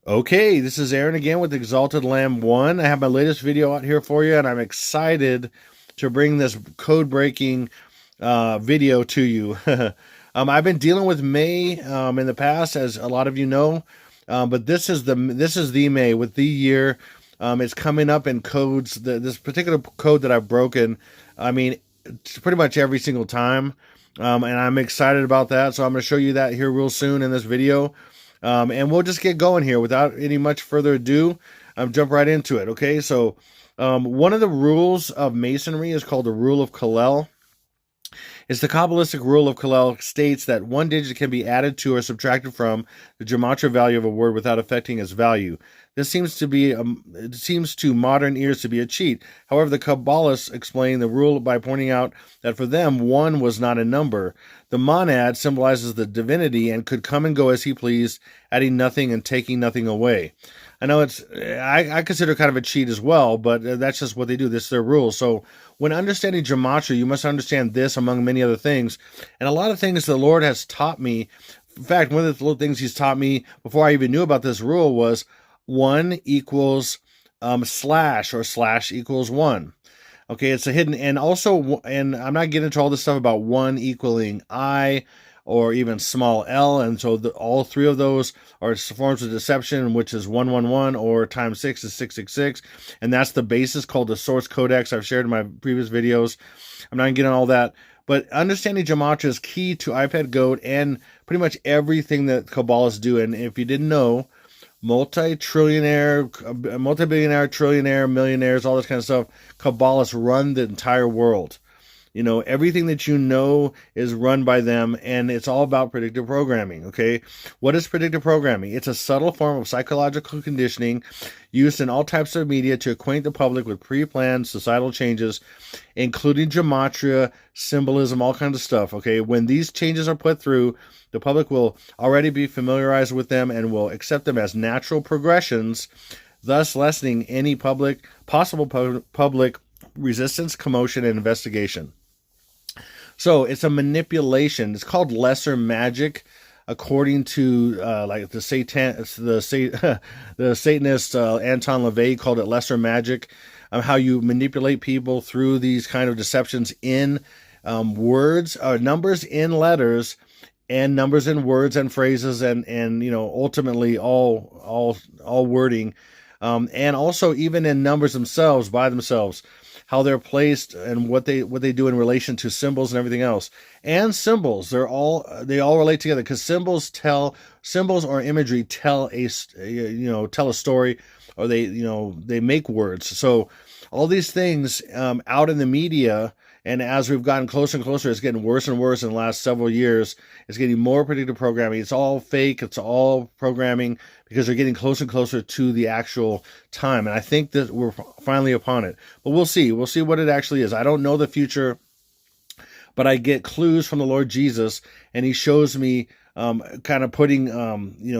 Okay, this is Aaron again with Exalted Lamb 1. I have my latest video out here for you, and I'm excited to bring this code-breaking video to you. I've been dealing with May in the past, as a lot of you know, but this is the May with the year. It's coming up in codes. This particular code that I've broken, I mean, it's pretty much every single time, and I'm excited about that. So I'm going to show you that here real soon in this video. And we'll just get going here without any much further ado. Jump right into it, okay? So one of the rules of Masonry is called the Rule of Kalel. It's the Kabbalistic Rule of Kalel states that one digit can be added to or subtracted from the gematria value of a word without affecting its value. This seems to modern ears to be a cheat. However, the Kabbalists explain the rule by pointing out that for them, 1 was not a number. The monad symbolizes the divinity and could come and go as he pleased, adding nothing and taking nothing away. I know I consider it kind of a cheat as well, but that's just what they do. This is their rule. So when understanding gematria, you must understand this among many other things. And a lot of things the Lord has taught me. In fact, one of the little things he's taught me before I even knew about this rule was 1 equals slash, or slash equals 1. Okay, it's a hidden, and also, and I'm not getting into all this stuff about 1 equaling I, or even small l, and so all three of those are forms of deception, which is 111, or times 6 is 666, and that's the basis called the source codex I've shared in my previous videos. I'm not getting all that, but understanding gematria is key to iPad Goat and pretty much everything that Kabbalists do. And if you didn't know, multi-billionaire, trillionaire, millionaires, all this kind of stuff, Kabbalists run the entire world. You know, everything that you know is run by them, and it's all about predictive programming, okay? What is predictive programming? It's a subtle form of psychological conditioning used in all types of media to acquaint the public with pre-planned societal changes, including gematria, symbolism, all kinds of stuff, okay? When these changes are put through, the public will already be familiarized with them and will accept them as natural progressions, thus lessening any possible public resistance, commotion, and investigation. So it's a manipulation. It's called lesser magic, according to like the Satanist Anton LaVey called it lesser magic. How you manipulate people through these kind of deceptions in words, numbers in letters, and numbers in words and phrases, and you know, ultimately all wording, and also even in numbers themselves by themselves, how they're placed and what they do in relation to symbols and everything else. And symbols, they all relate together, because symbols or imagery tell a story, or they make words. So all these things out in the media, and as we've gotten closer and closer, it's getting worse and worse in the last several years. It's getting more predictive programming. It's all fake. It's all programming, because they're getting closer and closer to the actual time. And I think that we're finally upon it. But we'll see. We'll see what it actually is. I don't know the future, but I get clues from the Lord Jesus, and he shows me kind of putting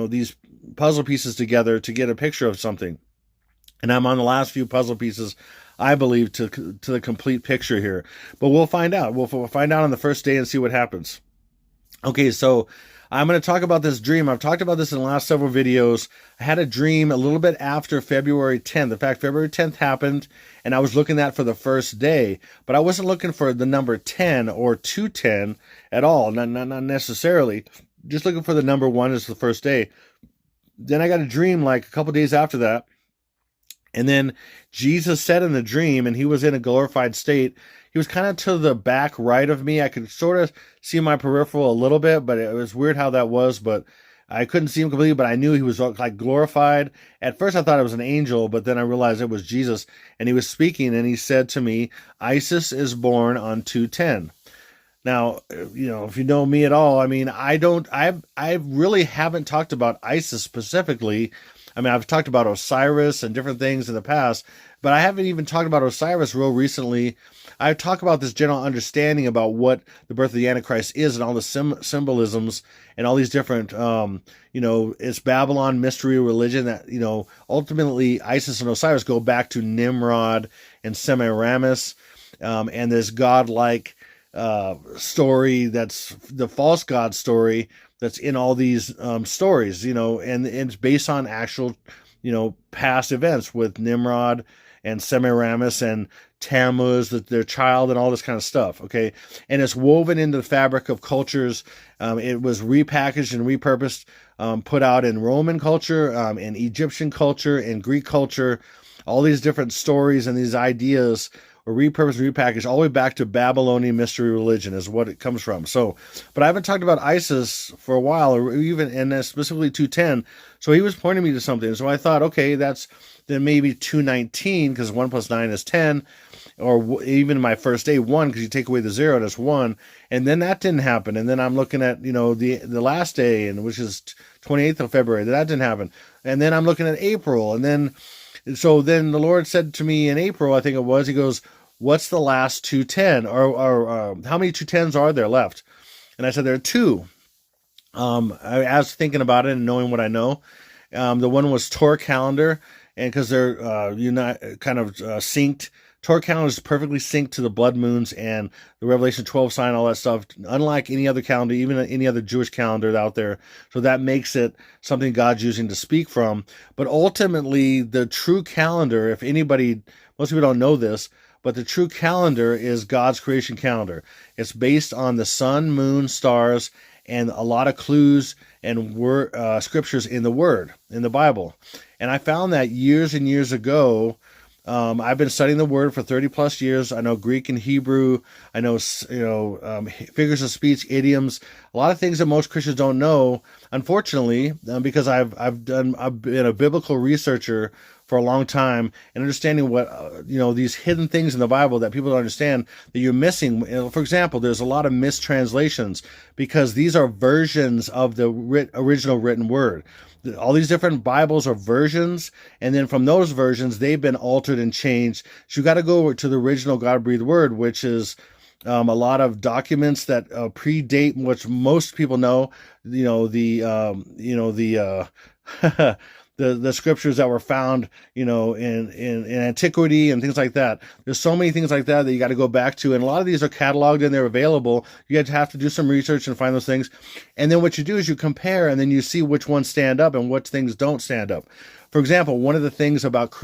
these puzzle pieces together to get a picture of something. And I'm on the last few puzzle pieces, I believe, to the complete picture here. But we'll find out. We'll find out on the first day and see what happens. Okay, so I'm going to talk about this dream. I've talked about this in the last several videos. I had a dream a little bit after February 10th. In fact, February 10th happened, and I was looking at for the first day. But I wasn't looking for the number 10 or 210 at all, not necessarily. Just looking for the number 1 as the first day. Then I got a dream like a couple days after that. And then Jesus said in the dream, and he was in a glorified state, he was kind of to the back right of me. I could sort of see my peripheral a little bit, but it was weird how that was. But I couldn't see him completely, but I knew he was like glorified. At first I thought it was an angel, but then I realized it was Jesus. And he was speaking, and he said to me, Isis is born on 210. Now, if you know me at all, I mean, I really haven't talked about ISIS specifically I mean, I've talked about Osiris and different things in the past, but I haven't even talked about Osiris real recently. I talk about this general understanding about what the birth of the Antichrist is and all the symbolisms and all these different, it's Babylon mystery religion that, ultimately ISIS and Osiris go back to Nimrod and Semiramis, and this godlike story that's the false god story that's in all these stories, and it's based on actual, past events with Nimrod and Semiramis and Tammuz, their child, and all this kind of stuff. Okay, and it's woven into the fabric of cultures. It was repackaged and repurposed, put out in Roman culture, in Egyptian culture, in Greek culture. All these different stories and these ideas were repurposed, repackaged, all the way back to Babylonian mystery religion is what it comes from. So, but I haven't talked about ISIS for a while, or even, and specifically 210. So he was pointing me to something. So I thought, okay, that's then maybe 219, because 1 plus 9 is 10, or even my first day, 1, because you take away the 0, that's 1. And then that didn't happen. And then I'm looking at, the last day, and which is 28th of February, that didn't happen. And then I'm looking at April, and then so then the Lord said to me in April, I think it was, he goes, what's the last 210? Or how many 210s are there left? And I said, there are 2. I was thinking about it and knowing what I know. The one was Torah calendar, and because they're synced. Torah calendar is perfectly synced to the blood moons and the Revelation 12 sign, all that stuff, unlike any other calendar, even any other Jewish calendar out there. So that makes it something God's using to speak from. But ultimately, the true calendar, if anybody, most people don't know this, but the true calendar is God's creation calendar. It's based on the sun, moon, stars, and a lot of clues and scriptures in the Word, in the Bible. And I found that years and years ago. I've been studying the Word for 30 plus years. I know Greek and Hebrew. I know, figures of speech, idioms, a lot of things that most Christians don't know. Unfortunately, because I've been a biblical researcher for a long time and understanding what these hidden things in the Bible that people don't understand that you're missing. For example, there's a lot of mistranslations because these are versions of the original written Word. All these different Bibles are versions, and then from those versions, they've been altered and changed. So you got to go to the original God-breathed Word, which is a lot of documents that predate, which most people know. The scriptures that were found, in antiquity and things like that. There's so many things like that you got to go back to, and a lot of these are cataloged and they're available. You have to do some research and find those things, and then what you do is you compare, and then you see which ones stand up and what things don't stand up. For example, one of the things about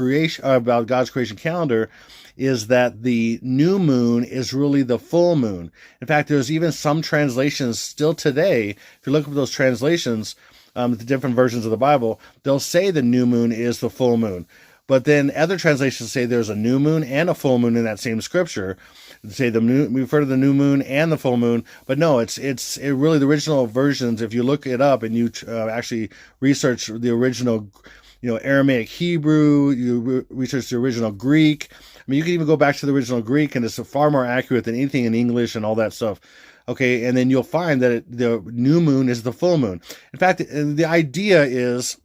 about God's creation calendar is that the new moon is really the full moon. In fact, there's even some translations still today. If you look up those translations, the different versions of the Bible, they'll say the new moon is the full moon. But then other translations say there's a new moon and a full moon in that same scripture. They say we refer to the new moon and the full moon, but no, it's really the original versions. If you look it up and you actually research the original, Aramaic Hebrew, you research the original Greek. I mean, you can even go back to the original Greek, and it's far more accurate than anything in English and all that stuff. Okay, and then you'll find that the new moon is the full moon. In fact, the idea is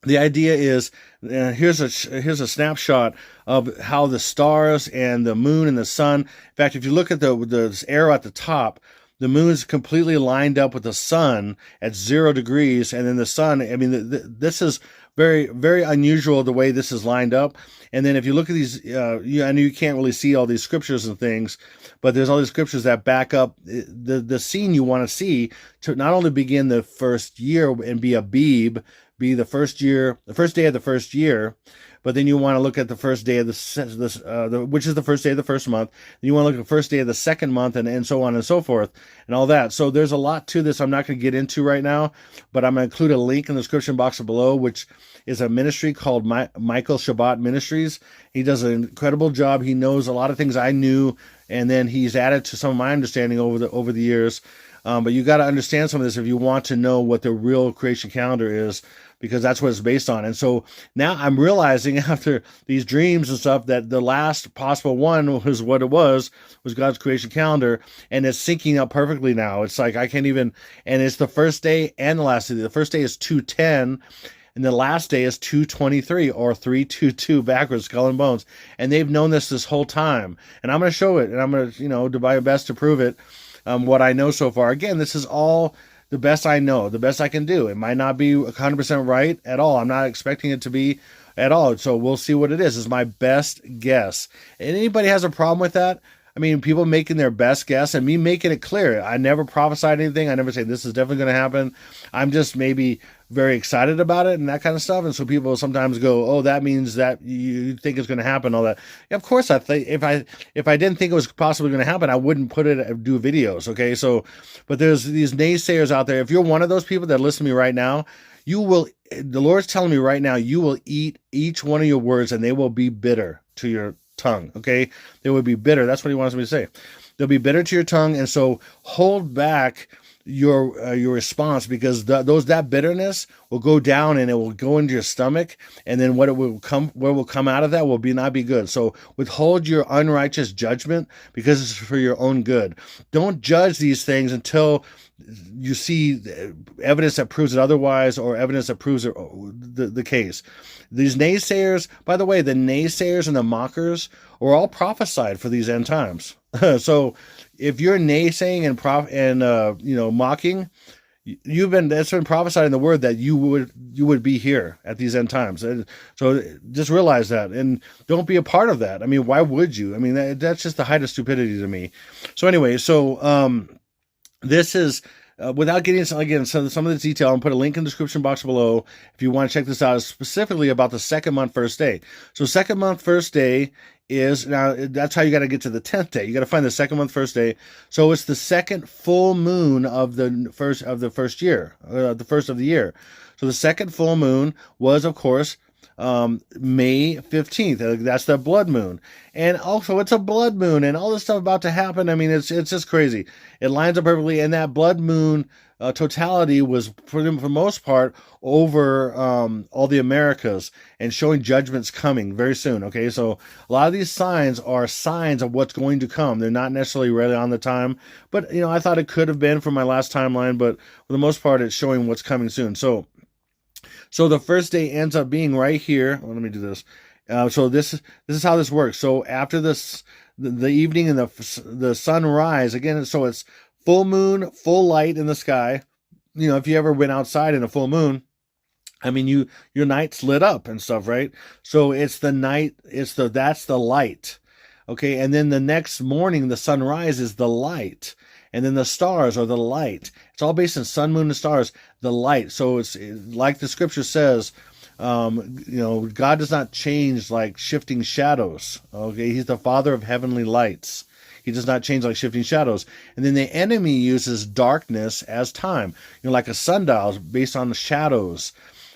here's a snapshot of how the stars and the moon and the sun. In fact, if you look at the arrow at the top, the moon is completely lined up with the sun at 0 degrees, and then the sun. I mean, this is very, very unusual the way this is lined up. And then if you look at these, I know you can't really see all these scriptures and things, but there's all these scriptures that back up the scene you want to see to not only begin the first year and be Abib, be the first day of the first year, but then you want to look at the first day of which is the first day of the first month. Then you want to look at the first day of the second month, and so on and so forth, and all that. So there's a lot to this I'm not going to get into right now, but I'm going to include a link in the description box below, which is a ministry called Mikkal Shabbat Ministries. He does an incredible job. He knows a lot of things I knew, and then he's added to some of my understanding over the years. But you got to understand some of this if you want to know what the real creation calendar is, because that's what it's based on. And so now I'm realizing after these dreams and stuff that the last possible one was what it was God's creation calendar, and it's syncing up perfectly now. It's like I can't even, and it's the first day and the last day. The first day is 210. and the last day is 223 or 322 backwards, skull and bones. And they've known this whole time. And I'm going to show it, and I'm going to, do my best to prove it, what I know so far. Again, this is all the best I know, the best I can do. It might not be 100% right at all. I'm not expecting it to be at all. So we'll see what it is. It's my best guess. And anybody has a problem with that? I mean, people making their best guess and me making it clear. I never prophesied anything. I never say this is definitely going to happen. I'm just maybe very excited about it and that kind of stuff. And so people sometimes go, "Oh, that means that you think it's going to happen." All that. Yeah, of course, I think if I didn't think it was possibly going to happen, I wouldn't do videos. Okay, so, but there's these naysayers out there. If you're one of those people that listen to me right now, you will. The Lord's telling me right now, you will eat each one of your words, and they will be bitter to your tongue. Okay, they would be bitter. That's what he wants me to say. They'll be bitter to your tongue, and so hold back your response, because that bitterness will go down and it will go into your stomach, and then what will come out of that will not be good. So withhold your unrighteous judgment, because it's for your own good. Don't judge these things until you see evidence that proves it otherwise, or evidence that proves the case. These naysayers, by the way, the naysayers and the mockers are all prophesied for these end times. So if you're naysaying and mocking, that's been prophesied in the word that you would be here at these end times. And so just realize that, and don't be a part of that. I mean, why would you? I mean, that's just the height of stupidity to me. So anyway, this is, without getting into, again, some of the detail, I'll put a link in the description box below if you want to check this out, specifically about the second month, first day. So second month, first day is, now that's how you got to get to the 10th day. You got to find the second month, first day. So it's the second full moon of the first year, the first of the year. So the second full moon was, of course, May 15th. That's the blood moon. And also it's a blood moon and all this stuff about to happen. I mean, it's just crazy. It lines up perfectly. And that blood moon totality was, for the most part, over all the Americas, and showing judgments coming very soon. Okay, so a lot of these signs are signs of what's going to come. They're not necessarily really on the time, but I thought it could have been for my last timeline, but for the most part, it's showing what's coming soon. So the first day ends up being right here. Well, let me do this. So this is how this works. So after this, the evening and the sunrise again. So it's full moon, full light in the sky. If you ever went outside in a full moon, I mean, your night's lit up and stuff, right? So it's the night. That's the light. Okay, and then the next morning, the sunrise is the light. And then the stars are the light. It's all based on sun, moon, and stars, the light. So it's like the scripture says, God does not change like shifting shadows. Okay, he's the Father of heavenly lights. He does not change like shifting shadows. And then the enemy uses darkness as time. Like a sundial based on the shadows.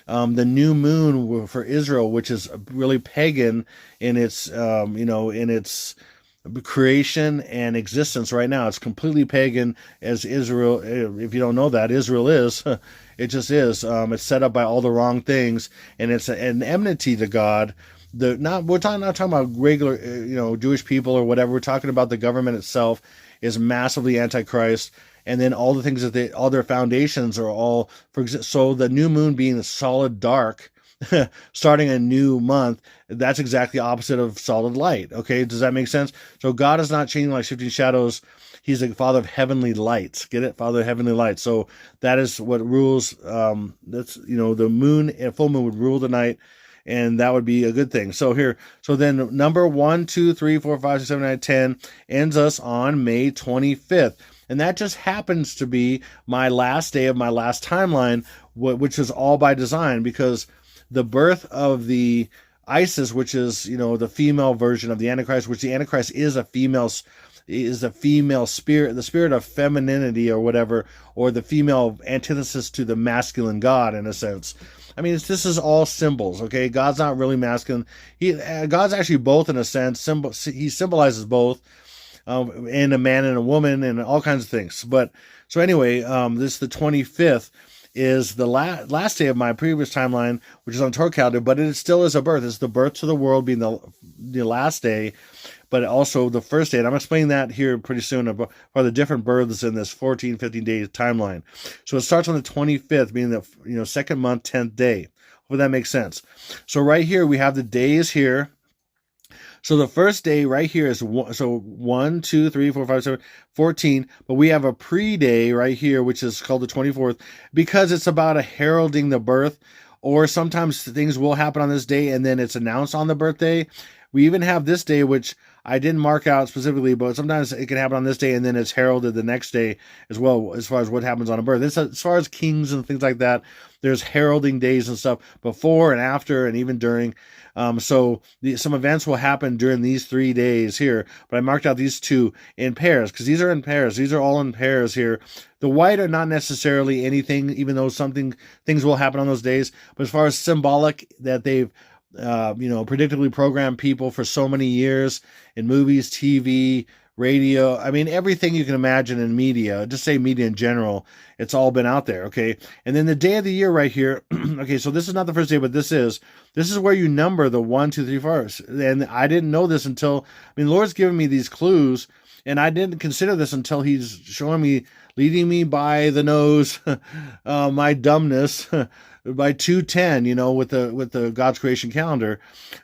The new moon for Israel, which is really pagan in its, in its creation and existence right now. It's completely pagan, as Israel, if you don't know that, Israel is. It just is. It's set up by all the wrong things, and it's an enmity to God. We're not talking about regular, Jewish people or whatever. We're talking about the government itself is massively antichrist, and then all the things that all their foundations are all, so the new moon being the solid dark, starting a new month, that's exactly opposite of solid light. Okay, does that make sense? So God is not changing like shifting shadows. He's the Father of heavenly lights. Get it? Father of heavenly lights. So that is what rules. That's the moon and full moon would rule the night, and that would be a good thing. So then number 1, 2, 3, 4, 5, 6, 7, 8, 10 ends us on May 25th. And that just happens to be my last day of my last timeline, which is all by design, because the birth of the Isis, which is, the female version of the Antichrist, which the Antichrist is a female spirit, the spirit of femininity or whatever, or the female antithesis to the masculine God in a sense. I mean, this is all symbols, okay? God's not really masculine. God's actually both in a sense. He symbolizes both, in a man and a woman and all kinds of things. But so anyway, this the 25th is the last day of my previous timeline, which is on Torah calendar, but it still is a birth. It's the birth to the world being the last day, but also the first day. And I'm explaining that here pretty soon about the different births in this 15 day timeline. So it starts on the 25th, being the second month, 10th day. Hope that makes sense. So right here, we have the days here. So the first day right here is 1, 2, 3, 4, 5, 7, 14. But we have a pre-day right here, which is called the 24th, because it's about a heralding the birth. Or sometimes things will happen on this day and then it's announced on the birthday. We even have this day, which I didn't mark out specifically, but sometimes it can happen on this day and then it's heralded the next day as well, as far as what happens on a birth. As far as kings and things like that, there's heralding days and stuff before and after and even during. So some events will happen during these 3 days here, but I marked out these two in pairs because these are in pairs. These are all in pairs here. The white are not necessarily anything, even though things will happen on those days. But as far as symbolic, that they've predictably programmed people for so many years in movies, TV, radio. I mean, everything you can imagine in media, just say media in general, it's all been out there. Okay. And then the day of the year right here. Okay. So this is not the first day, but this is where you number the 1, 2, 3, 4. And I didn't know this until, the Lord's given me these clues and I didn't consider this until he's showing me, leading me by the nose, my dumbness, by 2:10, with the God's creation calendar,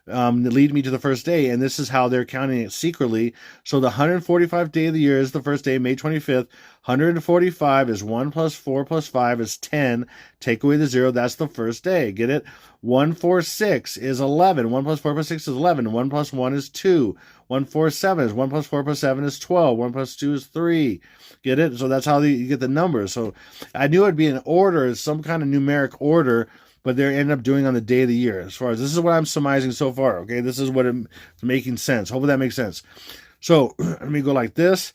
lead me to the first day. And this is how they're counting it secretly. So the 145th day of the year is the first day, May 25th. 145 is 1 plus 4 plus 5 is 10. Take away the 0. That's the first day. Get it? 146 is 11. 1 plus 4 plus 6 is 11. 1 plus 1 is 2. 147 is 1 plus 4 plus 7 is 12. 1 plus 2 is 3. Get it? So that's how you get the numbers. So I knew it'd be an order, some kind of numeric order, but they end up doing on the day of the year. As far as this is what I'm surmising so far. Okay, this is what it's making sense. Hopefully that makes sense. So let me go like this.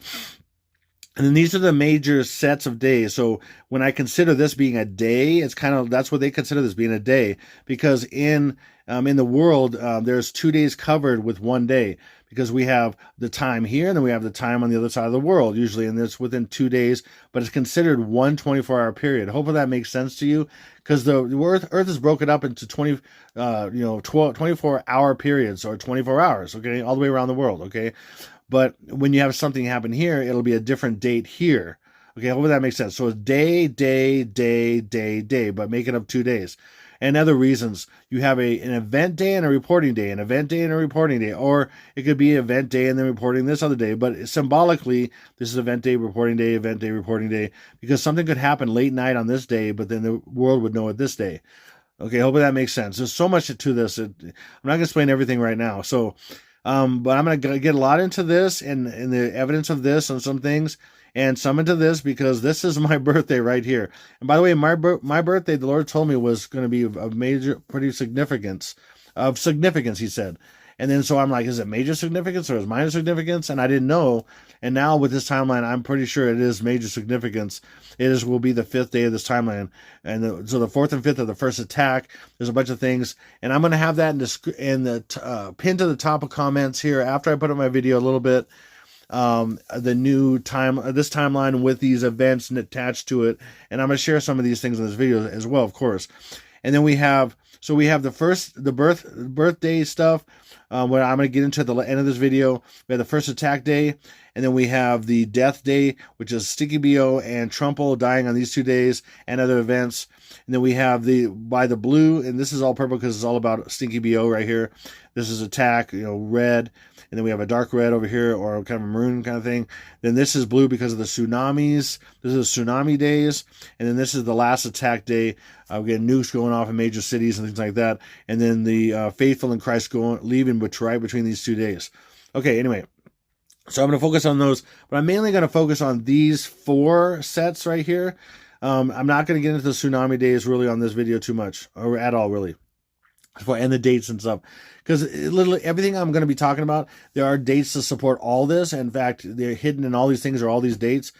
And then these are the major sets of days. So when I consider this being a day, it's that's what they consider this being a day, because in the world, there's 2 days covered with 1 day, because we have the time here and then we have the time on the other side of the world usually, and it's within 2 days, but it's considered one 24-hour period. Hopefully that makes sense to you, because the Earth is broken up into 24-hour periods, or 24 hours, okay, all the way around the world, okay. But when you have something happen here, it'll be a different date here. Okay, hopefully that makes sense. So it's day, but make it up 2 days. And other reasons, you have an event day and a reporting day, an event day and a reporting day, or it could be event day and then reporting this other day. But symbolically, this is event day, reporting day, because something could happen late night on this day, but then the world would know it this day. Okay, hopefully that makes sense. There's so much to this. I'm not going to explain everything right now. So, but I'm going to get a lot into this and the evidence of this and some things, and some into this, because this is my birthday right here. And by the way, my birthday, the Lord told me, was going to be of major, pretty significance, he said. And then so I'm like, is it major significance or is minor significance? And I didn't know. And now with this timeline, I'm pretty sure it is major significance. Will be the 5th day of this timeline. And so the 4th and 5th are the first attack. There's a bunch of things. And I'm going to have that in the pinned to the top of comments here after I put up my video a little bit. The new this timeline with these events attached to it. And I'm going to share some of these things in this video as well, of course. And then we have the birthday stuff, where I'm going to get into at the end of this video. We have the first attack day, and then we have the death day, which is Stinky B.O. and Trumple dying on these 2 days, and other events. And then we have by the blue, and this is all purple because it's all about Stinky B.O. right here. This is attack, red. And then we have a dark red over here, or kind of a maroon kind of thing. Then this is blue because of the tsunamis. This is tsunami days. And then this is the last attack day. We get nukes going off in major cities and things like that. And then the faithful in Christ leaving right between these 2 days. Okay, anyway. So I'm going to focus on those. But I'm mainly going to focus on these 4 sets right here. I'm not going to get into the tsunami days really on this video too much, or at all really. And the dates and stuff, because literally everything I'm going to be talking about, there are dates to support all this. In fact, they're hidden in all these things, or all these dates.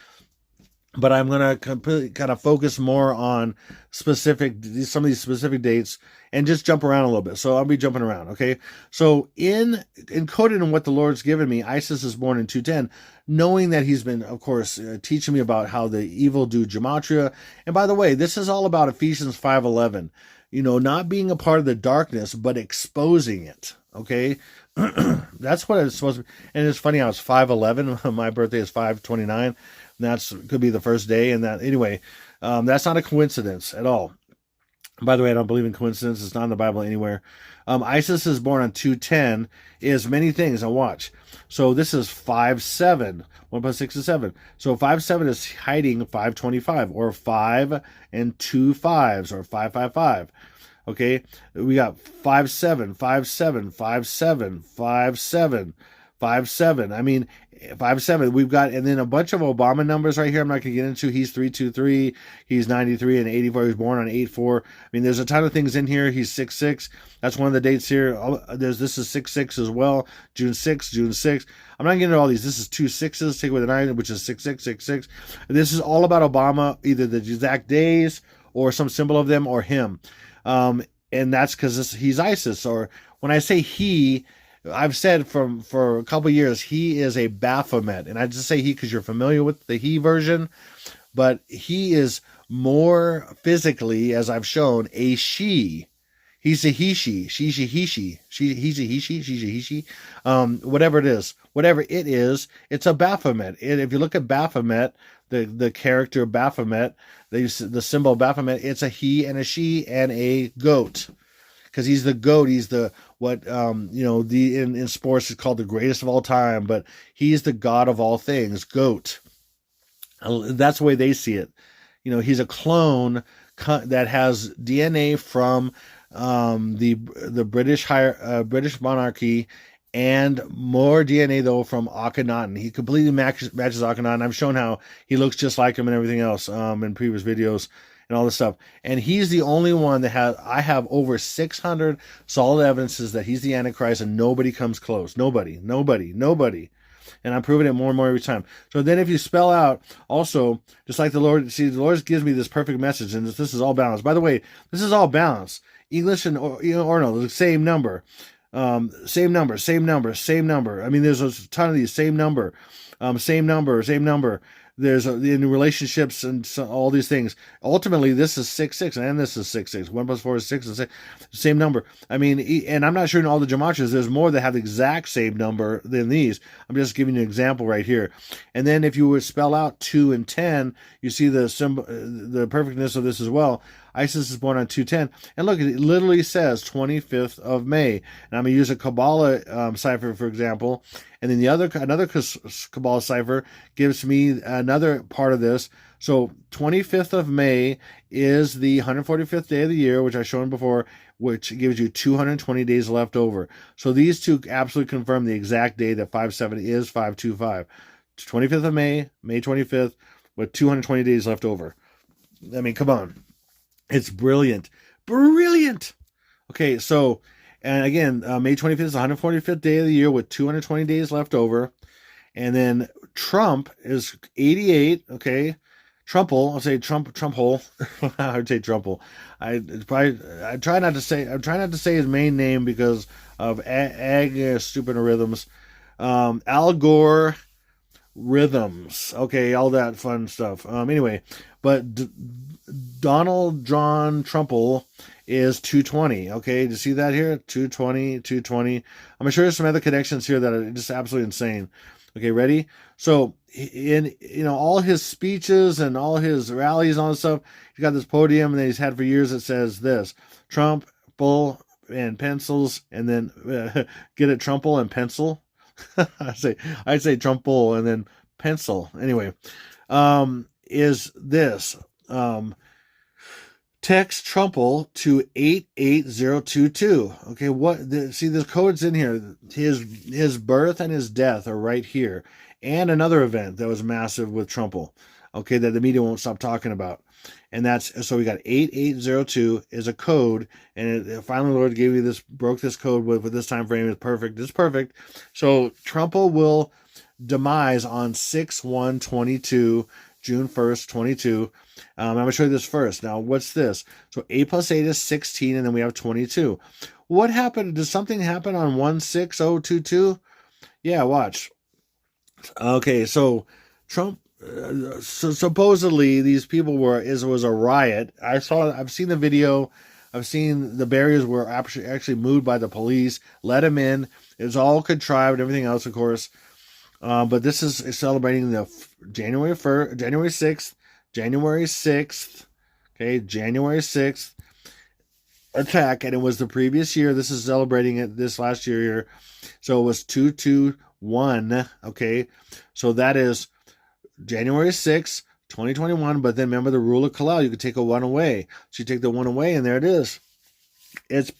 But I'm going to completely kind of focus more on some of these specific dates, and just jump around a little bit. So I'll be jumping around. Okay. So encoded in what the Lord's given me, Isis is born in 210, knowing that he's been, of course, teaching me about how the evil do gematria. And by the way, this is all about Ephesians 5:11. Not being a part of the darkness, but exposing it. Okay. That's what it's supposed to be. And it's funny how it's 5:11. My birthday is 5/29. Could be the first day. And that, anyway, that's not a coincidence at all. By the way, I don't believe in coincidence. It's not in the Bible anywhere. Isis is born on 210, is many things. Now watch. So this is 5-7. 1 plus 6 is 7. So 5-7 is hiding 525, or 5 and 2 5s, or 555. Okay, we got 5-7, 5-7, 5-7, 5-7, 5-7. I mean, 5-7. We've got, and then a bunch of Obama numbers right here. I'm not going to get into. He's 323. He's 93 and 84. He was born on 8-4. I mean, there's a ton of things in here. He's 6-6. That's one of the dates here. This is 6-6 as well. June 6, June 6. I'm not getting into all these. This is 2 6s. Take away the 9, which is 6-6, 6-6. This is all about Obama, either the exact days or some symbol of them or him. And that's because he's ISIS. Or when I say he, I've said for a couple of years, he is a Baphomet. And I just say he because you're familiar with the he version. But he is more physically, as I've shown, a she. He's a he-she. She's a he-she. He's a he-she. She's a he-she. Whatever it is. Whatever it is, it's a Baphomet. If you look at Baphomet, the character Baphomet, the symbol Baphomet, it's a he and a she and a goat. Because he's the goat. He's the in sports it's called the greatest of all time, but he's the god of all things, goat. That's the way they see it. He's a clone that has DNA from the British monarchy, and more DNA though from Akhenaten. He completely matches Akhenaten. I've shown how he looks just like him and everything else in previous videos and all this stuff. And he's the only one that I have over 600 solid evidences that he's the Antichrist, and nobody comes close. Nobody. And I'm proving it more and more every time. So then if you spell out also, just like the Lord gives me this perfect message, and this is all balanced. By the way, this is all balanced. English and Ordinal, the same number. Same number. I mean, there's a ton of these, same number. There's in relationships and all these things. Ultimately, this is 6-6, and this is 6-6. 1 plus 4 is 6, and 6. Same number. I mean, and I'm not sure in all the gematrias, there's more that have the exact same number than these. I'm just giving you an example right here. And then if you would spell out 2 and 10, you see the symbol, the perfectness of this as well. Isis is born on 210. And look, it literally says 25th of May. And I'm going to use a Kabbalah cipher, for example. And then another Kabbalah cipher gives me another part of this. So 25th of May is the 145th day of the year, which I've shown before, which gives you 220 days left over. So these two absolutely confirm the exact day that 5-7 is 525. 25th of May, May 25th, with 220 days left over. I mean, come on. It's brilliant. Okay, so, and again, May 25th is the 145th day of the year with 220 days left over. And then Trump is 88, okay? I'll say Trump hole. I would say Trumple. I'm trying not to say his main name because of stupid rhythms. Al Gore rhythms. Okay, all that fun stuff. Anyway, but Donald John Trumple is 220. Okay, do you see that here? 220. I'm sure there's some other connections here that are just absolutely insane. Okay, ready? So in all his speeches and all his rallies and all this stuff, he's got this podium that he's had for years that says this: Trump, bull, and pencils, and then get it, Trumple and pencil. I'd say Trumple and then pencil. Anyway, is this text Trumple to 88022. Okay, see the code's in here. His birth and his death are right here, and another event that was massive with Trumple. Okay, that the media won't stop talking about, and that's so we got 8802 is a code, and finally Lord gave you broke this code with this time frame. It's perfect. It's perfect. So Trumple will demise on 6/1/22. June 1st, 22. I'm going to show you this first. Now, what's this? So 8 plus 8 is 16, and then we have 22. What happened? Did something happen on 16022? Yeah, watch. Okay, so Trump, so supposedly these people it was a riot. I've seen the video. I've seen the barriers were actually moved by the police, let him in. It was all contrived, everything else, of course. But this is celebrating the January 6th. Okay, January 6th. attack, and it was the previous year. This is celebrating it this last year here. So it was 221. Okay, so that is January 6th, 2021. But then remember the rule of Kalal, you could take a 1 away. So you take the 1 away, and there it is. It's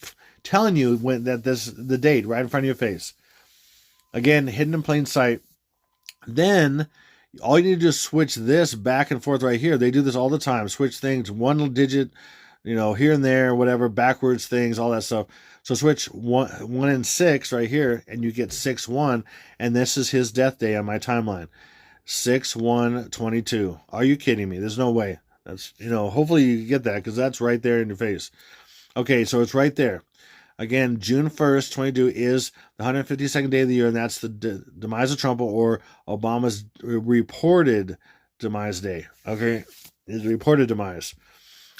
telling you when that the date right in front of your face. Again, hidden in plain sight. Then all you need to do is switch this back and forth right here. They do this all the time. Switch things one digit, here and there, whatever, backwards things, all that stuff. So switch 1 and 6 right here, and you get 6-1. And this is his death day on my timeline. 6-1-22. Are you kidding me? There's no way. That's, hopefully you get that, because that's right there in your face. Okay, so it's right there. Again, June 1st, 22 is the 152nd day of the year, and that's the demise of Trump, or Obama's reported demise day. Okay, his reported demise.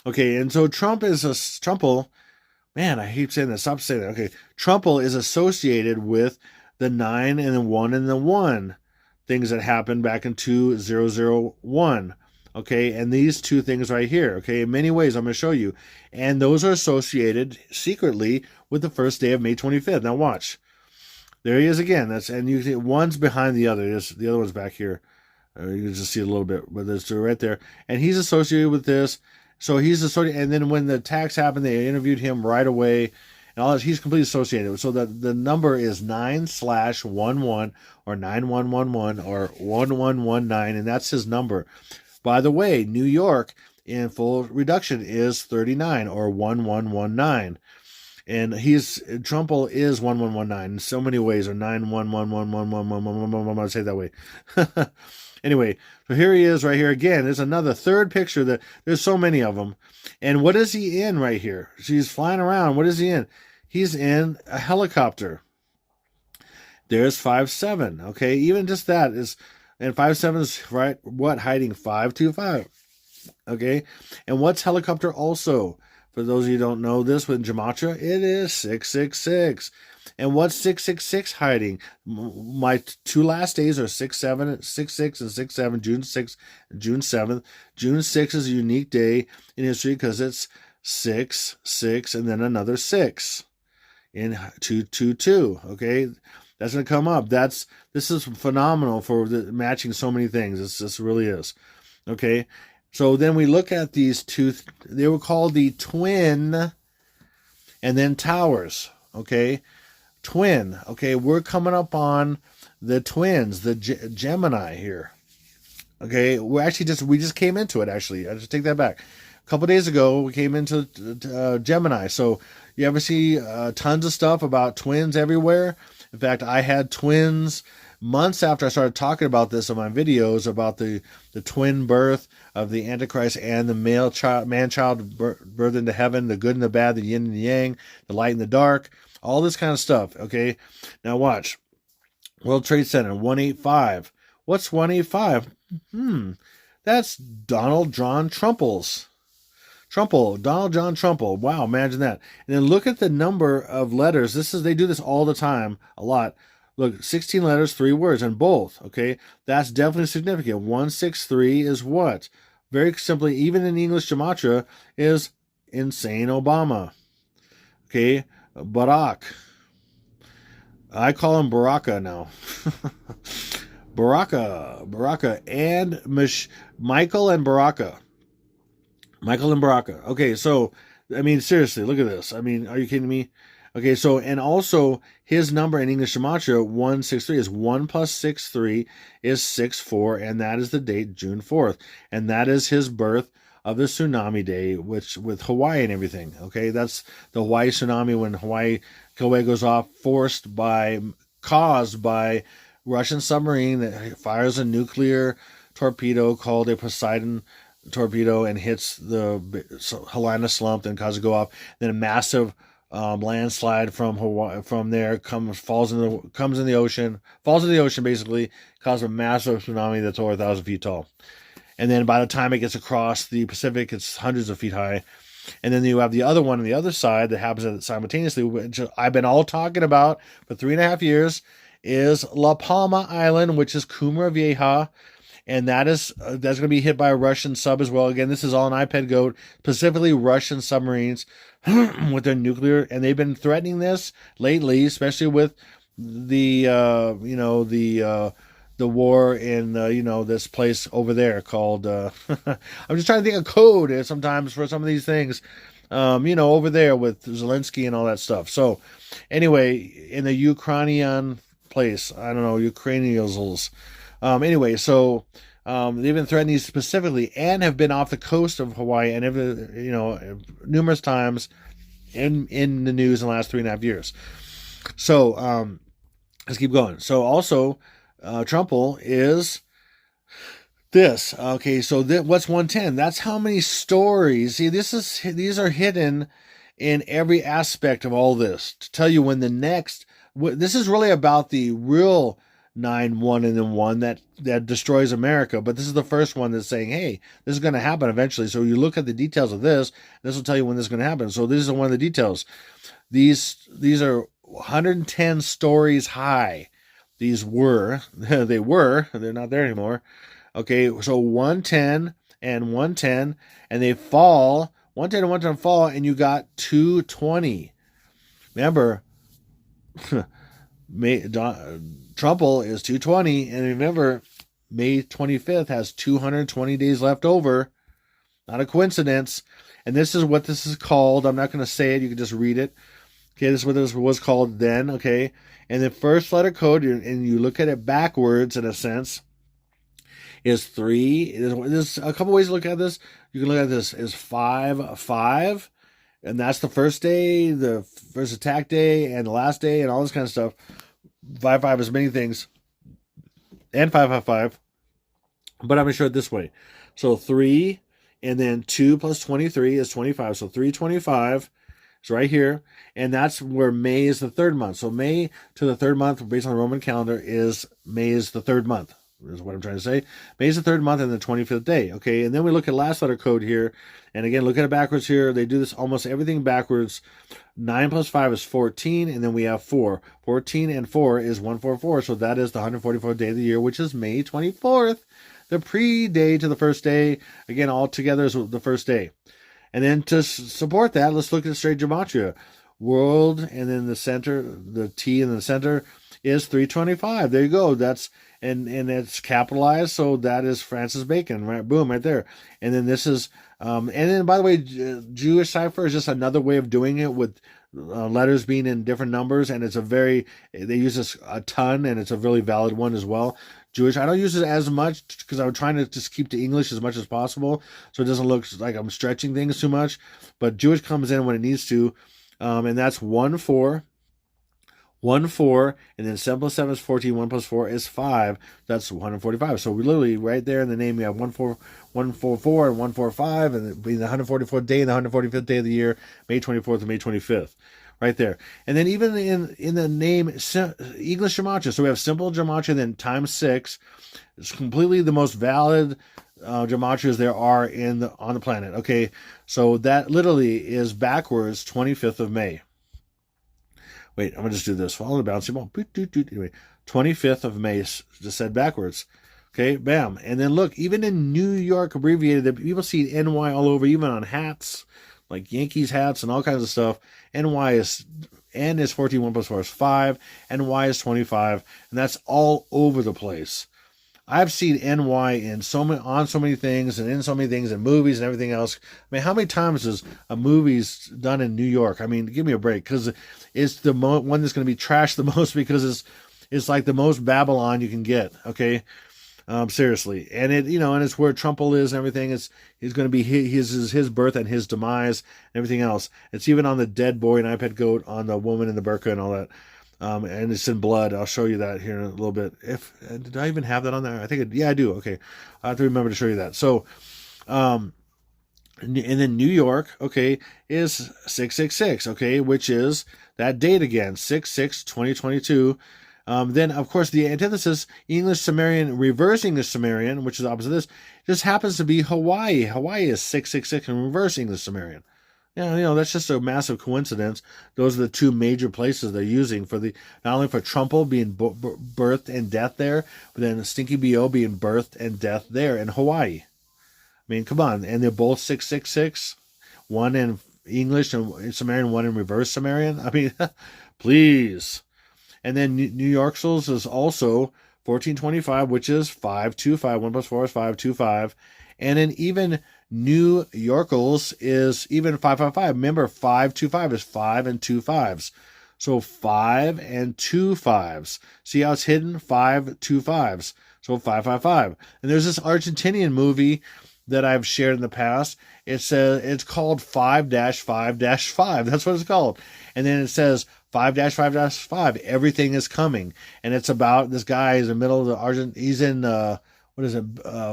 Okay, and so Trumple, man, I keep saying that. Stop saying that. Okay, Trumple is associated with the 9 and the 1 and the 1 things that happened back in 2001. Okay, and these two things right here, okay, in many ways I'm going to show you. And those are associated secretly with the first day of May 25th. Now watch. There he is again. And you see one's behind the other. The other one's back here. You can just see a little bit, but there's two right there. And he's associated with this. So he's associated, and then when the attacks happened, they interviewed him right away. And all this, he's completely associated. So the number is 9/11 or 9111 or 1119, and that's his number. By the way, New York in full reduction is 39 or 1119. And Trumple is 1119 in so many ways, or 911111111. I say it that way. Anyway, so here he is right here again. There's another third picture that there's so many of them. And what is he in right here? She's flying around. What is he in? He's in a helicopter. There's 5-7. Okay, even just that is. And 5-7 is right. What hiding 5-2-5? Okay, and what's helicopter also? For those of you who don't know this, with gematria, it is 666. And what's 666 hiding? My two last days are 6-7, 6-6, and 6-7. June 6th, June 7th. June 6th is a unique day in history because it's 6-6 and then another 6 in 2-2-2. Okay. That's going to come up. This is phenomenal for matching so many things. This really is. Okay. So then we look at these two. They were called the twin and then towers. Okay. Twin. Okay. We're coming up on the twins, the Gemini here. Okay. We just came into it, actually. I just take that back. A couple days ago, we came into Gemini. So you ever see tons of stuff about twins everywhere? In fact, I had twins months after I started talking about this in my videos about the twin birth of the Antichrist and the man-child birth into heaven, the good and the bad, the yin and the yang, the light and the dark, all this kind of stuff. Okay, now watch. World Trade Center 185. What's 185? That's Donald John Trumple's. Donald John Trumple. Wow, imagine that. And then look at the number of letters. They do this all the time, a lot. Look, 16 letters, 3 words, and both. Okay, that's definitely significant. 163 is what? Very simply, even in English gematria, is insane Obama. Okay, Barack. I call him Baraka now. Baraka, and Mikkal and Baraka. Michael and Baraka. Okay, so, I mean, seriously, look at this. I mean, are you kidding me? Okay, so, and also, his number in English gematria, 163, is 1 plus 63 is 64, and that is the date, June 4th. And that is his birth of the tsunami day, which with Hawaii and everything. Okay, that's the Hawaii tsunami when Kauai goes off, caused by Russian submarine that fires a nuclear torpedo called a Poseidon torpedo and hits the Helena slump and causes it to go off. Then a massive landslide from Hawaii, from there falls in the ocean, basically, causes a massive tsunami that's over 1,000 feet tall. And then by the time it gets across the Pacific, it's hundreds of feet high. And then you have the other one on the other side that happens simultaneously, which I've been all talking about for 3.5 years, is La Palma Island, which is Cumbre Vieja. and that's going to be hit by a Russian sub as well. Again, this is all an iPad Goat, specifically Russian submarines with their nuclear, and they've been threatening this lately, especially with the the war in this place over there called I'm just trying to think of code sometimes for some of these things. Over there with Zelensky and all that stuff. So, anyway, in the Ukrainian place, I don't know, Ukrainians. Anyway, so they've been threatening specifically and have been off the coast of Hawaii and numerous times in the news in the last 3.5 years. So let's keep going. So also, Trumple is this. Okay, so what's 110? That's how many stories. See, these are hidden in every aspect of all this to tell you when the next. This is really about the real 9/1 and then 1 that destroys America. But this is the first one that's saying, hey, this is going to happen eventually. So you look at the details of this. This will tell you when this is going to happen. So this is one of the details. These are 110 stories high. These were, they're not there anymore. Okay, so 110 and 110, and they fall, 110 and 110 fall, and you got 220. Remember, Trumple is 220, and remember, May 25th has 220 days left over. Not a coincidence. And this is what this is called. I'm not going to say it. You can just read it. Okay, this is what this was called then, okay? And the first letter code, and you look at it backwards in a sense, is 3. There's a couple ways to look at this. You can look at this as 5-5, and that's the first day, the first attack day, and the last day, and all this kind of stuff. 5-5 is many things, and 5-5-5, but I'm going to show it this way. So 3, and then 2 plus 23 is 25, so 325 is right here, and that's where May is the third month. So May to the third month, based on the Roman calendar, May is the third month. Is what I'm trying to say. May is the third month and the 25th day. Okay, and then we look at last letter code here. And again, look at it backwards here. They do this almost everything backwards. 9 plus 5 is 14, and then we have 4. 14 and 4 is 144. So that is the 144th day of the year, which is May 24th. The pre-day to the first day. Again, all together is the first day. And then to support that, let's look at straight gematria. World, and then the center, the T in the center is 325. There you go. That's and it's capitalized, so that is Francis Bacon, right? Boom, right there. And then this is, and then by the way, Jewish cipher is just another way of doing it with letters being in different numbers, and they use this a ton, and it's a really valid one as well. Jewish, I don't use it as much because I'm trying to just keep to English as much as possible, so it doesn't look like I'm stretching things too much. But Jewish comes in when it needs to, and that's 1-4. 1-4, and then 7 plus 7 is 14, 1 plus 4 is 5. That's 145. So we literally, right there in the name, we have 144 and 145, and being the 144th day and the 145th day of the year, May 24th and May 25th. Right there. And then even in the name, English gematria. So we have simple gematria, and then times 6. It's completely the most valid gematrias there are on the planet. Okay, so that literally is backwards 25th of May. Wait, I'm going to just do this. Follow the bouncing ball. Anyway, 25th of May, just said backwards. Okay, bam. And then look, even in New York abbreviated, people see NY all over, even on hats, like Yankees hats and all kinds of stuff. N is 14, 1 plus 4 is 5, NY is 25, and that's all over the place. I've seen NY on so many things and in so many things and movies and everything else. I mean, how many times is a movie's done in New York? I mean, give me a break, because it's the one that's going to be trashed the most, because it's like the most Babylon you can get. Okay, seriously, and and it's where Trumple is and everything. He's going to be his birth and his demise and everything else. It's even on the dead boy and iPad Goat, on the woman in the burqa and all that. And it's in blood. I'll show you that here in a little bit. Did I even have that on there? I think I do. Okay, I have to remember to show you that. So, and then New York, okay, is 666, okay, which is that date again, 6/6/2022. Then of course the antithesis, English Sumerian, reverse English Sumerian, which is opposite of this, just happens to be Hawaii. Hawaii is 666 and reverse English Sumerian. Yeah, that's just a massive coincidence. Those are the two major places they're using for the, not only for Trumbull being birth and death there, but then Stinky BO being birth and death there in Hawaii. I mean, come on. And they're both 666, one in English and Sumerian, one in reverse Sumerian. I mean, please. And then New York's is also 1425, which is 525. 1 plus 4 is 525. And then even New York's is even 555. Remember, 525 is 5 and 2 5s. So 5 and 2 5s. See how it's hidden? 5, 2 5s. So 555. And there's this Argentinian movie that I've shared in the past. It's called 5-5-5. That's what it's called. And then it says 5-5-5. Everything is coming. And it's about this guy is in the middle of the he's in what is it,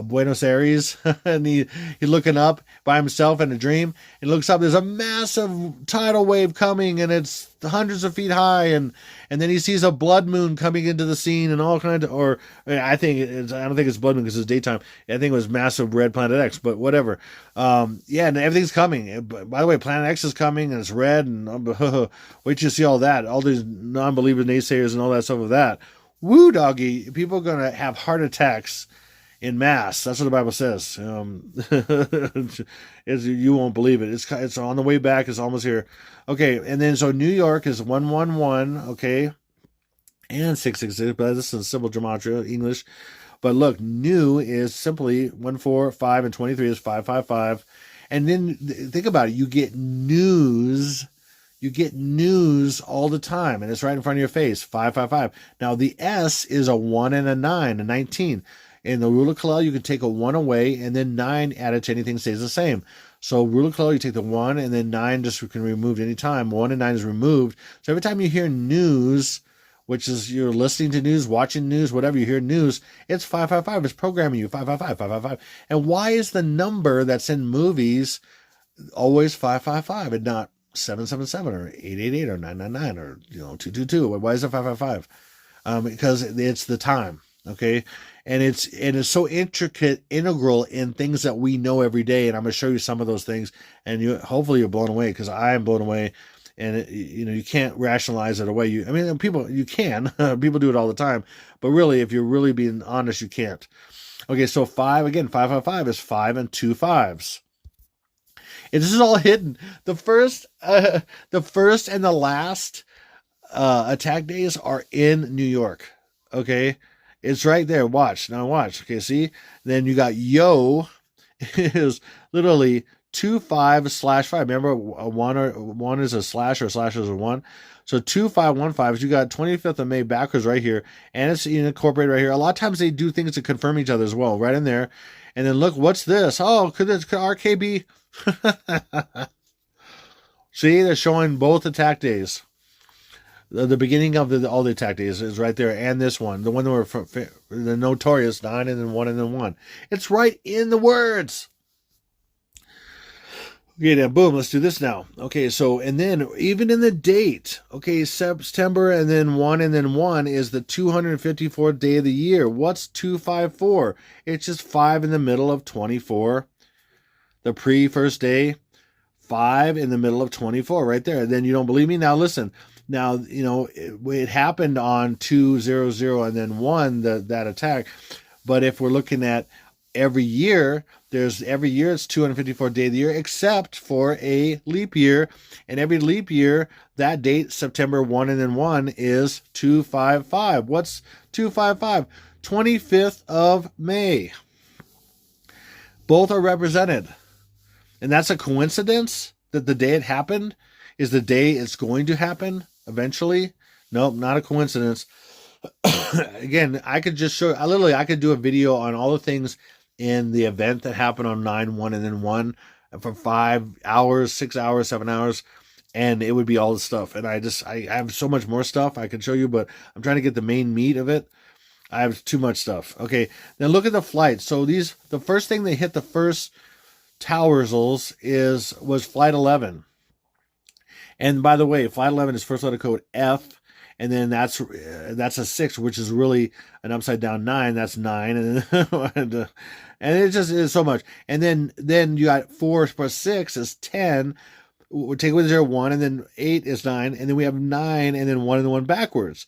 Buenos Aires, and he's looking up by himself in a dream. He looks up, there's a massive tidal wave coming, and it's hundreds of feet high, and then he sees a blood moon coming into the scene, and all kinds of, or I don't think it's blood moon because it's daytime. I think it was massive red Planet X, but whatever. Yeah, and everything's coming. By the way, Planet X is coming, and it's red, and wait till you see all that, all these non-believer naysayers and all that stuff of that. Woo, doggy, people are going to have heart attacks in mass. That's what the Bible says. You won't believe it. It's on the way back. It's almost here. Okay, and then so New York is 111. Okay, and 666. But this is simple gematria, English. But look, new is simply 1, 4, 5, and 23 is 555. And then think about it. You get news. You get news all the time, and it's right in front of your face. 555. Now the S is a 1 and a 9, a 19. In the rule of Kalel, you can take a 1 away, and then 9 added to anything stays the same. So rule of Kalel, you take the 1, and then 9 just can be removed any time. 1 and 9 is removed. So every time you hear news, which is you're listening to news, watching news, whatever, you hear news, it's 555. It's programming you, 555, 555. And why is the number that's in movies always 555 and not 777 or 888 or 999 or 222? Why is it 555? Because it's the time. Okay, and it's so integral in things that we know every day, and I'm going to show you some of those things, and hopefully you're blown away, because I am blown away, and you can't rationalize it away. You can people do it all the time, but really, if you're really being honest, you can't. Okay, so 555 is 5 and 2 5s. And this is all hidden. The first and the last attack days are in New York. Okay. It's right there. Watch. Okay, see? Then you got Yo is literally 25/5. Remember, one is a slash, or slash is a 1. So 2515. You got 25th of May backwards right here, and it's incorporated right here. A lot of times they do things to confirm each other as well, right in there. And then look, what's this? Oh, could RK be? See, they're showing both attack days. The beginning of all the attack days is right there, and this one, the one that were the notorious 9 and then 1 and then 1. It's right in the words. Okay, now boom, let's do this now. Okay, so and then even in the date, okay, September and then 1 is the 254th day of the year. What's 254? It's just 5 in the middle of 24. The first day, 5 in the middle of 24, right there. And then you don't believe me? Now listen. Now, it happened on 200 and then 1, that attack. But if we're looking at every year, every year it's 254th day of the year, except for a leap year. And every leap year, that date, September 1 and then 1, is 255. What's 255? 25th of May. Both are represented. And that's a coincidence that the day it happened is the day it's going to happen eventually? Nope, not a coincidence. Again, I could just show, I could do a video on all the things in the event that happened on 9/1 and then 1 for 5 hours, 6 hours, 7 hours, and it would be all the stuff. And I have so much more stuff I could show you, but I'm trying to get the main meat of it. I have too much stuff. Okay, now look at the flights. So the first thing they hit the first towers was Flight 11. And by the way, Flight 11 is first letter code F, and then that's a 6, which is really an upside down 9. That's 9, and it just is so much. And then you got 4 plus 6 is 10. we take away the 0, 1, and then 8 is 9, and then we have 9, and then 1 and the 1 backwards.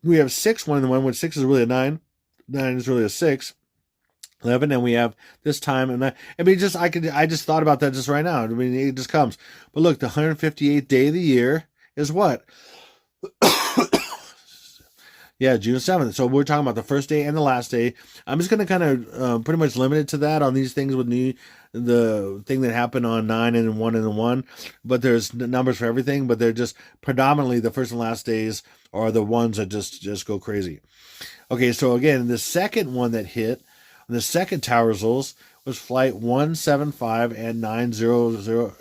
We have 6, 1 and the 1, which 6 is really a 9. 9 is really a 6. 11, and we have this time, and I mean, I just thought about that just right now. I mean, it just comes. But look, the 158th day of the year is what? Yeah, June 7th. So we're talking about the first day and the last day. I'm just going to kind of pretty much limit it to that on these things with the thing that happened on 9 and 1 and 1. But there's numbers for everything, but they're just predominantly the first and last days are the ones that just go crazy. Okay, so again, the second one that hit, the second tower results was flight 175 and 900.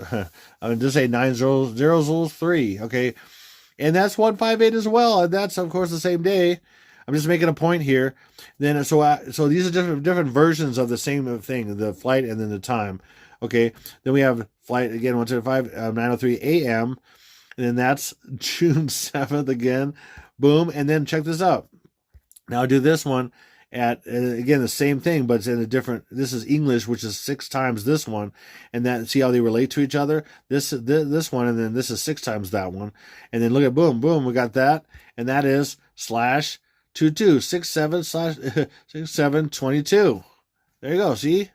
I mean, just say 90003. Okay, and that's 158 as well, and that's of course the same day. I'm just making a point here. Then so these are different versions of the same thing, the flight and then the time. Okay, then we have flight again 175 903 a.m. and then that's June 7th again. Boom, and then check this out. Now do this one at, again, the same thing, but it's in a different, this is English, which is 6 times this one, and that, see how they relate to each other? This one, and then this is 6 times that one, and then look at, boom, boom, we got that, and that is /22, 67/6722. There you go, see?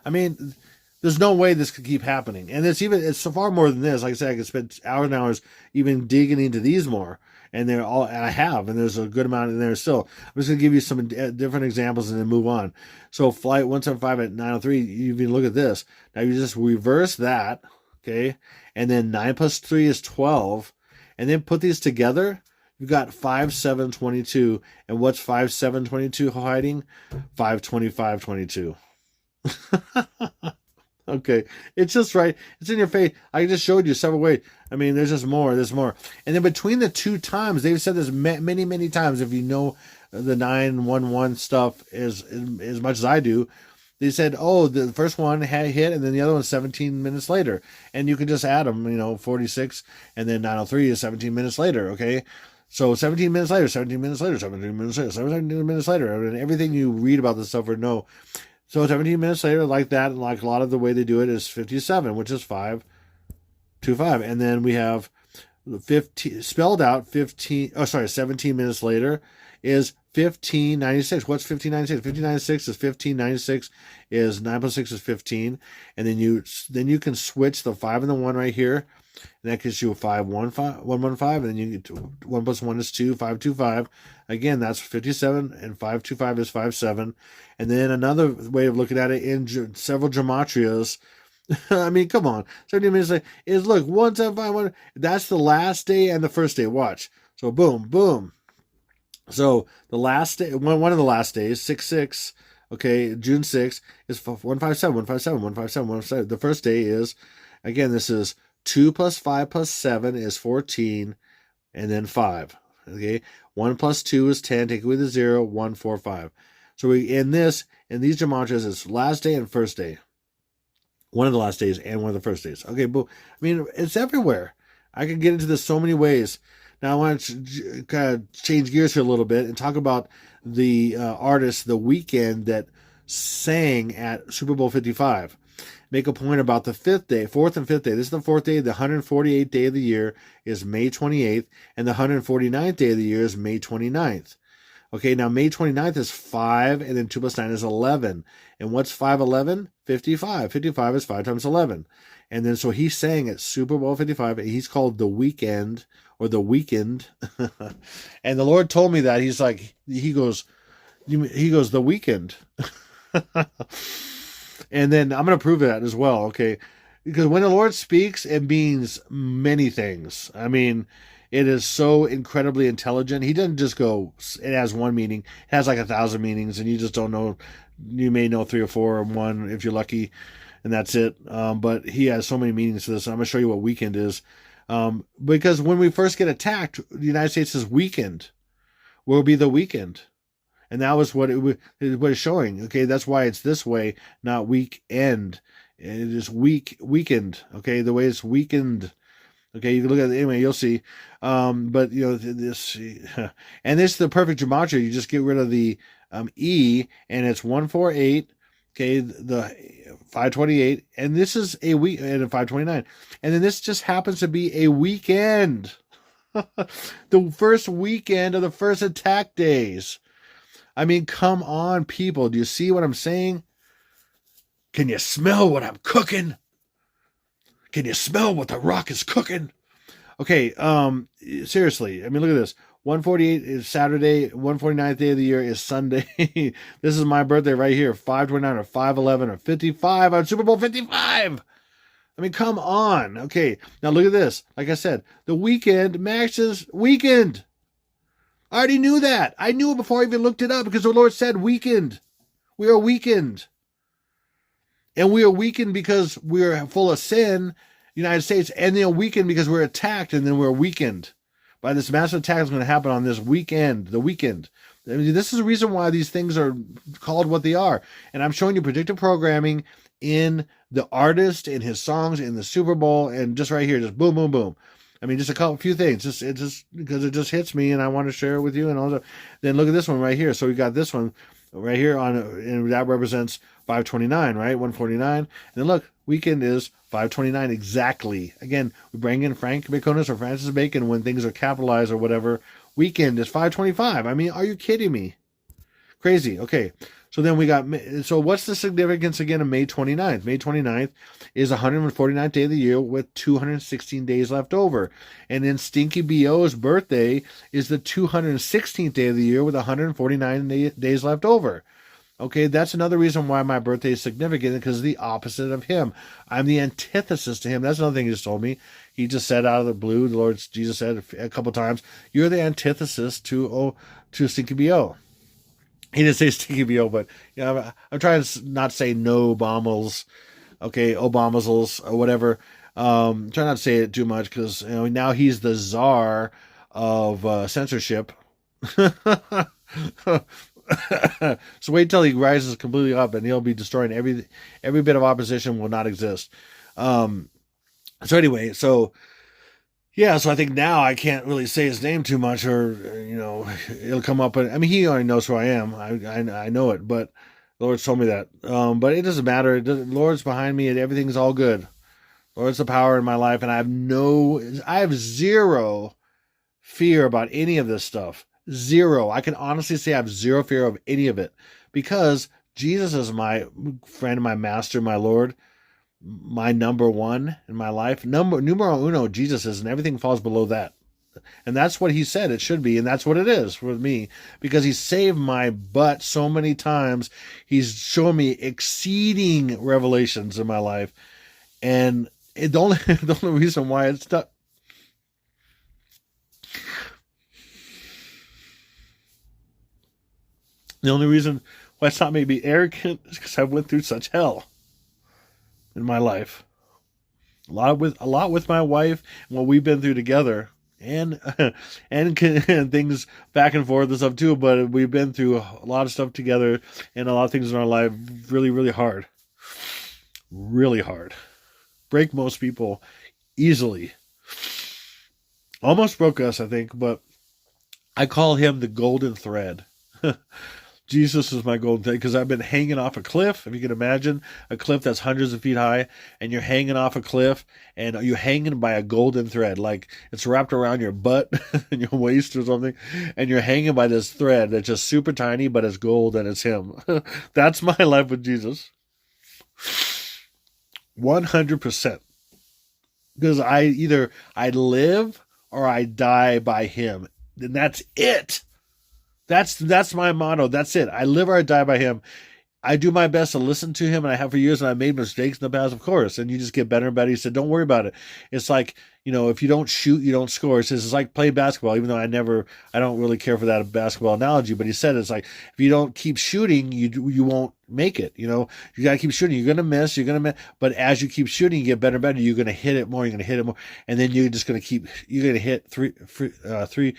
I mean, there's no way this could keep happening, and it's so far more than this. Like I said, I could spend hours and hours even digging into these more. And they're all, and I have, and there's a good amount in there still. I'm just going to give you some different examples and then move on. So flight 175 at 903, you can look at this. Now you just reverse that, okay? And then 9 plus 3 is 12. And then put these together, you've got 5722. And what's 5722 hiding? 52522. Okay, it's just right. It's in your face. I just showed you several ways. I mean, there's just more. There's more. And then between the two times, they've said this many, many times. If you know the 911 stuff as much as I do, they said, oh, the first one had hit, and then the other one 17 minutes later. And you can just add them, 46, and then 903 is 17 minutes later, okay? So 17 minutes later, 17 minutes later, 17 minutes later, 17 minutes later. And everything you read about this stuff or know. So 17 minutes later, like that, and like a lot of the way they do it is 57, which is 525. And then we have 15 spelled out 17 minutes later is 1596. What's 1596? 1596 is 1596 is 9 plus 6 is 15. And then you can switch the 5 and the 1 right here. And that gives you a 115, and then you get 1 plus 1 is 2, 525. Again, that's 57, and 525 is 57. And then another way of looking at it in several gematrias. I mean, come on. 17 minutes later is, look, 175, that's the last day and the first day. Watch. So boom, boom. So the last day, one of the last days, 6/6, okay, June 6th, is 157, 157, 157, 157. The first day is, again, this is 2 plus 5 plus 7 is 14, and then 5. Okay, 1 plus 2 is 10. Take away the 0, 1, 4, 5. So in these gematrias, it's last day and first day. One of the last days and one of the first days. Okay, but I mean, it's everywhere. I could get into this so many ways. Now I want to kind of change gears here a little bit and talk about the artist, The Weeknd, that sang at Super Bowl 55. Make a point about the 5th day, 4th and 5th day. This is the 4th day. The 148th day of the year is May 28th, and the 149th day of the year is May 29th. Okay, now May 29th is 5, and then 2 plus 9 is 11. And what's 511? 55. 55 is 5 times 11. And then so he sang at Super Bowl 55. He's called The Weeknd, or The Weeknd. And the Lord told me that. He's like, he goes, The Weeknd. And then I'm going to prove that as well, okay? Because when the Lord speaks, it means many things. I mean, it is so incredibly intelligent. He doesn't just go, it has one meaning. It has like 1,000 meanings, and you just don't know. You may know 3 or 4 or 1 if you're lucky, and that's it. But he has so many meanings to this. I'm going to show you what weekend is. Because when we first get attacked, the United States is weakened. Will be the weekend. And that was what it's showing. Okay, that's why it's this way, not weekend. It is weakened. Okay, the way it's weakened. Okay, you can look at it anyway. You'll see. But this, and this is the perfect gematria. You just get rid of the E, and it's 148, Okay, the 528, and this is a week, and 529, and then this just happens to be a weekend. The first weekend of the first attack days. I mean, come on, people. Do you see what I'm saying? Can you smell what I'm cooking? Can you smell what the rock is cooking? Okay, seriously. I mean, look at this. 148 is Saturday. 149th day of the year is Sunday. This is my birthday right here. 529 or 511 or 55 on Super Bowl 55. I mean, come on. Okay, now look at this. Like I said, the weekend matches weekend. I already knew that. I knew it before I even looked it up because the Lord said weakened. We are weakened. And we are weakened because we are full of sin, United States, and then weakened because we're attacked, and then we're weakened by this massive attack that's going to happen on this weekend, the weekend. I mean, this is the reason why these things are called what they are. And I'm showing you predictive programming in the artist, in his songs, in the Super Bowl, and just right here, just boom, boom, boom. I mean, just a few things. It just because it just hits me, and I want to share it with you. And also, then look at this one right here. So we got this one right here on, and that represents 529, right? 149. And then look, weekend is 529 exactly. Again, we bring in Frank Baconis or Francis Bacon when things are capitalized or whatever. Weekend is 525. I mean, are you kidding me? Crazy. Okay. So then we got, so what's the significance again of May 29th? May 29th is 149th day of the year with 216 days left over. And then Stinky B.O.'s birthday is the 216th day of the year with 149 days left over. Okay, that's another reason why my birthday is significant, because the opposite of him. I'm the antithesis to him. That's another thing he just told me. He just said out of the blue, the Lord Jesus said a couple times, you're the antithesis to Stinky B.O. He didn't say Stinky B.O., but you know, I'm trying to not say no bombers, okay, Obamazels or whatever. Try not to say it too much because you know now he's the czar of censorship. So wait till he rises completely up, and he'll be destroying every bit of opposition will not exist. So anyway, so yeah, so I think now I can't really say his name too much, or you know, it'll come up. I mean, he already knows who I am. I know it, but the Lord's told me that. But it doesn't matter. The Lord's behind me, and everything's all good. Lord's the power in my life, and I have zero fear about any of this stuff. Zero. I can honestly say I have zero fear of any of it because Jesus is my friend, my master, my Lord, my number one in my life. Numero uno, Jesus is, and everything falls below that. And that's what he said it should be, and that's what it is with me because he saved my butt so many times. He's shown me exceeding revelations in my life, and the only reason why it's stuck. The only reason why it's not made me arrogant is because I went through such hell in my life. A lot with my wife and what we've been through together, and things back and forth and stuff too. But we've been through a lot of stuff together and a lot of things in our life really, really hard. Really hard. Break most people easily. Almost broke us, I think, but I call him the golden thread. Jesus is my golden thread because I've been hanging off a cliff. If you can imagine a cliff that's hundreds of feet high, and you're hanging off a cliff, and you're hanging by a golden thread, like it's wrapped around your butt and your waist or something, and you're hanging by this thread that's just super tiny, but it's gold and it's him. That's my life with Jesus. 100%. Because I live or I die by him, and that's it. That's my motto. That's it. I live or I die by him. I do my best to listen to him, and I have for years, and I made mistakes in the past, of course, and you just get better and better. He said, don't worry about it. It's like, you know, if you don't shoot, you don't score. He says, it's like playing basketball, even though I don't really care for that basketball analogy, but he said, it's like, if you don't keep shooting, you won't make it. You know, you got to keep shooting. You're going to miss, but as you keep shooting, you get better and better. You're going to hit it more. And then you're just going to you're going to hit three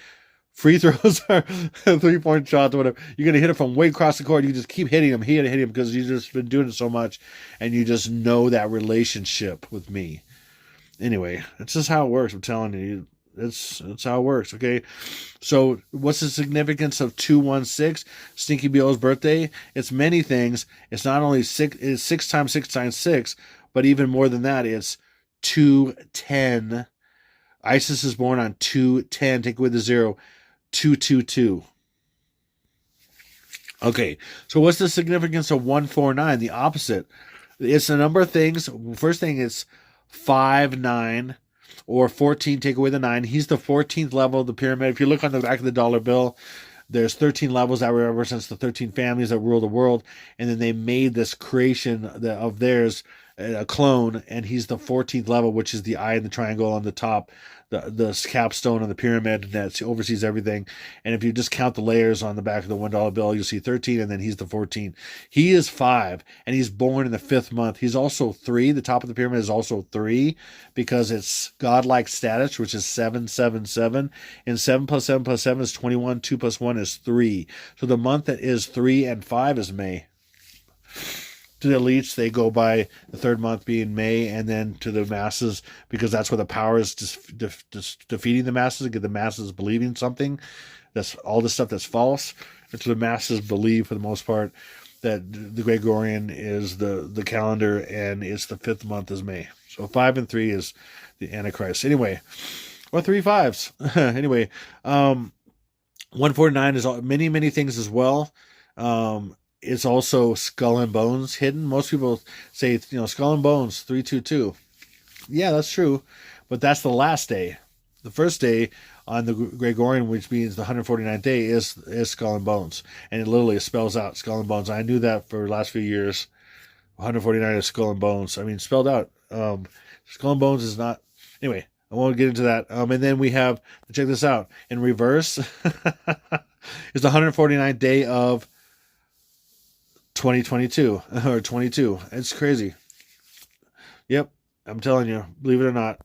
free throws are 3-point shots or whatever. You're going to hit it from way across the court. You just keep hitting them, because you've just been doing it so much, and you just know that relationship with me. Anyway, it's just how it works. I'm telling you, That's how it works. Okay, so what's the significance of 216? Stinky Bill's birthday. It's many things. It's not only six. It's 6 times 6 times 6, but even more than that. It's 210. Isis is born on 210. Take away the 0. 222. Okay, so what's the significance of 149? The opposite. It's a number of things. First thing is 5-9 or 14. Take away the 9. He's the 14th level of the pyramid. If you look on the back of the dollar bill, there's 13 levels that represents the 13 families that rule the world, and then they made this creation of theirs, a clone, and he's the 14th level, which is the eye and the triangle on the top, the capstone on the pyramid that oversees everything. And if you just count the layers on the back of the $1 bill, you'll see 13, and then he's the 14. He is 5, and he's born in the 5th month. He's also 3. The top of the pyramid is also 3 because it's godlike status, which is 777. And 7 plus 7 plus 7 is 21. 2 plus 1 is 3. So the month that is 3 and 5 is May. To the elites, they go by the 3rd month being May, and then to the masses, because that's where the power is just defeating the masses, get the masses believing something. That's all the stuff that's false. And so the masses believe, for the most part, that the Gregorian is the calendar, and it's the 5th month is May. So 5 and 3 is the Antichrist. Anyway, or 3 5s. Anyway, 149 is many, many things as well. It's also skull and bones hidden. Most people say, skull and bones, 322. Yeah, that's true. But that's the last day. The first day on the Gregorian, which means the 149th day, is skull and bones. And it literally spells out skull and bones. I knew that for the last few years. 149 is skull and bones. I mean, spelled out. Skull and bones is not... Anyway, I won't get into that. And then we have... Check this out. In reverse is the 149th day of 2022 or 22. It's crazy. Yep, I'm telling you, believe it or not.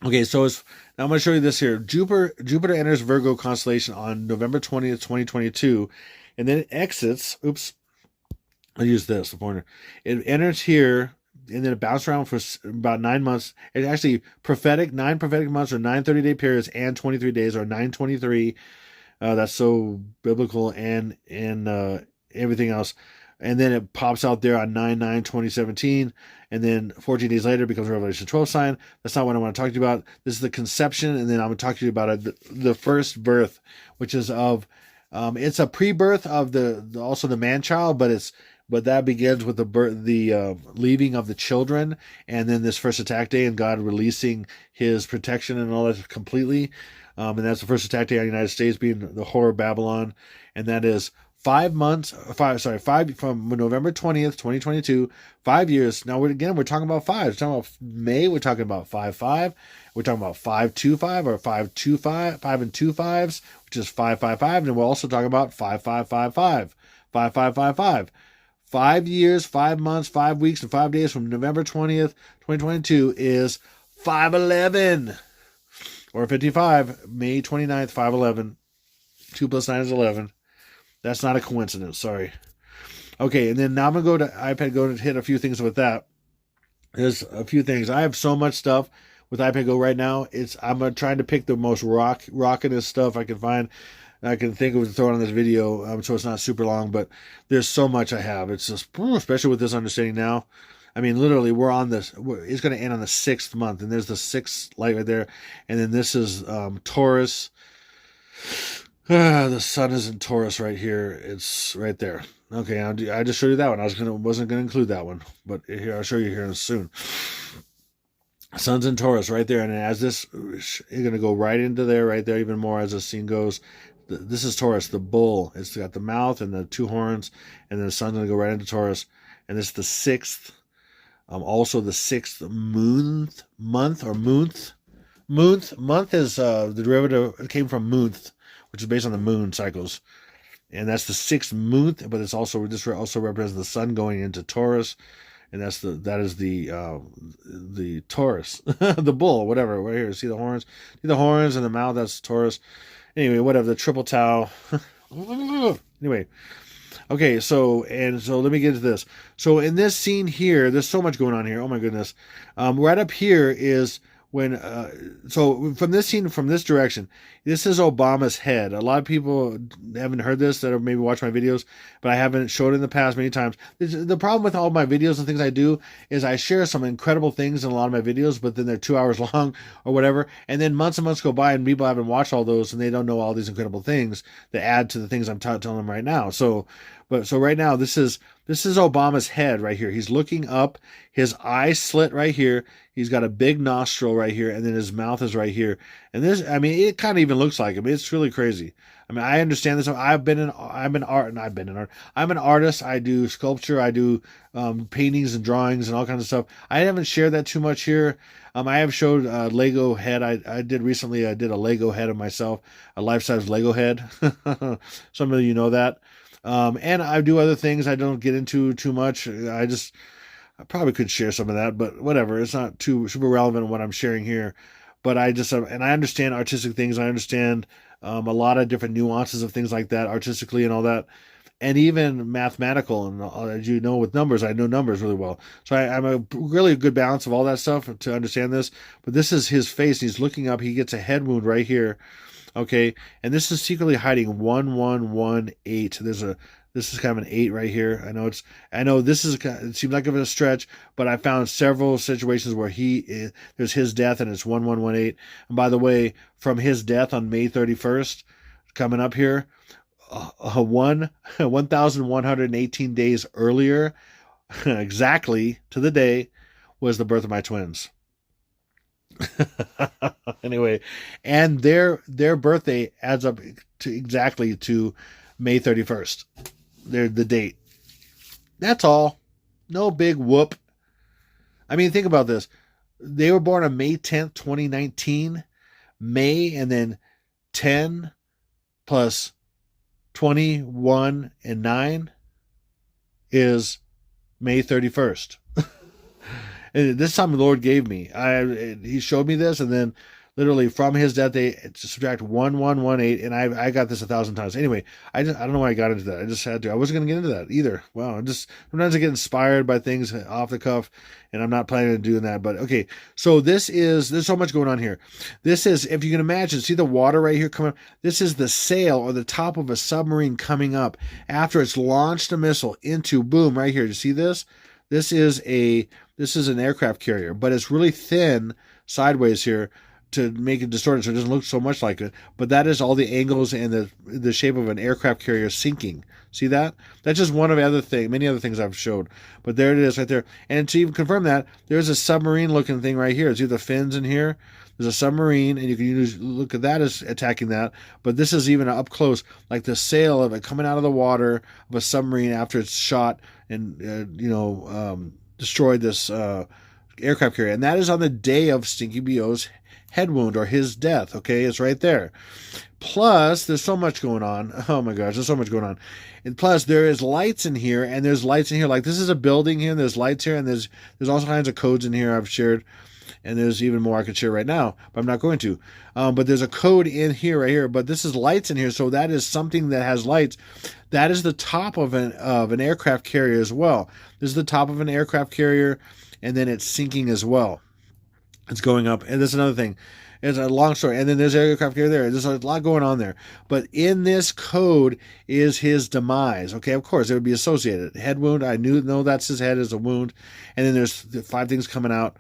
Okay, so now I'm going to show you this here. Jupiter enters Virgo constellation on November 20th, 2022, and then it exits. Oops, I'll use this, the pointer. It enters here, and then it bounced around for about 9 months. It's actually prophetic, 9 prophetic months or 9 30-day periods and 23 days or 923. That's so biblical and everything else. And then it pops out there on 9/9/2017, and then 14 days later it becomes a Revelation 12 sign. That's not what I want to talk to you about. This is the conception, and then I'm going to talk to you about the first birth, which is of it's a pre-birth of also the man-child, but that begins with the leaving of the children, and then this first attack day, and God releasing His protection and all that completely. And that's the first attack day on the United States, being the horror of Babylon, and that is 5 from November 20th, 2022, 5 years. Now, we're talking about 5. We're talking about May. We're talking about 5/5. We're talking about 5/25 or 5/25, 5 and 2 5s, which is 5/5/5. And we're also talking about 5/5/5/5, 5/5/5/5. 5 years, 5 months, 5 weeks, and 5 days from November 20th, 2022 is 5/11 or 55. May 29th, 5/11. 2 plus 9 is 11. That's not a coincidence, sorry. Okay, and then now I'm going to go to iPad Go to hit a few things with that. There's a few things. I have so much stuff with iPad Go right now. I'm trying to pick the most rockinest stuff I can find. I can think of to throw on this video, so it's not super long, but there's so much I have. It's just, especially with this understanding now. I mean, literally, we're on this. It's going to end on the 6th month, and there's the 6th light right there. And then this is Taurus. The sun is in Taurus right here. It's right there. Okay, I just showed you that one. I wasn't gonna include that one, but here I'll show you here soon. Sun's in Taurus right there, and as this, you're gonna go right into there, right there, even more as the scene goes. This is Taurus, the bull. It's got the mouth and the 2 horns, and then the sun's gonna go right into Taurus. And this is the 6th, also the 6th month. Month is the derivative. It came from Moonth, which is based on the moon cycles, and that's the 6th month. But this also represents the sun going into Taurus, and that is the Taurus, the bull, whatever. Right here, see the horns, and the mouth. That's Taurus. Anyway, whatever. The triple tau. Anyway, okay. So let me get into this. So in this scene here, there's so much going on here. Oh my goodness. Right up here is when so from this scene, from this direction, this is Obama's head. A lot of people haven't heard this that are maybe watch my videos, but I haven't showed it in the past many times. The problem with all my videos and things I do is I share some incredible things in a lot of my videos, but then they're 2 hours long or whatever, and then months and months go by and people haven't watched all those and they don't know all these incredible things that add to the things I'm telling them right now. So right now this is Obama's head right here. He's looking up, his eye slit right here. He's got a big nostril right here, and then his mouth is right here. And this, I mean, it kind of even looks like him. It's really crazy. I mean, I understand this. I'm an artist. I do sculpture. I do paintings and drawings and all kinds of stuff. I haven't shared that too much here. I have showed Lego head. I did recently. I did a Lego head of myself, a life-size Lego head. Some of you know that. And I do other things I don't get into too much. I probably could share some of that, but whatever. It's not too super relevant in what I'm sharing here. But I just, and I understand artistic things. I understand a lot of different nuances of things like that, artistically and all that. And even mathematical. And as you know, with numbers, I know numbers really well. So I'm a really good balance of all that stuff to understand this. But this is his face. He's looking up. He gets a head wound right here. Okay, and this is secretly hiding 1118. This is kind of an 8 right here. I know this is, it seems like a stretch, but I found several situations where there's his death and it's 1118. And by the way, from his death on May 31st, coming up here, 1,118 days earlier, exactly to the day, was the birth of my twins. Anyway, and their birthday adds up to exactly to May 31st. They're the date. That's all. No big whoop. I mean, think about this. They were born on May 10th, 2019. May, and then 10 plus 21 and 9 is May 31st. And this time the Lord gave me. He showed me this, and then literally from his death day, subtract 1118, and I got this 1,000 times. Anyway, I don't know why I got into that. I just had to. I wasn't going to get into that either. Wow, sometimes I get inspired by things off the cuff, and I'm not planning on doing that. But okay, so there's so much going on here. This is, if you can imagine, see the water right here coming up? This is the sail or the top of a submarine coming up after it's launched a missile into, boom, right here. You see this? This is an aircraft carrier, but it's really thin sideways here to make it distorted so it doesn't look so much like it. But that is all the angles and the shape of an aircraft carrier sinking. See that? That's just one of many other things I've showed. But there it is right there. And to even confirm that, there's a submarine looking thing right here. See the fins in here? There's a submarine, and you can look at that as attacking that. But this is even up close, like the sail of it coming out of the water of a submarine after it's shot and destroyed this aircraft carrier. And that is on the day of Stinky B.O.'s head wound, or his death. Okay, it's right there. Plus, there's so much going on. Oh my gosh, there's so much going on. And plus, there is lights in here, and there's lights in here. Like, this is a building here, and there's lights here, and there's all kinds of codes in here I've shared. And there's even more I could share right now, but I'm not going to. But there's a code in here, right here. But this is lights in here, so that is something that has lights. That is the top of an aircraft carrier as well. This is the top of an aircraft carrier, and then it's sinking as well. It's going up, and that's another thing. It's a long story. And then there's aircraft carrier there. There's a lot going on there. But in this code is his demise. Okay, of course, it would be associated. Head wound, I know that's his head as a wound. And then there's 5 things coming out.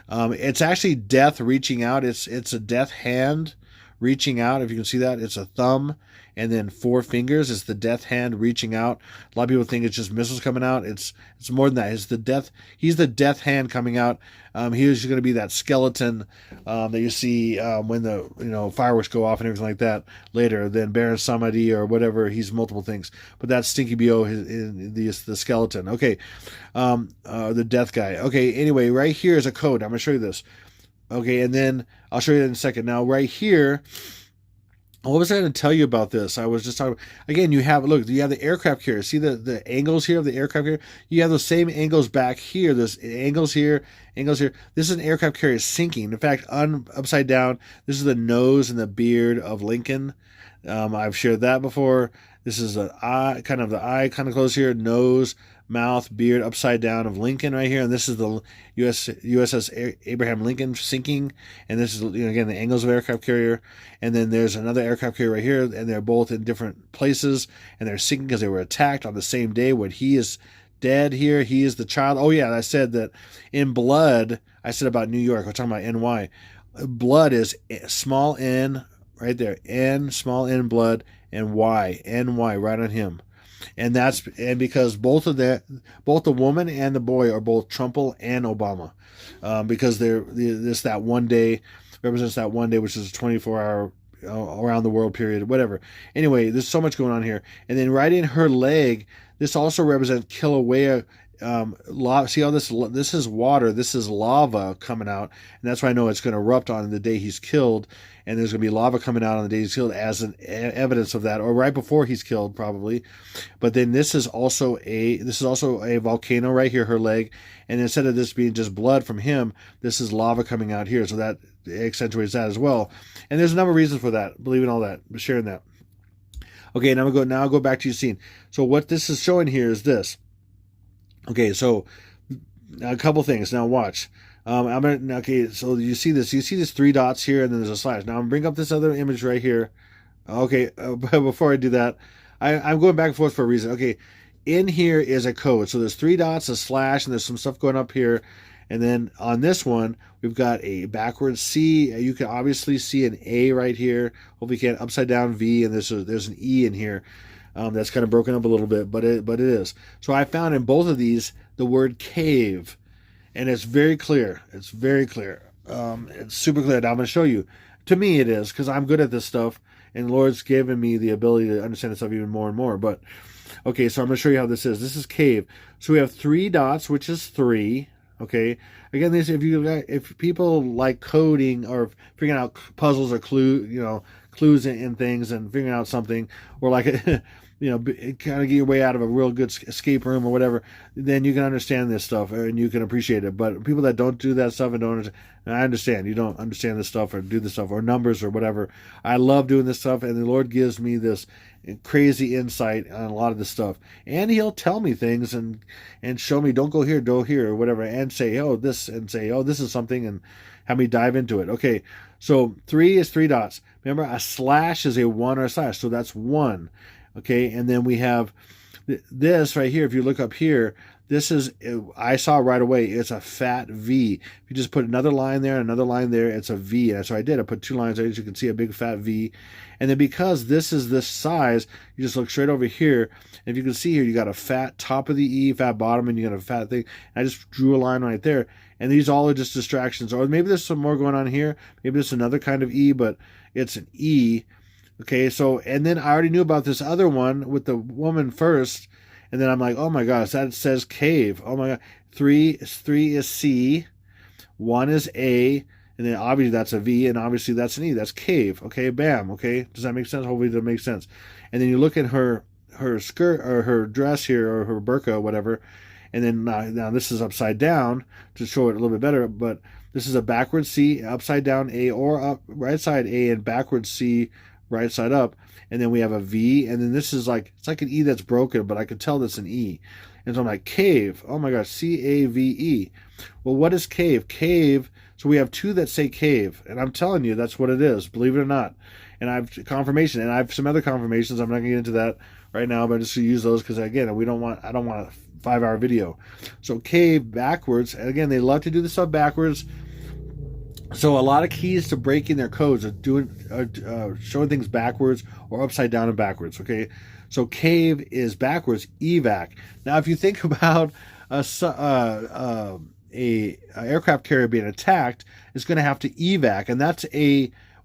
It's actually death reaching out. It's a death hand reaching out. If you can see that, it's a thumb and then 4 fingers. It's the death hand reaching out. A lot of people think it's just missiles coming out. It's more than that. It's the death. He's the death hand coming out. He's going to be that skeleton that you see when the fireworks go off and everything like that later. Then Baron Samedi or whatever. He's multiple things, but that's Stinky B.O. the skeleton. Okay, the death guy. Okay. Anyway, right here is a code. I'm going to show you this. Okay, and then I'll show you in a second. Now, right here. What was I going to tell you about this? I was just talking. Again, you have the aircraft carrier. See the angles here of the aircraft carrier? You have those same angles back here. There's angles here, angles here. This is an aircraft carrier sinking. In fact, upside down, this is the nose and the beard of Lincoln. I've shared that before. This is the eye kind of close here, nose, mouth, beard, upside down of Lincoln right here, and this is the USS Abraham Lincoln sinking, and this is, again, the angles of aircraft carrier, and then there's another aircraft carrier right here, and they're both in different places, and they're sinking because they were attacked on the same day when he is dead here. He is the child. Oh yeah, I said that in blood. I said about New York. We're talking about NY. Blood is small n right there. N, small n, blood, and Y, NY right on him. And because both the woman and the boy are both Trump and Obama, because that one day represents that one day, which is a 24-hour around the world period, whatever. Anyway, there's so much going on here. And then right in her leg, this also represents Kilauea. See how this is water, this is lava coming out, and that's why I know it's going to erupt on the day he's killed, and there's going to be lava coming out on the day he's killed as an evidence of that, or right before he's killed probably. But then this is also a volcano right here, her leg, and instead of this being just blood from him, this is lava coming out here, so that accentuates that as well. And there's a number of reasons for that, believing all that, sharing that. Okay, now I'll go back to your scene. So what this is showing here is this. Okay, so a couple things. Now watch. Okay, so you see this. You see these 3 dots here, and then there's a slash. Now I'm bring up this other image right here. Okay, but before I do that, I'm going back and forth for a reason. Okay, in here is a code. So there's 3 dots, a slash, and there's some stuff going up here. And then on this one, we've got a backwards C. You can obviously see an A right here. Hopefully you can, upside down V, and there's an E in here. That's kind of broken up a little bit, but it is. So I found in both of these the word cave, and it's very clear. It's very clear. It's super clear. Now I'm going to show you. To me, it is, because I'm good at this stuff, and the Lord's given me the ability to understand this stuff even more and more. But okay, so I'm going to show you how this is. This is cave. So we have 3 dots, which is 3. Okay. Again, if people like coding or figuring out puzzles or clues in things and figuring out something, or like kind of get your way out of a real good escape room or whatever, then you can understand this stuff and you can appreciate it. But people that don't do that stuff and don't, and I understand you don't understand this stuff or do this stuff or numbers or whatever. I love doing this stuff, and the Lord gives me this crazy insight on a lot of this stuff, and He'll tell me things and show me, don't go here, go here, or whatever, and say, oh, this, and say, oh, this is something, and have me dive into it. Okay, so 3 is 3 dots. Remember, a slash is a 1 or a slash, so that's 1. Okay, and then we have this right here. If you look up here, this is, I saw right away, it's a fat V. If you just put another line there, another line there, it's a V. And so I did. I put 2 lines there, as you can see, a big fat V. And then because this is this size, you just look straight over here. And if you can see here, you got a fat top of the E, fat bottom, and you got a fat thing. And I just drew a line right there. And these all are just distractions. Or maybe there's some more going on here. Maybe there's another kind of E, but it's an E. Okay, so, and then I already knew about this other one with the woman first, and then I'm like, oh my gosh, that says cave. Oh my God, 3 is C, 1 is A, and then obviously that's a V, and obviously that's an E. That's cave. Okay, bam. Okay, does that make sense? Hopefully that makes sense. And then you look at her skirt or her dress here, or her burqa, whatever, and then now this is upside down to show it a little bit better, but this is a backwards C, upside down A, or up right side A and backwards C, right side up, and then we have a V, and then this is like, it's like an E that's broken, but I could tell that's an E. And so I'm like, cave. Oh my gosh, C-A-V-E. Well, what is cave? Cave, so we have 2 that say cave, and I'm telling you, that's what it is, believe it or not. And I have confirmation, and I have some other confirmations. I'm not going to get into that right now, but just to use those, because again, I don't want a 5-hour video. So cave backwards, and again, they love to do this stuff backwards. So a lot of keys to breaking their codes are showing things backwards or upside down and backwards. Okay, so cave is backwards, evac. Now, if you think about a aircraft carrier being attacked, it's going to have to evac, and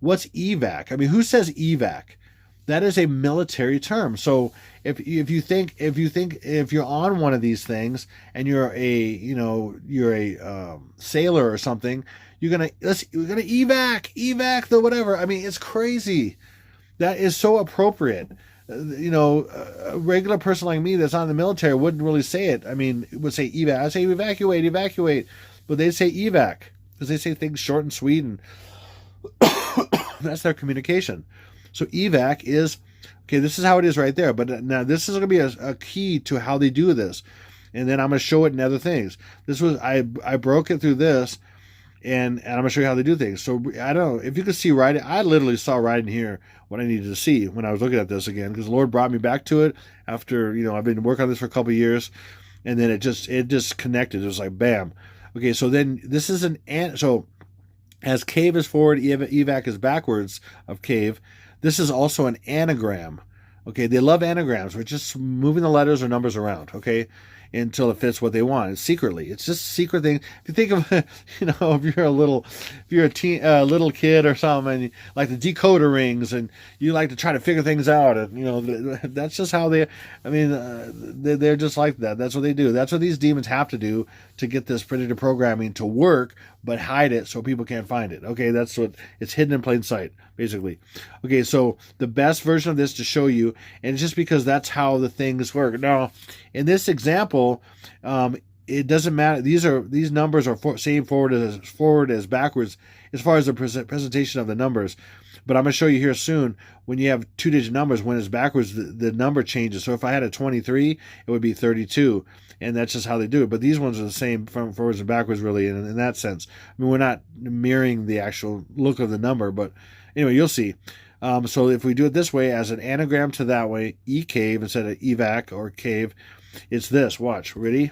what's evac? I mean, who says evac? That is a military term. So if you're on one of these things and you're a sailor or something, we're gonna evac the whatever. I mean, it's crazy. That is so appropriate. A regular person like me that's not in the military wouldn't really say it. I mean, it would say evac. I say evacuate, but they say evac because they say things short and sweet, and that's their communication. So evac is, okay, this is how it is right there. But now this is going to be a key to how they do this. And then I'm going to show it in other things. This was, I broke it through this, and I'm going to show you how they do things. So I don't know if you can see right. I literally saw right in here what I needed to see when I was looking at this again, because the Lord brought me back to it after, I've been working on this for a couple of years, and then it just connected. It was like bam. Okay, so then this is so as cave is forward, evac is backwards of cave. This is also an anagram. Okay, they love anagrams. We're just moving the letters or numbers around. Okay, until it fits what they want. It's secretly. It's just a secret thing. If you think of, if you're a little kid or something, and you like the decoder rings, and you like to try to figure things out, and that's just how they're just like that. That's what they do. That's what these demons have to do to get this predictive programming to work, but hide it so people can't find it. Okay, that's what it's hidden in plain sight, basically. Okay, so the best version of this to show you, and it's just because that's how the things work. Now, in this example, it doesn't matter. These numbers are same forward as backwards as far as the presentation of the numbers. But I'm going to show you here soon, when you have two-digit numbers, when it's backwards, the number changes. So if I had a 23, it would be 32. And that's just how they do it. But these ones are the same from forwards and backwards, really, in that sense. I mean, we're not mirroring the actual look of the number. But anyway, you'll see. So if we do it this way, as an anagram to that way, E-cave instead of evac or cave, it's this. Watch. Ready?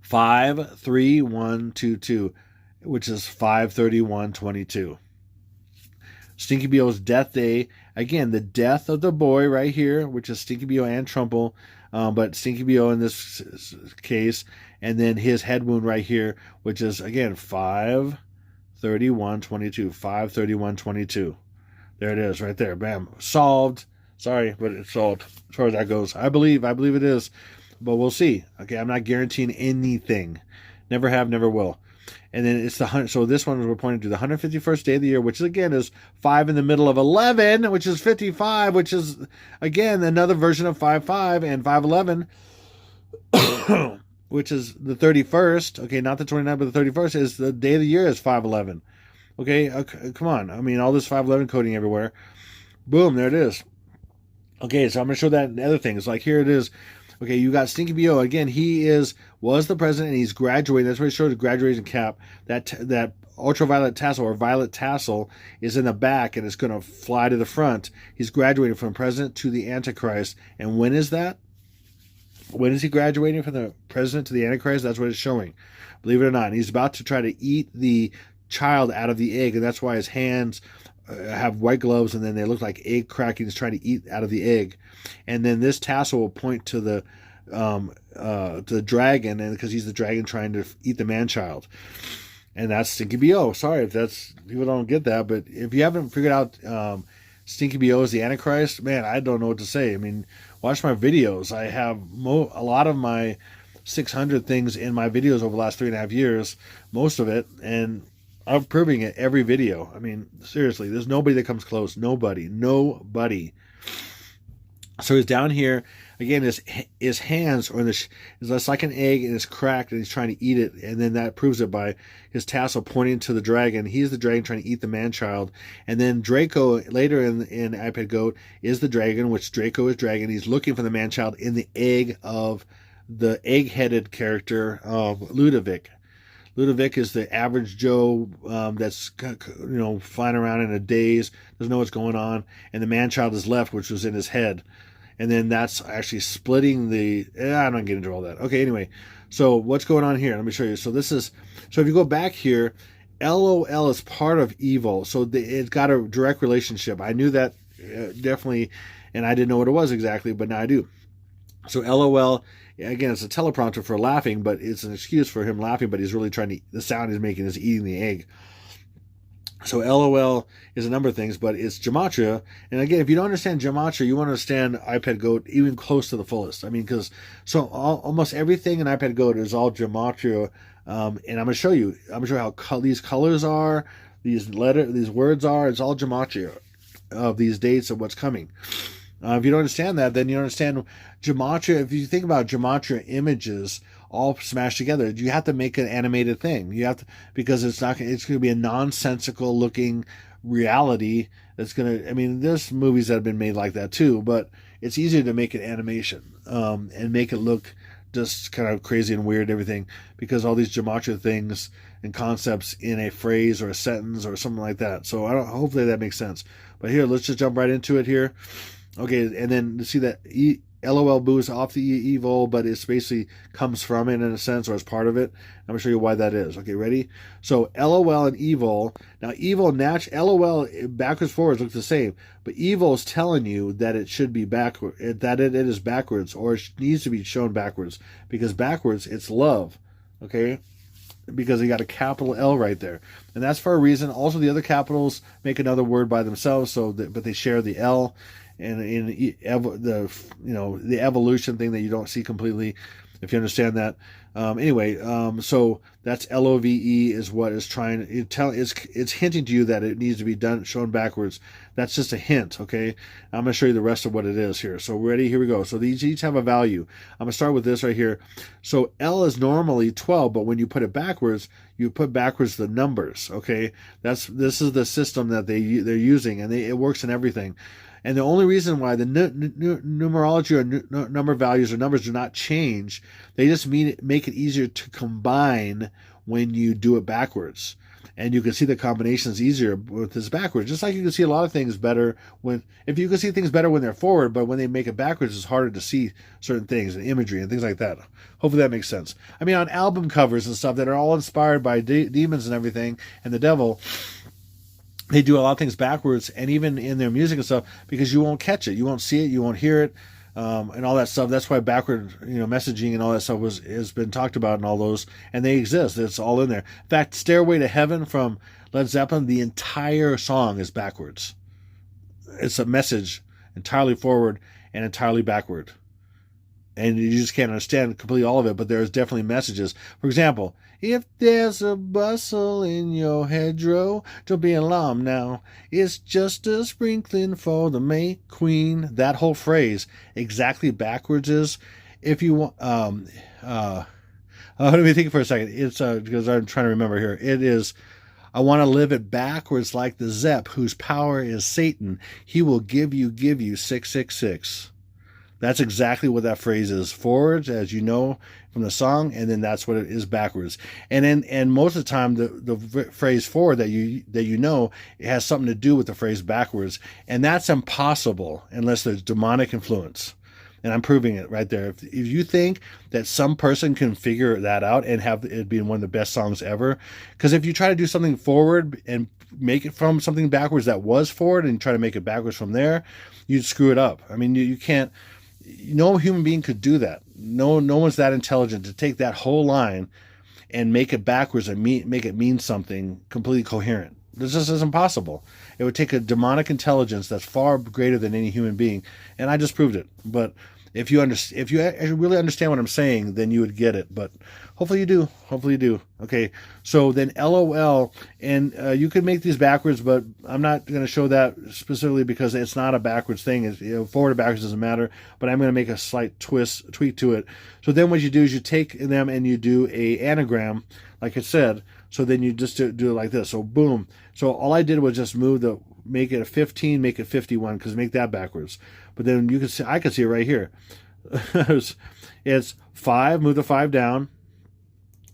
5, 3, 1, 2, 2, which is 5/31/22. Stinky Bio's death day. Again, the death of the boy right here, which is Stinky Bio and Trumple, but Stinky Bio in this case, and then his head wound right here, which is, again, 5/31/22. 5/31/22. There it is, right there. Bam. Solved. Sorry, but it's solved as far as that goes. I believe it is, but we'll see. Okay, I'm not guaranteeing anything. Never have, never will. And then it's so this one we're pointing to the 151st day of the year, which again is 5 in the middle of 11, which is 55, which is again another version of 55, and 5/11, which is the 31st. Okay, not the 29th, but the 31st is the day of the year is 5/11. Okay, come on. I mean, all this 5/11 coding everywhere. Boom, there it is. Okay, so I'm going to show that in other things. Like here it is. Okay, you got Stinky Bio. Again, he was the president, and he's graduating. That's what he showed, the graduation cap. That ultraviolet tassel or violet tassel is in the back, and it's going to fly to the front. He's graduating from president to the antichrist. And when is that? When is he graduating from the president to the antichrist? That's what it's showing. Believe it or not. And he's about to try to eat the child out of the egg, and that's why his hands have white gloves, and then they look like egg cracking. He's trying to eat out of the egg, and then this tassel will point to the dragon, and because he's the dragon trying to eat the man-child, and that's Stinky Bio. Sorry if that's people don't get that, but if you haven't figured out Stinky Bio is the Antichrist, man, I don't know what to say. I mean, watch my videos. I have a lot of my 600 things in my videos over the last 3.5 years, most of it, and I'm proving it every video. I mean, seriously, there's nobody that comes close. Nobody. So he's down here. Again, his hands are is like an egg, and it's cracked, and he's trying to eat it. And then that proves it by his tassel pointing to the dragon. He's the dragon trying to eat the man-child. And then Draco, later in iPad Goat, is the dragon, which Draco is dragon. He's looking for the man-child in the egg of the egg-headed character of Ludovic. Ludovic is the average Joe that's flying around in a daze, doesn't know what's going on, and the man-child is left, which was in his head, and then that's actually splitting the. I'm not getting into all that. Okay, anyway, so what's going on here? Let me show you. So if you go back here, LOL is part of evil, so it's got a direct relationship. I knew that definitely, and I didn't know what it was exactly, but now I do. So LOL. Again, it's a teleprompter for laughing, but it's an excuse for him laughing, but he's really trying to, the sound he's making is eating the egg. So LOL is a number of things, but it's gematria. And again, if you don't understand gematria, you want to understand iPad Goat even close to the fullest. I mean, because almost everything in iPad Goat is all gematria. And I'm going to show you. I'm going to show you how these colors are, these words are. It's all gematria of these dates of what's coming. If you don't understand that, then you don't understand gematria. If you think about gematria images all smashed together, you have to make an animated thing. You have to, because it's going to be a nonsensical looking reality that's going to, I mean, there's movies that have been made like that too, but it's easier to make an animation and make it look just kind of crazy and weird and everything, because all these gematria things and concepts in a phrase or a sentence or something like that. So hopefully that makes sense. But here, let's just jump right into it here. Okay, and then see that LOL boo is off the evil, but it's basically comes from it in a sense, or as part of it. I'm going to show you why that is. Okay, ready? So LOL and evil. Now, evil, LOL backwards, forwards look the same, but evil is telling you that it should be backward, that it is backwards, or it needs to be shown backwards, because backwards, it's love. Okay? Because you got a capital L right there, and that's for a reason. Also, the other capitals make another word by themselves, but they share the L. And in the evolution thing that you don't see completely, if you understand that. So that's LOVE is what is trying. It's hinting to you that it needs to be shown backwards. That's just a hint. Okay, I'm going to show you the rest of what it is here. So ready? Here we go. So these each have a value. I'm going to start with this right here. So L is normally 12, but when you put it backwards, you put backwards the numbers. Okay, this is the system that they're using, and it works in everything. And the only reason why the numerology or number values or numbers do not change, they just make it easier to combine when you do it backwards. And you can see the combinations easier with this backwards. Just like you can see a lot of things better if you can see things better when they're forward, but when they make it backwards, it's harder to see certain things and imagery and things like that. Hopefully that makes sense. I mean, on album covers and stuff that are all inspired by demons and everything and the devil, they do a lot of things backwards, and even in their music and stuff, because you won't catch it, you won't see it, you won't hear it, and all that stuff. That's why backward, messaging and all that stuff has been talked about, and all those, and they exist. It's all in there. In fact, "Stairway to Heaven" from Led Zeppelin, the entire song is backwards. It's a message entirely forward and entirely backward, and you just can't understand completely all of it. But there's definitely messages. For example, if there's a bustle in your hedgerow, don't be alarmed now. It's just a sprinkling for the May Queen. That whole phrase exactly backwards is, if you want, let me think for a second. It's because I'm trying to remember here. It is, I want to live it backwards like the Zepp, whose power is Satan. He will give you 666. That's exactly what that phrase is. Forwards, as you know from the song, and then that's what it is backwards. And most of the time, the phrase forward that you know, it has something to do with the phrase backwards, and that's impossible unless there's demonic influence. And I'm proving it right there. If you think that some person can figure that out and have it be one of the best songs ever, because if you try to do something forward and make it from something backwards that was forward and try to make it backwards from there, you'd screw it up. I mean, you can't. No human being could do that. No one's that intelligent to take that whole line and make it backwards and make it mean something completely coherent. This just is impossible. It would take a demonic intelligence that's far greater than any human being, and I just proved it. But if you really understand what I'm saying, then you would get it. But hopefully you do. Hopefully you do. Okay. So then LOL, and you could make these backwards, but I'm not going to show that specifically because it's not a backwards thing. It's, forward or backwards doesn't matter. But I'm going to make a slight tweak to it. So then what you do is you take them and you do a anagram, like it said. So then you just do it like this. So boom. So all I did was just make it a 15, make it 51, because make that backwards. But then you can see, I can see it right here. It's 5, move the 5 down.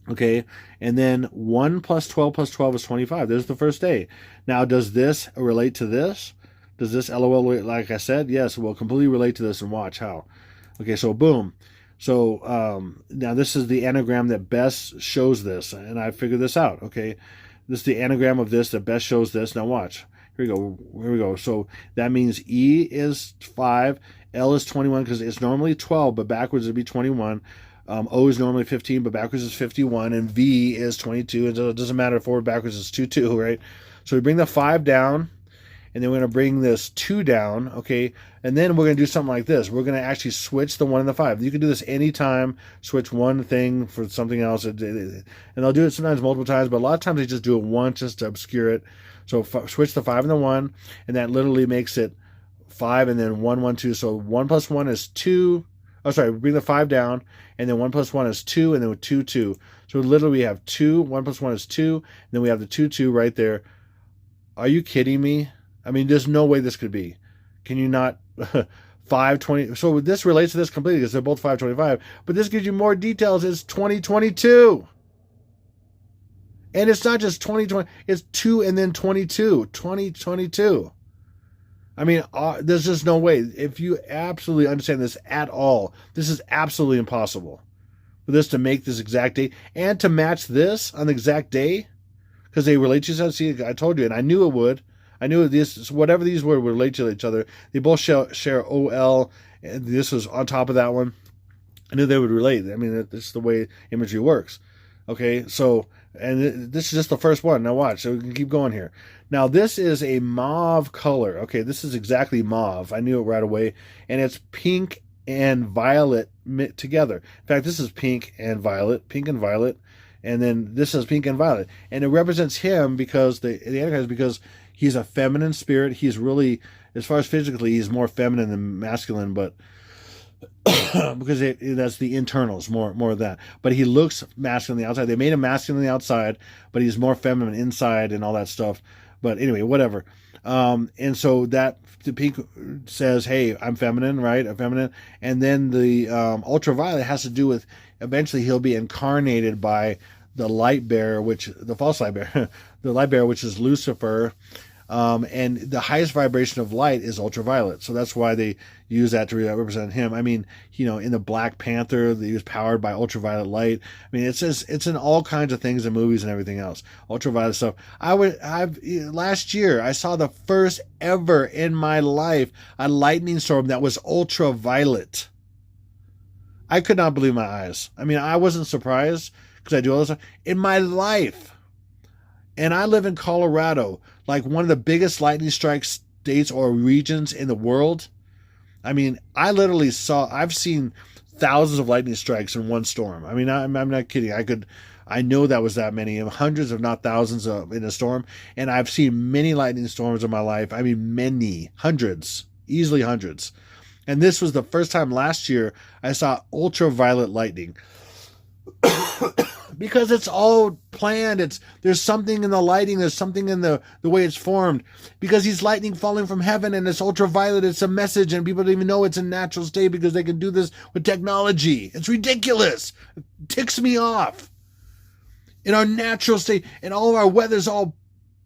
Okay, and then 1 plus 12 plus 12 is 25. There's the first day. Now, does this relate to this? Does this LOL, like I said? Yes, it will completely relate to this, and watch how. Okay, so boom. So now this is the anagram that best shows this, and I figured this out. Okay, this is the anagram of this that best shows this. Now watch. Here we go. So that means E is 5, L is 21 because it's normally 12, but backwards it'd be 21. O is normally 15, but backwards is 51, and V is 22. It doesn't matter, forward, backwards is 2, 2, right? So we bring the 5 down, and then we're going to bring this 2 down, okay? And then we're going to do something like this. We're going to actually switch the 1 and the 5. You can do this anytime, switch one thing for something else. And they'll do it sometimes multiple times, but a lot of times they just do it once just to obscure it. So switch the 5 and the 1, and that literally makes it 5 and then 1, 1, 2. So 1 plus 1 is 2. Oh, sorry, bring the 5 down, and then 1 plus 1 is 2, and then 2, 2. So literally we have 2, 1 plus 1 is 2, and then we have the 2, 2 right there. Are you kidding me? I mean, there's no way this could be. Can you not 520. So this relates to this completely because they're both 525. But this gives you more details. It's 2022. And it's not just 2020. It's 2 and then 22. 2022. I mean, there's just no way. If you absolutely understand this at all, this is absolutely impossible for this to make this exact date and to match this on the exact day because they relate to each other. See, I told you, and I knew it would. I knew this, whatever these were, would relate to each other. They both share OL, and this was on top of that one. I knew they would relate. I mean, this is the way imagery works. Okay, so, and this is just the first one. Now watch, so we can keep going here. Now this is a mauve color. Okay, this is exactly mauve. I knew it right away. And it's pink and violet together. In fact, this is pink and violet, and then this is pink and violet. And it represents him because the Antichrist, because he's a feminine spirit. He's really, as far as physically, he's more feminine than masculine, but because that's the internals, more of that. But he looks masculine on the outside. They made him masculine on the outside, but he's more feminine inside and all that stuff. But anyway, whatever. And so that the pink says, hey, I'm feminine, right? I'm feminine. And then the ultraviolet has to do with eventually he'll be incarnated by the light bearer, the false light bearer, the light bearer, which is Lucifer. And the highest vibration of light is ultraviolet. So that's why they use that to represent him. I mean, in the Black Panther, he was powered by ultraviolet light. I mean, it's in all kinds of things in movies and everything else. Ultraviolet stuff. Last year, I saw the first ever in my life a lightning storm that was ultraviolet. I could not believe my eyes. I mean, I wasn't surprised because I do all this stuff in my life. And I live in Colorado, like one of the biggest lightning strike states or regions in the world. I mean, I've seen thousands of lightning strikes in one storm. I mean, I'm not kidding. I know that was that many, hundreds if not thousands in a storm. And I've seen many lightning storms in my life. I mean, many, hundreds, easily hundreds. And this was the first time last year I saw ultraviolet lightning. Because it's all planned. There's something in the lighting. There's something in the way it's formed. Because he's lightning falling from heaven and it's ultraviolet. It's a message and people don't even know it's a natural state because they can do this with technology. It's ridiculous. It ticks me off. In our natural state and all of our weather's all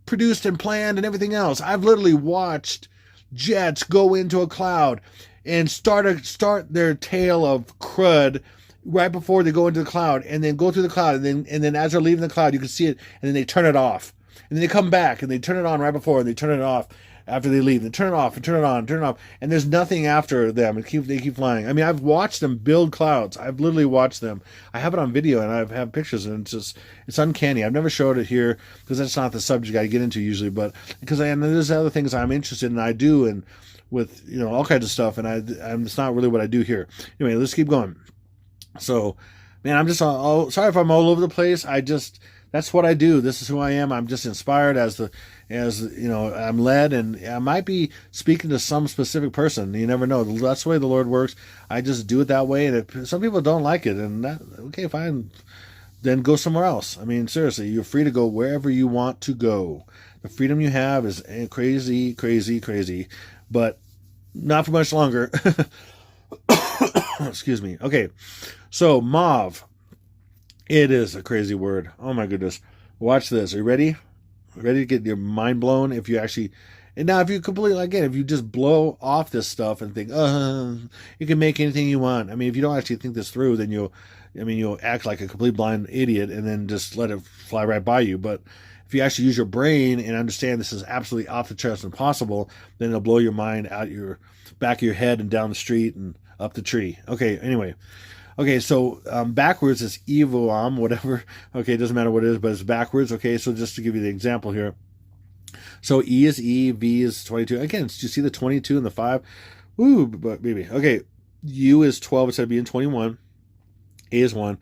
produced and planned and everything else. I've literally watched jets go into a cloud and start their tail of crud right before they go into the cloud and then go through the cloud and then as they're leaving the cloud you can see it and then they turn it off and then they come back and they turn it on right before and they turn it off after they leave. They turn it off and turn it on, turn it off, and there's nothing after them. They keep flying. I mean, I've watched them build clouds. I've literally watched them. I have it on video and I have pictures and it's uncanny. I've never showed it here because that's not the subject I get into usually, but because there's other things I'm interested in. I do and with all kinds of stuff, and it's not really what I do here. Anyway, let's keep going. So, man, I'm just sorry if I'm all over the place. That's what I do. This is who I am. I'm just inspired as I'm led, and I might be speaking to some specific person. You never know. That's the way the Lord works. I just do it that way. And if some people don't like it, and okay, fine, then go somewhere else. I mean, seriously, you're free to go wherever you want to go. The freedom you have is crazy, crazy, crazy, but not for much longer. Excuse me. Okay. So, mauve. It is a crazy word. Oh my goodness. Watch this. Are you ready? Ready to get your mind blown? If you actually, and now if you completely, again, if you just blow off this stuff and think, you can make anything you want. I mean, if you don't actually think this through, then you'll act like a complete blind idiot and then just let it fly right by you. But if you actually use your brain and understand this is absolutely off the chart and impossible, then it'll blow your mind out your back of your head and down the street and up the tree. Okay, anyway. Okay, so backwards is evoam, whatever. Okay, it doesn't matter what it is, but it's backwards. Okay, so just to give you the example here. So E is E, V is 22. Again, do you see the 22 and the 5? Ooh, but maybe. Okay, U is 12 instead of being 21. A is 1.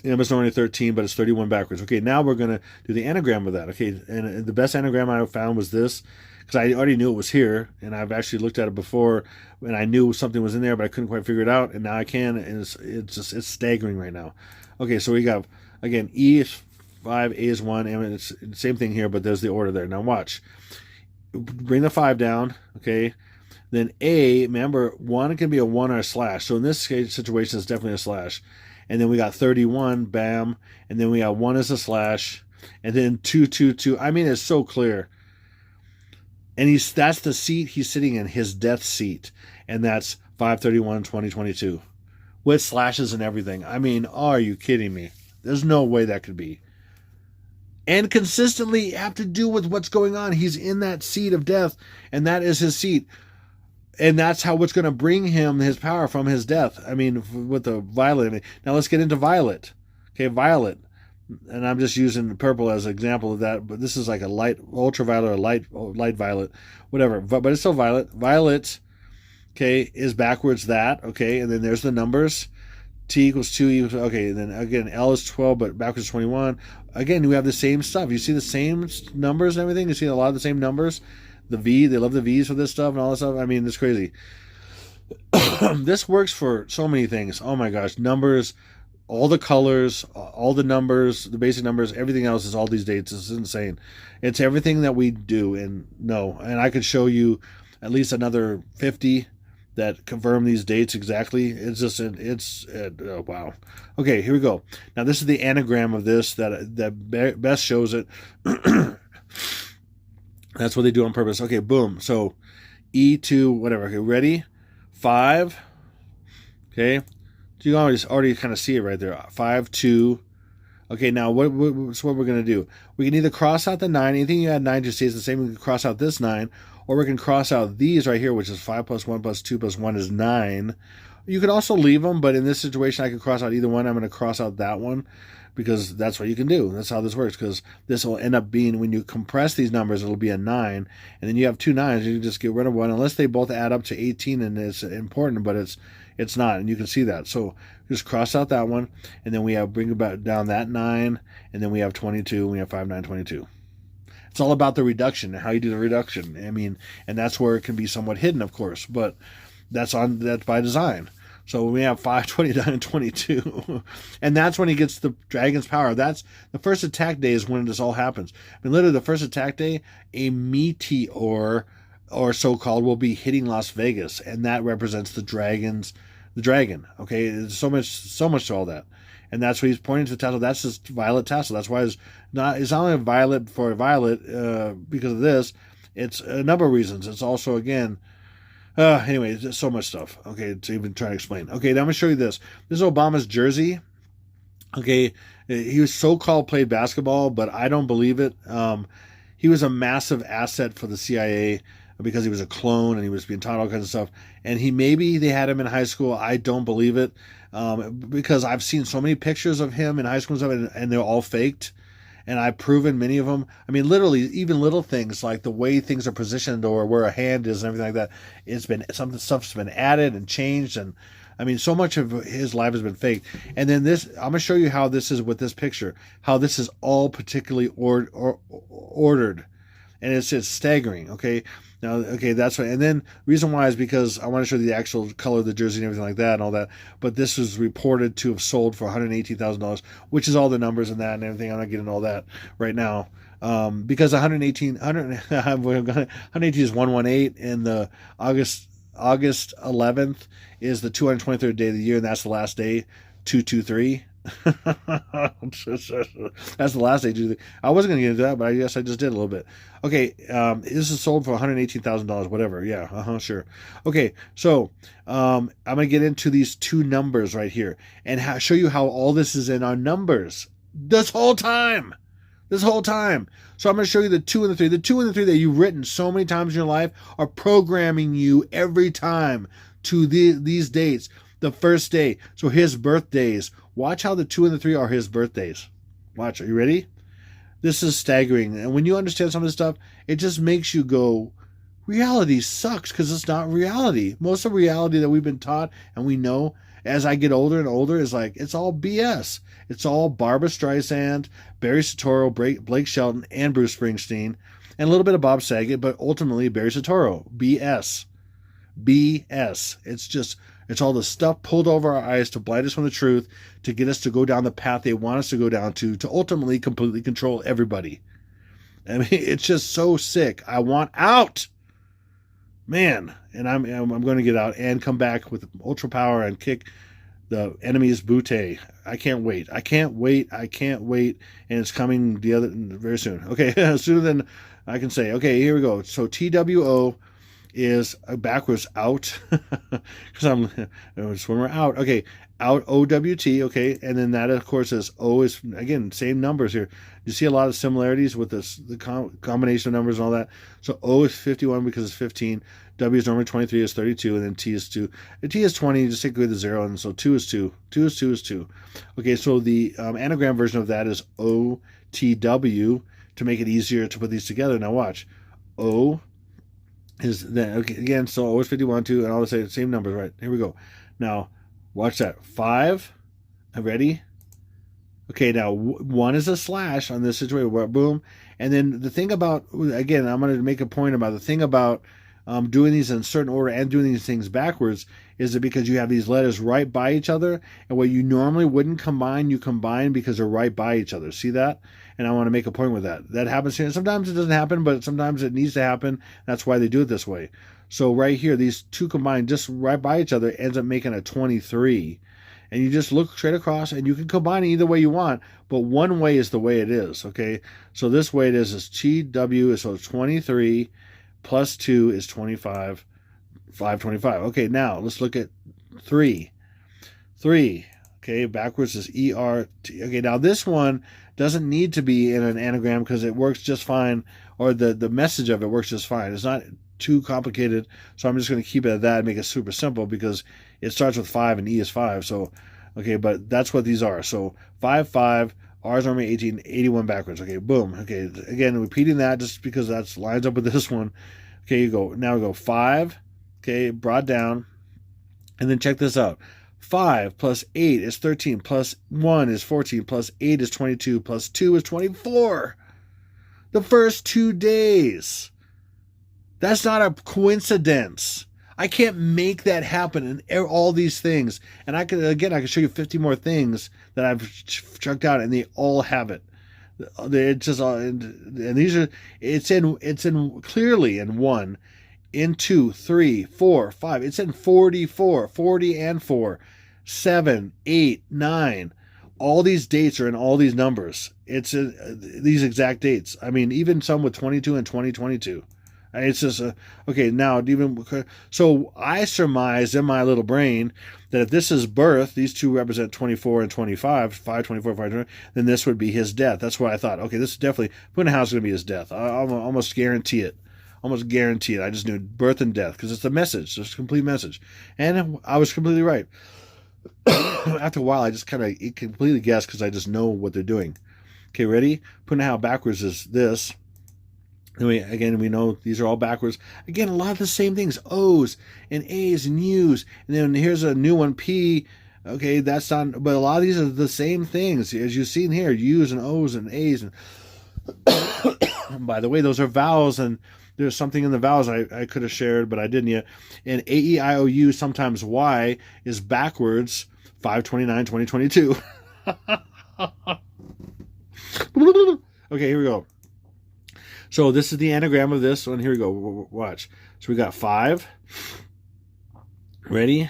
M is normally 13, but it's 31 backwards. Okay, now we're going to do the anagram of that. Okay, and the best anagram I found was this, because I already knew it was here, and I've actually looked at it before, and I knew something was in there, but I couldn't quite figure it out, and now I can, and it's staggering right now. Okay, so we got, again, E is 5, A is 1, and it's the same thing here, but there's the order there. Now watch. Bring the 5 down, okay? Then A, remember, 1 can be a 1 or a slash. So in this situation, it's definitely a slash. And then we got 31, bam. And then we got 1 as a slash. And then 2, 2, 2. I mean, it's so clear. And that's the seat he's sitting in, his death seat. And that's 5/31/2022. With slashes and everything. I mean, are you kidding me? There's no way that could be. And consistently have to do with what's going on. He's in that seat of death, and that is his seat. And that's how what's going to bring him his power from his death. I mean, with the violet. Now let's get into violet. Okay, violet. And I'm just using purple as an example of that, but this is like a light ultraviolet or light violet, whatever. But it's still violet. Violet, okay, is backwards that, okay, and then there's the numbers. T equals 2, E equals, okay, and then again, L is 12, but backwards 21. Again, we have the same stuff. You see the same numbers and everything? You see a lot of the same numbers? The V, they love the V's for this stuff and all this stuff. I mean, it's crazy. This works for so many things. Oh my gosh, numbers, all the colors, all the numbers, the basic numbers, everything else is all these dates. It's insane. It's everything that we do. And I could show you at least another 50 that confirm these dates exactly. It's just, oh, wow. Okay, here we go. Now this is the anagram of this that best shows it. That's what they do on purpose. Okay, boom. So E2, whatever. Okay, ready? 5. Okay. So you already kind of see it right there. 5, 2. Okay, now what's what we're going to do? We can either cross out the 9. Anything you add 9 to stays the same. We can cross out this 9. Or we can cross out these right here, which is 5 plus 1 plus 2 plus 1 is 9. You could also leave them, but in this situation, I could cross out either one. I'm going to cross out that one because that's what you can do. That's how this works, because this will end up being, when you compress these numbers, it'll be a 9. And then you have 2 9s. You can just get rid of one, unless they both add up to 18, and it's important, but it's not, and you can see that. So just cross out that one, and then we have bring about down that 9, and then we have 22, and we have 5, 9, 22. It's all about the reduction and how you do the reduction. I mean, and that's where it can be somewhat hidden, of course, but that's by design. So we have 5, 29, and 22. And that's when he gets the dragon's power. That's the first attack day is when this all happens. I mean, literally the first attack day, a meteor, or so-called, will be hitting Las Vegas, and that represents the dragon. Okay, there's so much to all that. And that's what he's pointing to the tassel. That's his violet tassel. That's why it's not only a violet for a violet because of this. It's a number of reasons. It's also, again, anyway, there's so much stuff. Okay, to even try to explain. Okay, now I'm going to show you this. This is Obama's jersey. Okay, he was so-called played basketball, but I don't believe it. He was a massive asset for the CIA because he was a clone and he was being taught all kinds of stuff. And maybe they had him in high school. I don't believe it because I've seen so many pictures of him in high school and stuff, and they're all faked. And I've proven many of them. I mean, literally, even little things like the way things are positioned or where a hand is and everything like that. Stuff's been added and changed. And I mean, so much of his life has been faked. And then this, I'm going to show you how this is with this picture, how this is all particularly ordered. And it's staggering, okay? Now, okay, that's right. And then reason why is because I want to show you the actual color of the jersey and everything like that and all that. But this was reported to have sold for $118,000, which is all the numbers and that and everything. I'm not getting all that right now. Because 118 is 118, and the August 11th is the 223rd day of the year, and that's the last day, 223. That's the last day. I wasn't going to get into that, but I guess I just did a little bit. Okay, this is sold for $118,000, whatever. Yeah, sure. Okay, so I'm going to get into these two numbers right here and show you how all this is in our numbers this whole time. So I'm going to show you the 2 and the 3. The 2 and the 3 that you've written so many times in your life are programming you every time to these dates. The first day. So his birthdays. Watch how the 2 and the 3 are his birthdays. Watch. Are you ready? This is staggering. And when you understand some of this stuff, it just makes you go, reality sucks, because it's not reality. Most of the reality that we've been taught and we know as I get older and older is like, it's all BS. It's all Barbra Streisand, Barry Soetoro, Blake Shelton, and Bruce Springsteen, and a little bit of Bob Saget, but ultimately Barry Soetoro. BS. It's all the stuff pulled over our eyes to blind us from the truth, to get us to go down the path they want us to go down to ultimately completely control everybody. I mean, it's just so sick. I want out. Man, and I'm going to get out and come back with ultra power and kick the enemy's butte. I can't wait. I can't wait. I can't wait. And it's coming very soon. Okay, sooner than I can say. Okay, here we go. So TWO is backwards out because I'm a swimmer out. Okay, out OWT. Okay, and then that of course is O is again same numbers here. You see a lot of similarities with this the combination of numbers and all that. So O is 51 because it's 15. W is normally 23 is 32, and then T is 2. And T is 20. You just take away the 0, and so 2 is 2. 2 is 2 is 2. Okay, so the anagram version of that is OTW to make it easier to put these together. Now watch. O is then okay again, so O is 51, 2, and all the same numbers, right? Here we go. Now watch that. 5. Ready? Okay, now 1 is a slash on this situation. Boom. And then the thing about, again, I'm going to make a point about the thing about doing these in a certain order and doing these things backwards is that because you have these letters right by each other, and what you normally wouldn't combine, you combine because they're right by each other. See that? And I want to make a point with that. That happens here. Sometimes it doesn't happen, but sometimes it needs to happen. That's why they do it this way. So right here, these two combined just right by each other ends up making a 23. And you just look straight across, and you can combine it either way you want, but one way is the way it is, okay? So this way it is TW, so 23 plus 2 is 25, 525. Okay, now let's look at 3. 3, okay, backwards is ERT. Okay, now this one doesn't need to be in an anagram because it works just fine, or the message of it works just fine. It's not too complicated, so I'm just going to keep it at that and make it super simple because it starts with 5 and E is 5. So, okay, but that's what these are. So 5, 5, R is normally 18, 81 backwards. Okay, boom. Okay, again, repeating that just because that lines up with this one. Okay, you go. Now we go 5, okay, brought down, and then check this out. 5 plus 8 is 13, plus 1 is 14, plus 8 is 22, plus 2 is 24. The first 2 days. That's not a coincidence. I can't make that happen in all these things. And I can show you 50 more things that I've chucked out, and they all have it. It's just and these are it's in clearly in 1, in 2, 3, 4, 5. It's in 44, 40 and 4, 7, 8, 9. All these dates are in all these numbers. It's these exact dates. I mean, even some with 22 and 2022. It's just okay. Now, so I surmise in my little brain that if this is birth, these two represent 24 and 25, 524, 520, then this would be his death. That's what I thought. Okay, this is definitely Punahou is going to be his death. I almost guarantee it. Almost guarantee it. I just knew birth and death because it's a message. It's a complete message, and I was completely right. After a while, I just kind of completely guessed because I just know what they're doing. Okay, ready? Punahou backwards is this. Again, we know these are all backwards. Again, a lot of the same things. O's and A's and U's. And then here's a new one, P. Okay, that's not... But a lot of these are the same things. As you've seen here, U's and O's and A's. And by the way, those are vowels. And there's something in the vowels I could have shared, but I didn't yet. And A-E-I-O-U, sometimes Y, is backwards 529, 2022. Okay, here we go. So this is the anagram of this one. Here we go. Watch. So we got 5. Ready?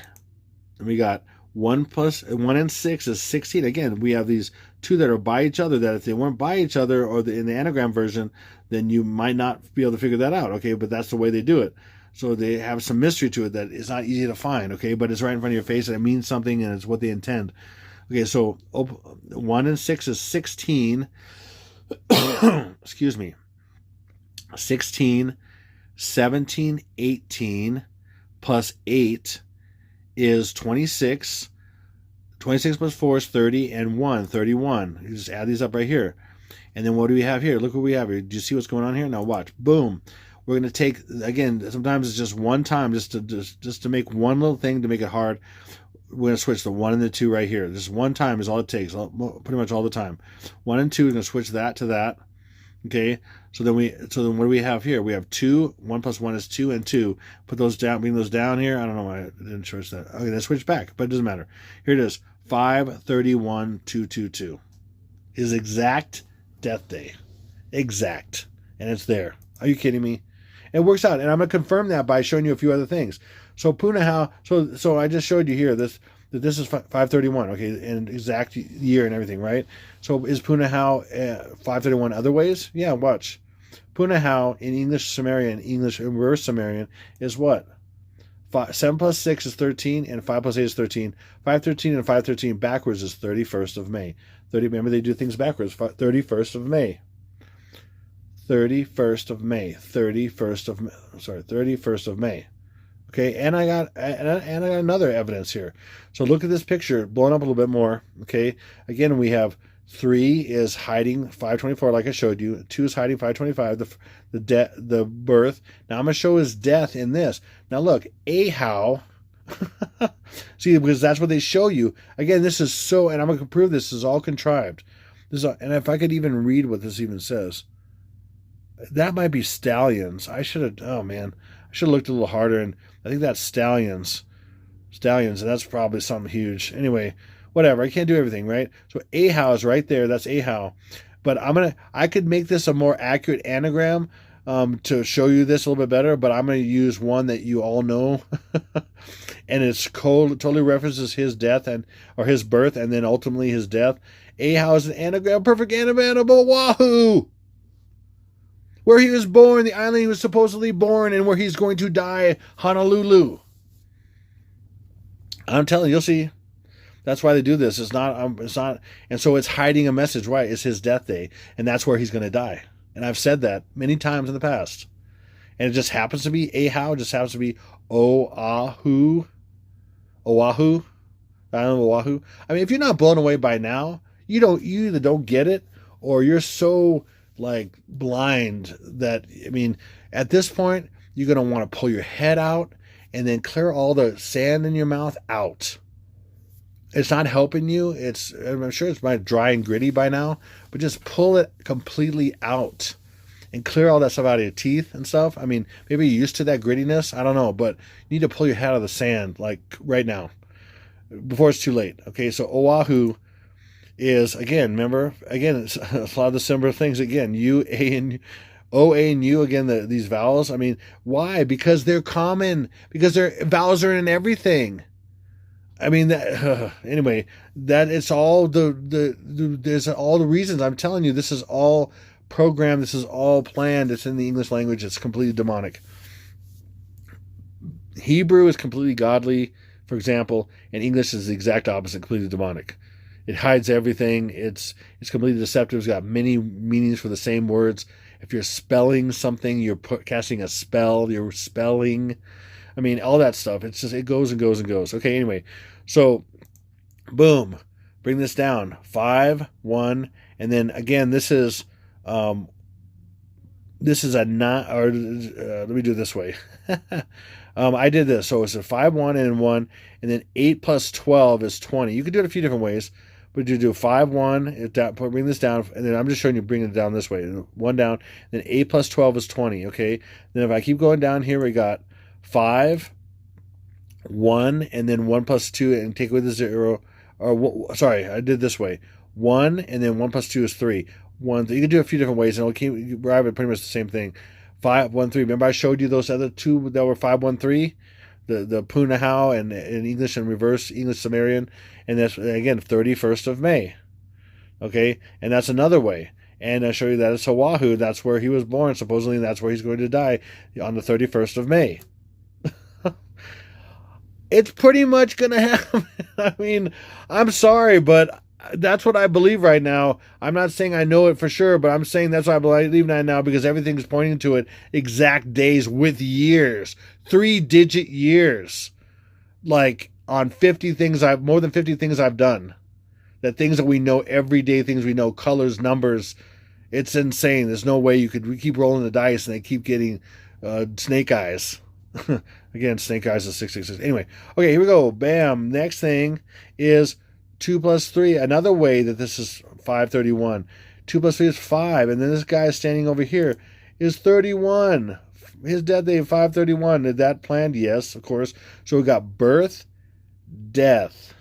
And we got 1 plus 1 and 6 is 16. Again, we have these two that are by each other that if they weren't by each other or in the anagram version, then you might not be able to figure that out. Okay, but that's the way they do it. So they have some mystery to it that is not easy to find. Okay, but it's right in front of your face and it means something and it's what they intend. Okay, so 1 and 6 is 16. Excuse me. 16, 17, 18 plus 8 is 26. 26 plus 4 is 30, and 1, 31. You just add these up right here. And then what do we have here? Look what we have here. Do you see what's going on here? Now watch. Boom. We're going to take, again, sometimes it's just one time just to make one little thing to make it hard. We're going to switch the 1 and the 2 right here. This one time is all it takes, pretty much all the time. 1 and 2, we're going to switch that to that. Okay, so then what do we have here? We have 2. 1 plus 1 is 2 and 2. Put those down, bring those down here. I don't know why I didn't switch that. Okay, then switch back, but it doesn't matter. Here it is. 5/31/222. His exact death day. Exact. And it's there. Are you kidding me? It works out, and I'm going to confirm that by showing you a few other things. So Punahou, so I just showed you here that this is 531, okay, and exact year and everything, right? So is Punahou 531 other ways? Yeah, watch. Punahou in English Sumerian, English reverse Sumerian is what? 7 plus 6 is 13, and 5 plus 8 is 13. 513 and 513 backwards is 31st of May. Remember, they do things backwards. 31st of May. 31st of May. 31st of May. Okay, and I got another evidence here. So look at this picture, blown up a little bit more. Okay, again, we have 3 is hiding 524, like I showed you. 2 is hiding 525, the birth. Now I'm going to show his death in this. Now look, Ahau. See, because that's what they show you. Again, this is so, and I'm going to prove this is all contrived. And if I could even read what this even says. That might be stallions. I should have, oh man, I should have looked a little harder, and I think that's stallions. And that's probably something huge. Anyway, whatever. I can't do everything, right? So Ahau is right there. That's Ahau. But I could make this a more accurate anagram to show you this a little bit better, but I'm going to use one that you all know. And it's totally references his death or his birth, and then ultimately his death. Ahau is an anagram, perfect anagram of Oahu, where he was born, the island he was supposedly born, and where he's going to die, Honolulu. I'm telling you, you'll see. That's why they do this. It's not, and so it's hiding a message, right? It's his death day, and that's where he's going to die. And I've said that many times in the past. And it just happens to be Ahau, it just happens to be Oahu. I don't know, Oahu. I mean, if you're not blown away by now, you either don't get it, or you're so like blind that, I mean, at this point, you're going to want to pull your head out and then clear all the sand in your mouth out. It's not helping you. I'm sure it's dry and gritty by now, but just pull it completely out and clear all that stuff out of your teeth and stuff. I mean, maybe you're used to that grittiness. I don't know, but you need to pull your head out of the sand like right now before it's too late. Okay, so Oahu is, again, remember, it's a lot of the similar things. Again, U, A, and O, A, and U, again, these vowels. I mean, why? Because they're common. Because their vowels are in everything. I mean, anyway, that it's all there's all the reasons. I'm telling you, this is all programmed. This is all planned. It's in the English language. It's completely demonic. Hebrew is completely godly, for example, and English is the exact opposite, completely demonic. It hides everything. It's completely deceptive. It's got many meanings for the same words. If you're spelling something, you're casting a spell. You're spelling. I mean, all that stuff. It's just, it goes and goes and goes. Okay, anyway. So, boom. Bring this down. 5, 1. And then, again, this is a 9, or let me do it this way. I did this. So it's a 5, 1, and 1. And then 8 plus 12 is 20. You could do it a few different ways. But you do 5, 1, bring this down, and then I'm just showing you bringing it down this way. 1 down, then 8 plus 12 is 20, okay? Then if I keep going down here, we got 5, 1, and then 1 plus 2, and take away the 0. Or, sorry, I did this way. 1, and then 1 plus 2 is 3. 1, you can do it a few different ways, and it'll arrive at pretty much the same thing. 5, 1, 3. Remember I showed you those other two that were 5, 1, 3? The Punahou and in English and reverse English Sumerian, and that's again 31st of May. Okay, and that's another way. And I show you that it's Oahu. That's where he was born. Supposedly, that's where he's going to die on the 31st of May. It's pretty much going to happen. I mean, I'm sorry, but that's what I believe right now. I'm not saying I know it for sure, but I'm saying that's what I believe right now because everything's pointing to it. Exact days with years, 3-digit years, like on 50 things more than 50 things I've done. That things that we know, everyday things we know, colors, numbers. It's insane. There's no way we keep rolling the dice and they keep getting snake eyes. Again, snake eyes is 666. Anyway, okay, here we go. Bam. Next thing is 2 plus 3. Another way that this is 531. 2 plus 3 is 5. And then this guy standing over here is 31. His death day, 531. Did that planned? Yes, of course. So we got birth, death.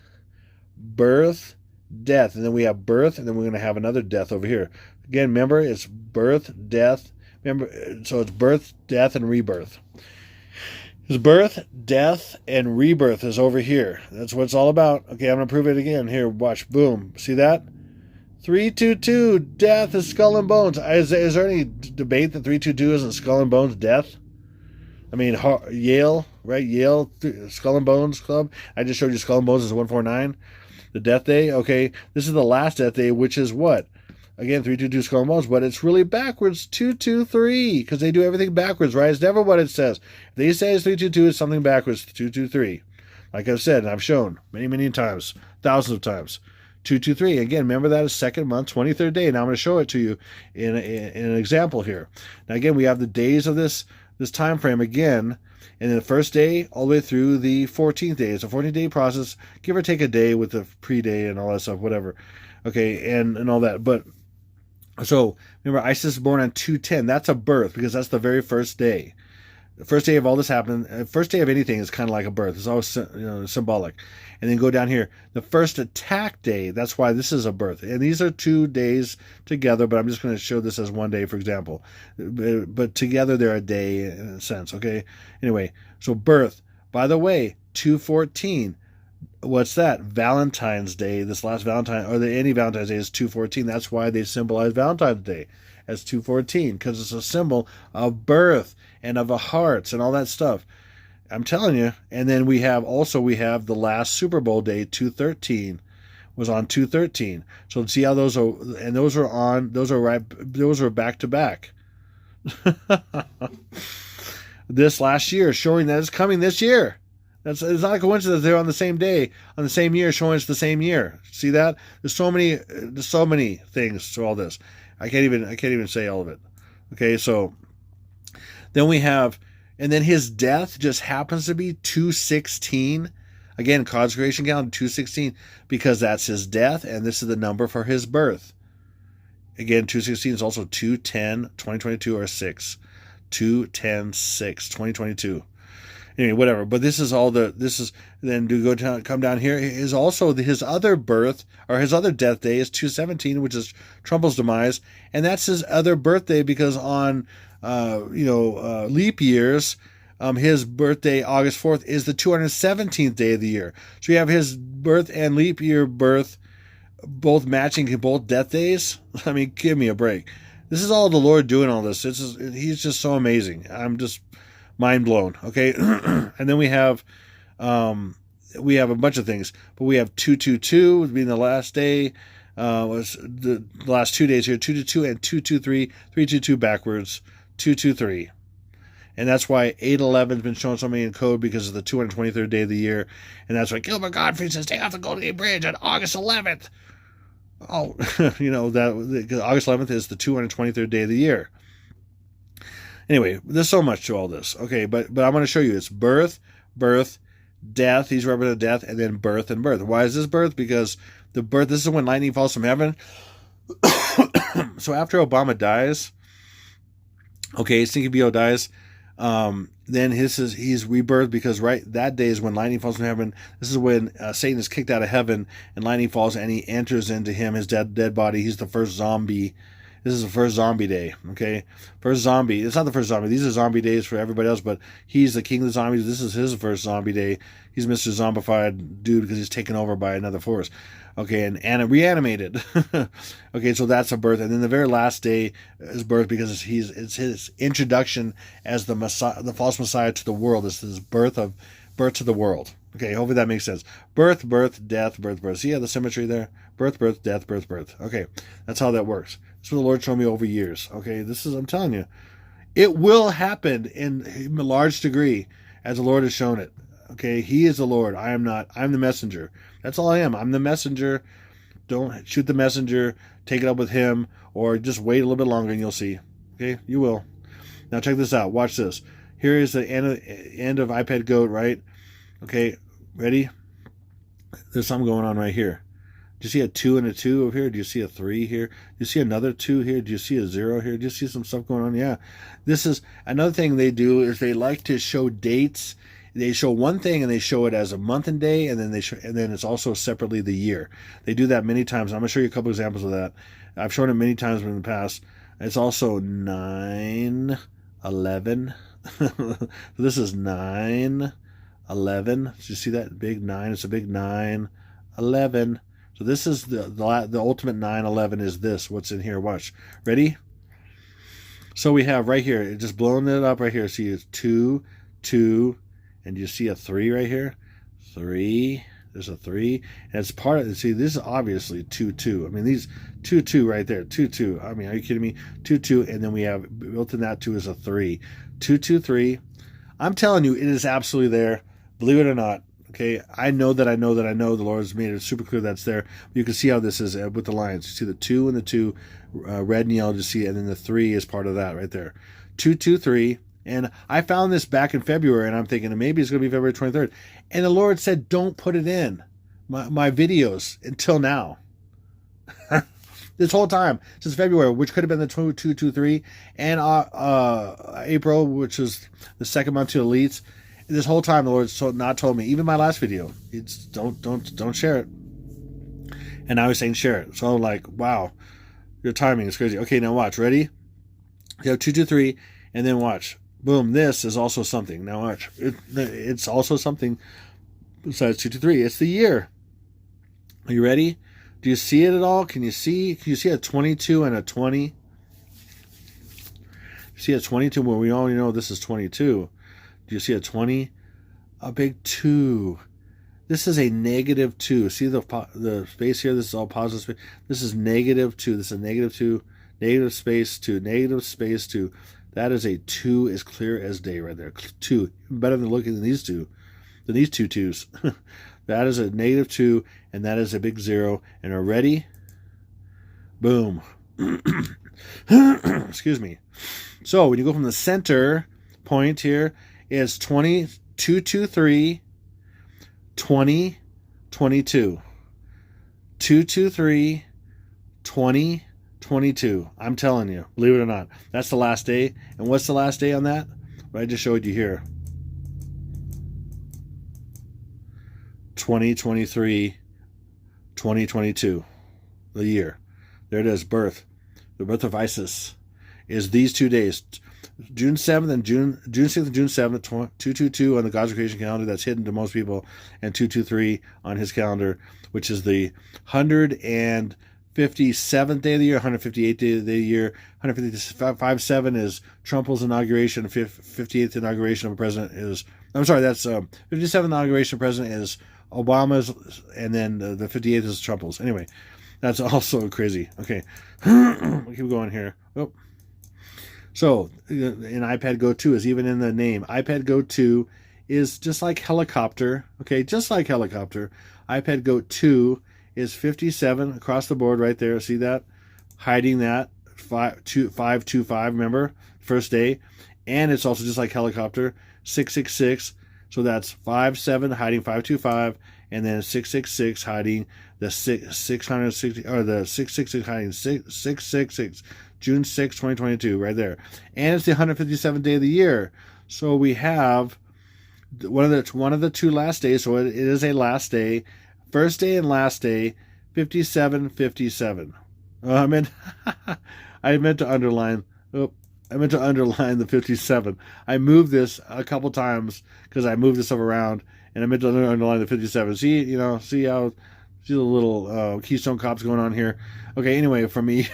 Birth, death. And then we have birth, and then we're going to have another death over here. Again, remember, it's birth, death. Remember, so it's birth, death, and rebirth. His birth, death, and rebirth is over here. That's what it's all about. Okay, I'm going to prove it again. Here, watch. Boom. See that? 322, death is skull and bones. Is there any debate that 322 isn't skull and bones death? I mean, Yale, right? Yale, Skull and Bones Club. I just showed you Skull and Bones is 149. The death day. Okay, this is the last death day, which is what? Again, 322 Skull and Bones, but it's really backwards, 223, because they do everything backwards, right? It's never what it says. If they say it's 322, it's something backwards, 223. Like I've said, and I've shown many, many times, thousands of times. 223. Again, remember that is second month, 23rd day. Now I'm going to show it to you in an example here. Now, again, we have the days of this time frame again, and then the first day all the way through the 14th day. It's a 14-day process, give or take a day with the pre-day and all that stuff, whatever. Okay, and all that. But so remember, Isis is born on 210. That's a birth because that's the very first day. The first day of all this happening, first day of anything is kind of like a birth. It's always symbolic. And then go down here. The first attack day, that's why this is a birth. And these are 2 days together, but I'm just going to show this as one day, for example. But together they're a day in a sense, okay? Anyway, so birth. By the way, 214. What's that? Valentine's Day. This last Valentine, or any Valentine's Day is 214. That's why they symbolize Valentine's Day as 214, because it's a symbol of birth and of a hearts and all that stuff. I'm telling you. And then we have the last Super Bowl day, 213, was on 213. So see how those are, and those are back to back. This last year, showing that it's coming this year. It's not a coincidence they're on the same day, on the same year, showing it's the same year. See that? There's so many things to all this. I can't even say all of it. Okay, so then we have, and then his death just happens to be 216. Again, consecration calendar 216, because that's his death, and this is the number for his birth. Again, 216 is also 210, 2022, or 6. 210, 6, 2022. Anyway, whatever. But then to come down here is also his other birth, or his other death day is 217, which is Trumple's demise, and that's his other birthday because on leap years, his birthday August 4th is the 217th day of the year. So you have his birth and leap year birth both matching both death days. I mean, give me a break. This is all the Lord doing all this. He's just so amazing. I'm just mind blown. Okay. And then we have a bunch of things, but we have 222 being the last day, was the last 2 days here, 222 and 223, 322 backwards, 223. And that's why 811 has been shown so many in code, because of the 223rd day of the year. And that's why Gilbert Gottfried says, stay off the Golden Gate Bridge on August 11th. Oh, that August 11th is the 223rd day of the year. Anyway, there's so much to all this. Okay, but I'm going to show you. It's birth, death. He's representing death, and then birth and birth. Why is this birth? Because the birth, this is when lightning falls from heaven. So after Obama dies, okay, Stinky Bo dies, then he's rebirthed, because that day is when lightning falls from heaven. This is when Satan is kicked out of heaven and lightning falls, and he enters into him, his dead body. He's the first zombie. This is the first zombie day, okay? First zombie. It's not the first zombie. These are zombie days for everybody else, but he's the king of the zombies. This is his first zombie day. He's Mr. Zombified dude because he's taken over by another force. Okay, and reanimated. Okay, so that's a birth. And then the very last day is birth, because it's his introduction as the Messiah, the false Messiah, to the world. This is birth to the world. Okay, hopefully that makes sense. Birth, death, birth. See how the symmetry there? Birth, death, birth. Okay, that's how that works. That's what the Lord showed me over years. Okay, I'm telling you, it will happen in a large degree as the Lord has shown it. Okay, He is the Lord. I am not. I'm the messenger. That's all I am. I'm the messenger. Don't shoot the messenger. Take it up with Him, or just wait a little bit longer and you'll see. Okay, you will. Now check this out. Watch this. Here is the end of iPad Goat, right? Okay, ready? There's something going on right here. Do you see a 2 and a 2 over here? Do you see a 3 here? Do you see another 2 here? Do you see a 0 here? Do you see some stuff going on? Yeah. This is another thing they do, is they like to show dates. They show one thing and they show it as a month and day, and then then it's also separately the year. They do that many times. I'm going to show you a couple examples of that. I've shown it many times in the past. It's also 9/11. This is 9/11. Did you see that big 9? It's a big 9/11. So this is the ultimate 9/11 is this. What's in here? Watch. Ready? So we have right here, it just blowing it up right here. See, it's 2, 2, and you see a 3 right here? 3. There's a 3. And it's part of, see, this is obviously 2, 2. I mean, these 2, 2 right there. 2, 2. I mean, are you kidding me? 2, 2. And then we have, built in that 2 is a 3. 2, 2, 3. I'm telling you, it is absolutely there. Believe it or not. Okay, I know the Lord has made it super clear that's there. You can see how this is with the lines. You see the 2 and the 2, red and yellow, just see it, and then the 3 is part of that right there. 2, 2, 3. And I found this back in February, and I'm thinking maybe it's going to be February 23rd. And the Lord said, don't put it in my videos until now. This whole time, since February, which could have been the 2, 2, 2, 3, and April, which was the second month to elites. This whole time, the Lord's not told me. Even my last video, it's don't share it. And I was saying share it. So I'm like, wow, your timing is crazy. Okay, now watch. Ready? You have 2, 2, 3, and then watch. Boom. This is also something. Now watch. It's also something besides 2, 2, 3. It's the year. Are you ready? Do you see it at all? Can you see a 22 and a 20? You see a 22 where we already know this is 22. Do you see a 20? A big 2. This is a -2. See the space here? This is all positive space. This is -2. This is a -2. Negative space 2. Negative space 2. That is a 2 as clear as day right there. 2. Better than looking than these two. Than these two 2s. That is a -2. And that is a big 0. And are ready? Boom. Excuse me. So when you go from the center point here, is 20, 2, 2, 3, 20, 22. 2, 2, 3, 20, 22. I'm telling you, believe it or not. That's the last day. And what's the last day on that? What I just showed you here. 2023, 2022. The year. There it is, birth. The birth of Isis is these 2 days. June 7th and June 6th and June 7th, 222 on the God's creation calendar. That's hidden to most people, and 223 on his calendar, which is the 157th day of the year, 158th day of the year. 157 is Trump's inauguration. 58th inauguration of a president is, I'm sorry, that's 57th inauguration of president is Obama's, and then the 58th is Trump's. Anyway, that's also crazy. Okay, we'll keep going here. Oh. So, in iPad Go 2 is even in the name. iPad Go 2 is just like helicopter. Okay, just like helicopter. iPad Go 2 is 57 across the board right there. See that? Hiding that. 525, remember? First day. And it's also just like helicopter. 666. So that's 57 hiding 525. And then 666 hiding the 660, or the 666 hiding 666. June 6, 2022, right there. And it's the 157th day of the year. So we have one of the 2 last days. So it is a last day. First day and last day, 57. I meant to underline. I meant to underline the 57. I moved this a couple times because I moved this stuff around, and I meant to underline the 57. See the little Keystone Cops going on here. Okay, anyway, for me.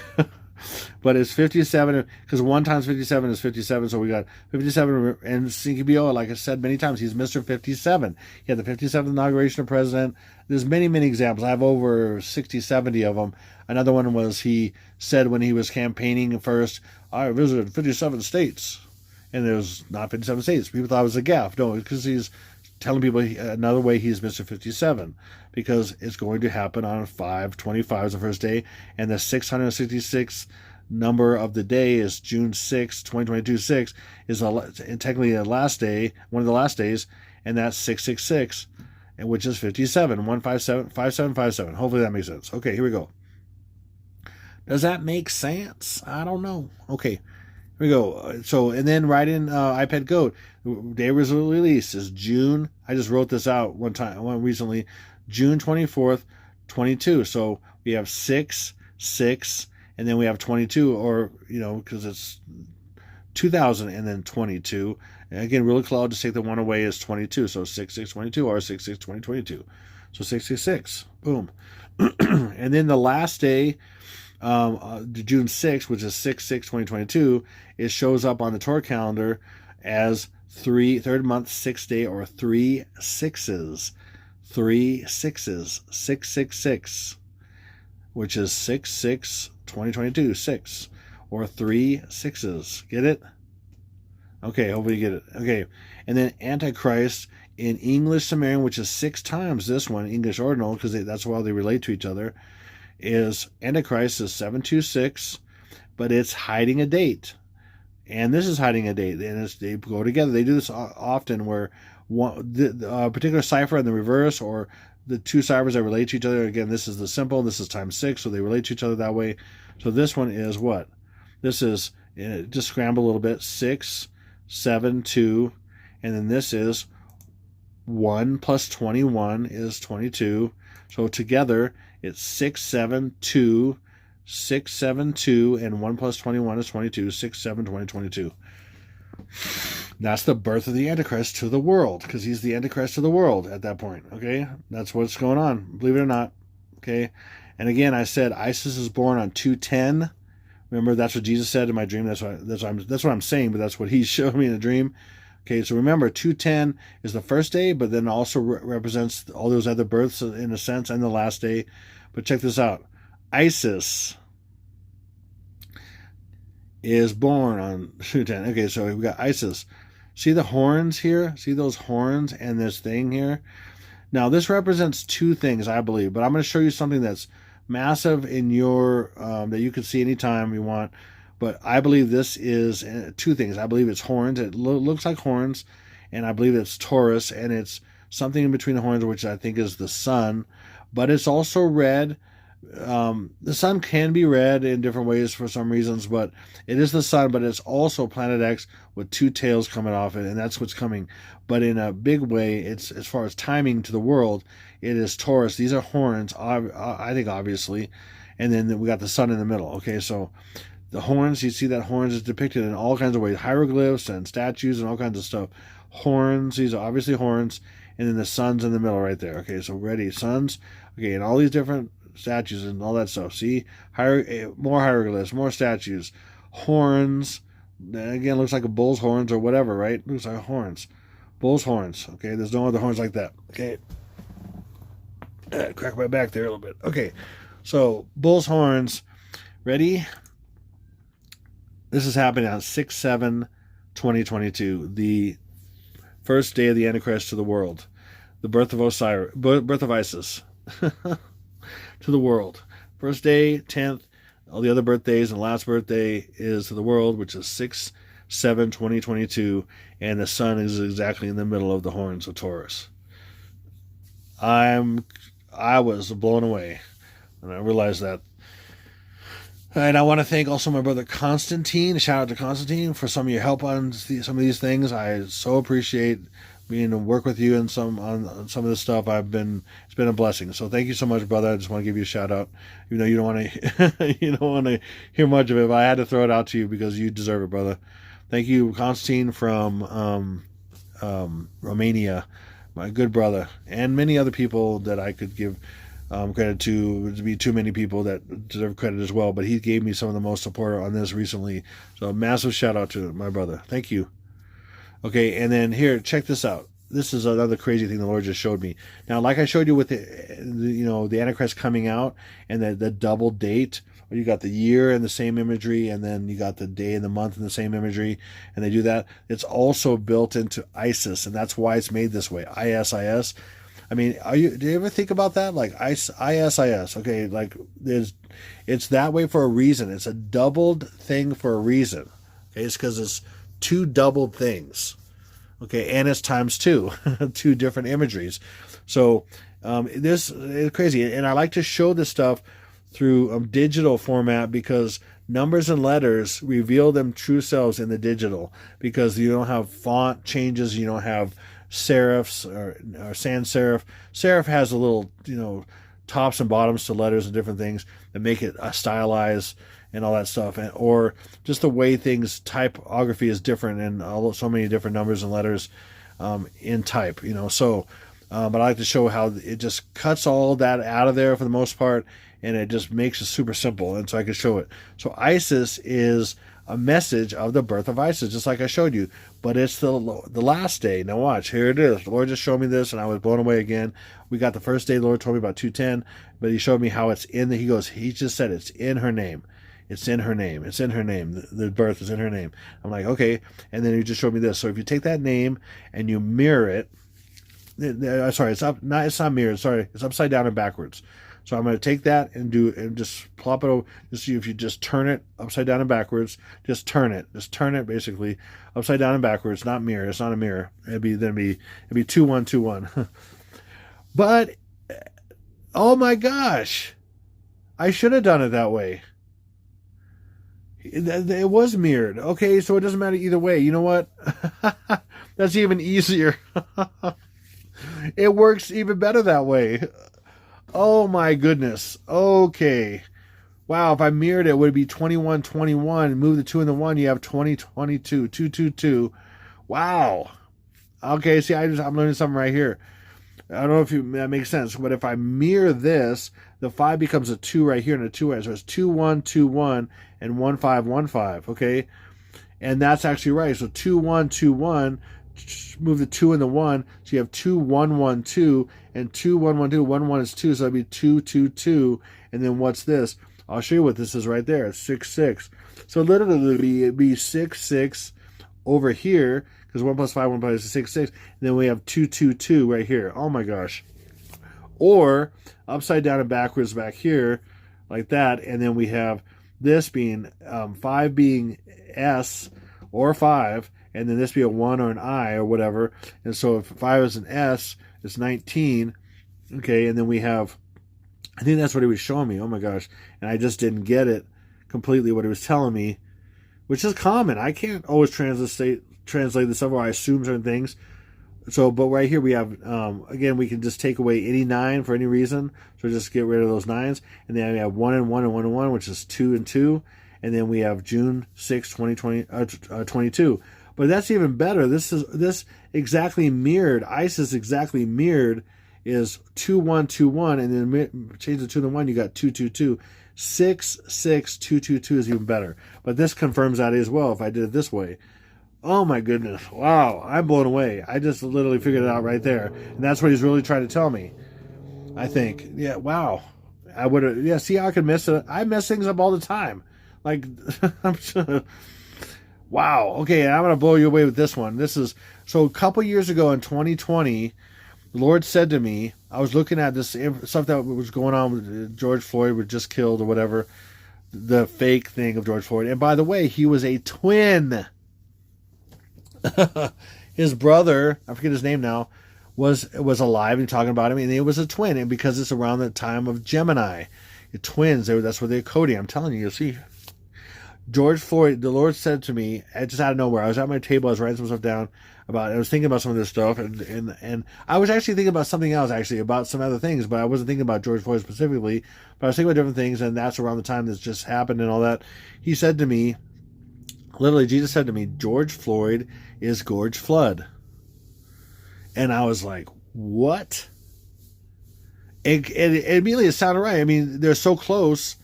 But it's 57, because 1 times 57 is 57, so we got 57, and CKBO, like I said many times, he's Mr. 57. He had the 57th inauguration of president. There's many examples. I have over 60, 70 of them. Another one was he said when he was campaigning first, I visited 57 states. And there's not 57 states. People thought it was a gaffe. No, because he's telling people another way he's Mr. 57, because it's going to happen on 5/25 is the first day, and the 666 number of the day is June 6, 2022. 6 is technically a last day, one of the last days, and that's 666, and which is 57, 157, 5757. Hopefully that makes sense. Okay, here we go. Does that make sense? I don't know. Okay. Here we go. So, and then right in iPad Go, day was released is June. I just wrote this out one recently. June 24th, 22. So we have 6, 6, and then we have 22, or, because it's 2000 and then 22. And again, really close, just take the 1 away is 22. So 6622 or 662022. So 666. Boom. And then the last day, June 6th, which is 6/6/2022, it shows up on the Torah calendar as third month, 6th day, or 3 6s. 3 6s. 666. Which is 6/6/2022. 6. Or 3 6s. Get it? Okay, hopefully you get it. Okay. And then Antichrist in English Sumerian, which is 6 times this one, English Ordinal, because that's why they relate to each other, is Antichrist is 726, but it's hiding a date. And this is hiding a date. And they go together. They do this often where a particular cipher in the reverse, or the two ciphers that relate to each other. Again, this is the simple, this is times 6, so they relate to each other that way. So this one is what? This is, just scramble a little bit, 6, 7, 2, and then this is 1 plus 21 is 22. So together, it's 6, 7, 2, 6, 7, 2, and 1 plus 21 is 22, 6, 7, 20, 22. That's the birth of the Antichrist to the world, because he's the Antichrist to the world at that point, okay? That's what's going on, believe it or not, okay? And again, I said Isis is born on 210. Remember, that's what Jesus said in my dream. That's what I'm saying, but that's what he showed me in the dream. Okay, so remember, 210 is the first day, but then also represents all those other births in a sense, and the last day. But check this out. Isis is born on 210. Okay, so we've got Isis. See the horns here? See those horns and this thing here? Now, this represents two things, I believe, but I'm going to show you something that's massive in your, that you can see anytime you want. But I believe this is two things. I believe it's horns. It looks like horns, and I believe it's Taurus, and it's something in between the horns, which I think is the sun. But it's also red. The sun can be red in different ways for some reasons, but it is the sun, but it's also Planet X with two tails coming off it, and that's what's coming. But in a big way, it's, as far as timing to the world, it is Taurus. These are horns, I think, obviously. And then we got the sun in the middle. Okay, so the horns, you see that horns is depicted in all kinds of ways, hieroglyphs and statues and all kinds of stuff. Horns, these are obviously horns, and then the sun's in the middle right there. Okay, so ready, suns. Okay, and all these different statues and all that stuff. See, more hieroglyphs, more statues, horns. Again, looks like a bull's horns or whatever, right? Looks like horns, bull's horns. Okay, there's no other horns like that. Okay, crack my back there a little bit. Okay, so bull's horns. Ready? This is happening on 6/7/2022, the first day of the Antichrist to the world, the birth of Osiris, birth of Isis. To the world. First day, 10th, all the other birthdays, and the last birthday is to the world, which is 6/7/2022, and the sun is exactly in the middle of the horns of Taurus. I was blown away, and I realized that. And I want to thank also my brother Constantine. Shout out to Constantine for some of your help on some of these things. I so appreciate being to work with you on some of this stuff. It's been a blessing. So thank you so much, brother. I just want to give you a shout out, even though you don't want to you don't want to hear much of it, but I had to throw it out to you because you deserve it, brother. Thank you, Constantine from Romania, my good brother, and many other people that I could give credit to. There'd be too many people that deserve credit as well, but he gave me some of the most support on this recently. So a massive shout out to my brother. Thank you. Okay, and then here, check this out. This is another crazy thing the Lord just showed me. Now, like I showed you with the Antichrist coming out and the double date, where you got the year and the same imagery, and then you got the day and the month and the same imagery, and they do that. It's also built into Isis, and that's why it's made this way. ISIS. I mean, do you ever think about that? Like ISIS. Okay, like it's that way for a reason. It's a doubled thing for a reason. Okay, it's because it's two doubled things. Okay, and it's times two, two different imageries. So this is crazy, and I like to show this stuff through digital format because numbers and letters reveal them true selves in the digital, because you don't have font changes, you don't have serifs or sans serif. Serif has a little, tops and bottoms to letters and different things that make it stylized and all that stuff, or just the way things typography is different, and so many different numbers and letters in type, So, but I like to show how it just cuts all that out of there for the most part, and it just makes it super simple, and so I can show it. So Isis is a message of the birth of Isis, just like I showed you, but it's the last day. Now watch, here it is. The Lord just showed me this, and I was blown away again. We got the first day. The Lord told me about 2:10, but he showed me how it's in the, he just said it's in her name. It's in her name. It's in her name. The birth is in her name. I'm like, okay. And then he just showed me this. So if you take that name and you mirror it, sorry, it's not mirrored. Sorry, it's upside down and backwards. So I'm going to take that and just plop it over. Just see if you just turn it upside down and backwards. Just turn it basically upside down and backwards. Not mirror. It's not a mirror. It'd be 2121. But oh my gosh, I should have done it that way. It was mirrored. Okay, so it doesn't matter either way. You know what? That's even easier. It works even better that way. Oh my goodness. Okay. Wow, if I mirrored it, it would be 2121. Move the 2 and the 1, you have 2022. 222. Wow. Okay, see, I'm learning something right here. I don't know if that makes sense, but if I mirror this, the 5 becomes a 2 right here and a 2 right. So it's 2121 and 1515. Okay. And that's actually right. So 2121. Move the 2 and the 1, so you have 2112 and 2112. 11 is 2, so that'd be 222. And then what's this? I'll show you what this is right there. It's 66. So literally it'd be 66 over here, because 1 plus 5, 1 plus 6. And then we have 222 right here. Oh my gosh. Or upside down and backwards back here, like that. And then we have this being 5 being S or 5. And then this be a 1 or an I or whatever. And so if 5 is an S, it's 19. Okay, and then we have, I think that's what he was showing me. Oh my gosh. And I just didn't get it completely, what he was telling me, which is common. I can't always translate this stuff, or I assume certain things. So, but right here we have, again, we can just take away any 9 for any reason. So just get rid of those 9s. And then we have 1 and 1 and 1 and 1, which is 2 and 2. And then we have June 6, 2022. But that's even better. This exactly mirrored. Isis exactly mirrored is 2121, and then change the 2 to 1. You got 222. 66222 is even better. But this confirms that as well. If I did it this way, oh my goodness, wow! I'm blown away. I just literally figured it out right there, and that's what he's really trying to tell me. I think, yeah, wow. I would have, yeah. See how I could miss it? I mess things up all the time. Like I'm sure. Wow. Okay, I'm going to blow you away with this one. This is, so a couple years ago in 2020, the Lord said to me, I was looking at this stuff that was going on with George Floyd was just killed or whatever, the fake thing of George Floyd. And by the way, he was a twin. His brother, I forget his name now, was alive and talking about him, and it was a twin. And because it's around the time of Gemini, twins, that's what they're coding. I'm telling you, you'll see. George Floyd, the Lord said to me, just out of nowhere, I was at my table, I was writing some stuff down I was thinking about some of this stuff, and I was actually thinking about something else, about some other things, but I wasn't thinking about George Floyd specifically, but I was thinking about different things, and that's around the time this just happened and all that. He said to me, literally, Jesus said to me, George Floyd is Gorge Flood. And I was like, what? It immediately it sounded right. I mean, they're so close,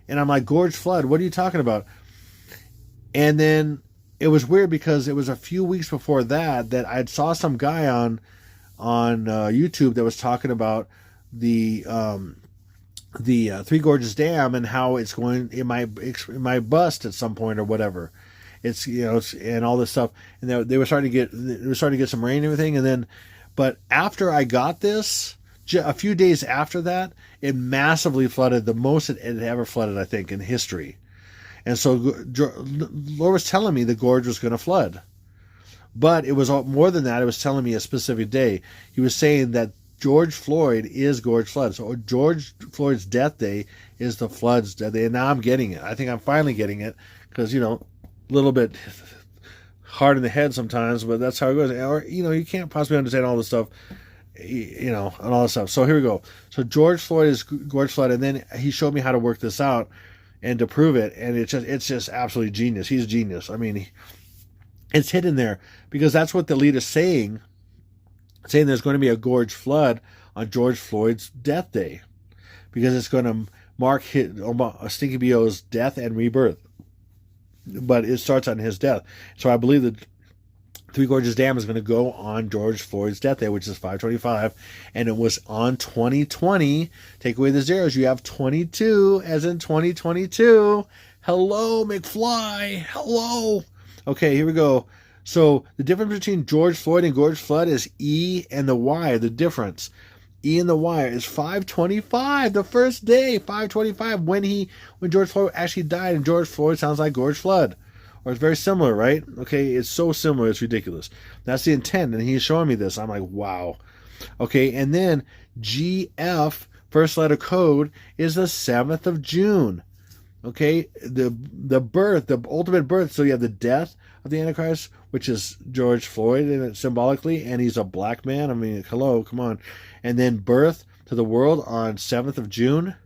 and I'm like, Gorge Flood, what are you talking about? And then it was weird because it was a few weeks before that I saw some guy on YouTube that was talking about the Three Gorges Dam and how it might bust at some point or whatever. It's and all this stuff, and they were starting to get some rain and everything, and then, but after I got this, a few days after that, it massively flooded, the most it had ever flooded, I think, in history. And so Lord was telling me the gorge was going to flood. But it was more than that. It was telling me a specific day. He was saying that George Floyd is Gorge Flood. So George Floyd's death day is the flood's death day. And now I'm getting it. I think I'm finally getting it because, a little bit hard in the head sometimes, but that's how it goes. Or, you can't possibly understand all this stuff, and all this stuff. So here we go. So George Floyd is Gorge Flood. And then he showed me how to work this out. and to prove it. And it's just absolutely genius. He's genius. I mean, it's hidden there because that's what the lead is saying there's going to be a gorge flood on George Floyd's death day, because it's going to mark Stinky B.O.'s death and rebirth. But it starts on his death. So I believe that Three Gorges Dam is going to go on George Floyd's death day, which is 5/25, and it was on 2020. Take away the zeros, you have 22, as in 2022. Hello, McFly. Hello. Okay, here we go. So the difference between George Floyd and Gorge Flood is E and the Y. The difference, E and the Y, is 5/25. The first day, 5/25, when George Floyd actually died, and George Floyd sounds like Gorge Flood. Or it's very similar, right? Okay, it's so similar, it's ridiculous. That's the intent, and he's showing me this. I'm like, wow. Okay, and then GF, first letter code, is the 7th of June. Okay, the birth, the ultimate birth. So you have the death of the Antichrist, which is George Floyd, and symbolically, and he's a black man. I mean, hello, come on. And then birth to the world on 7th of June.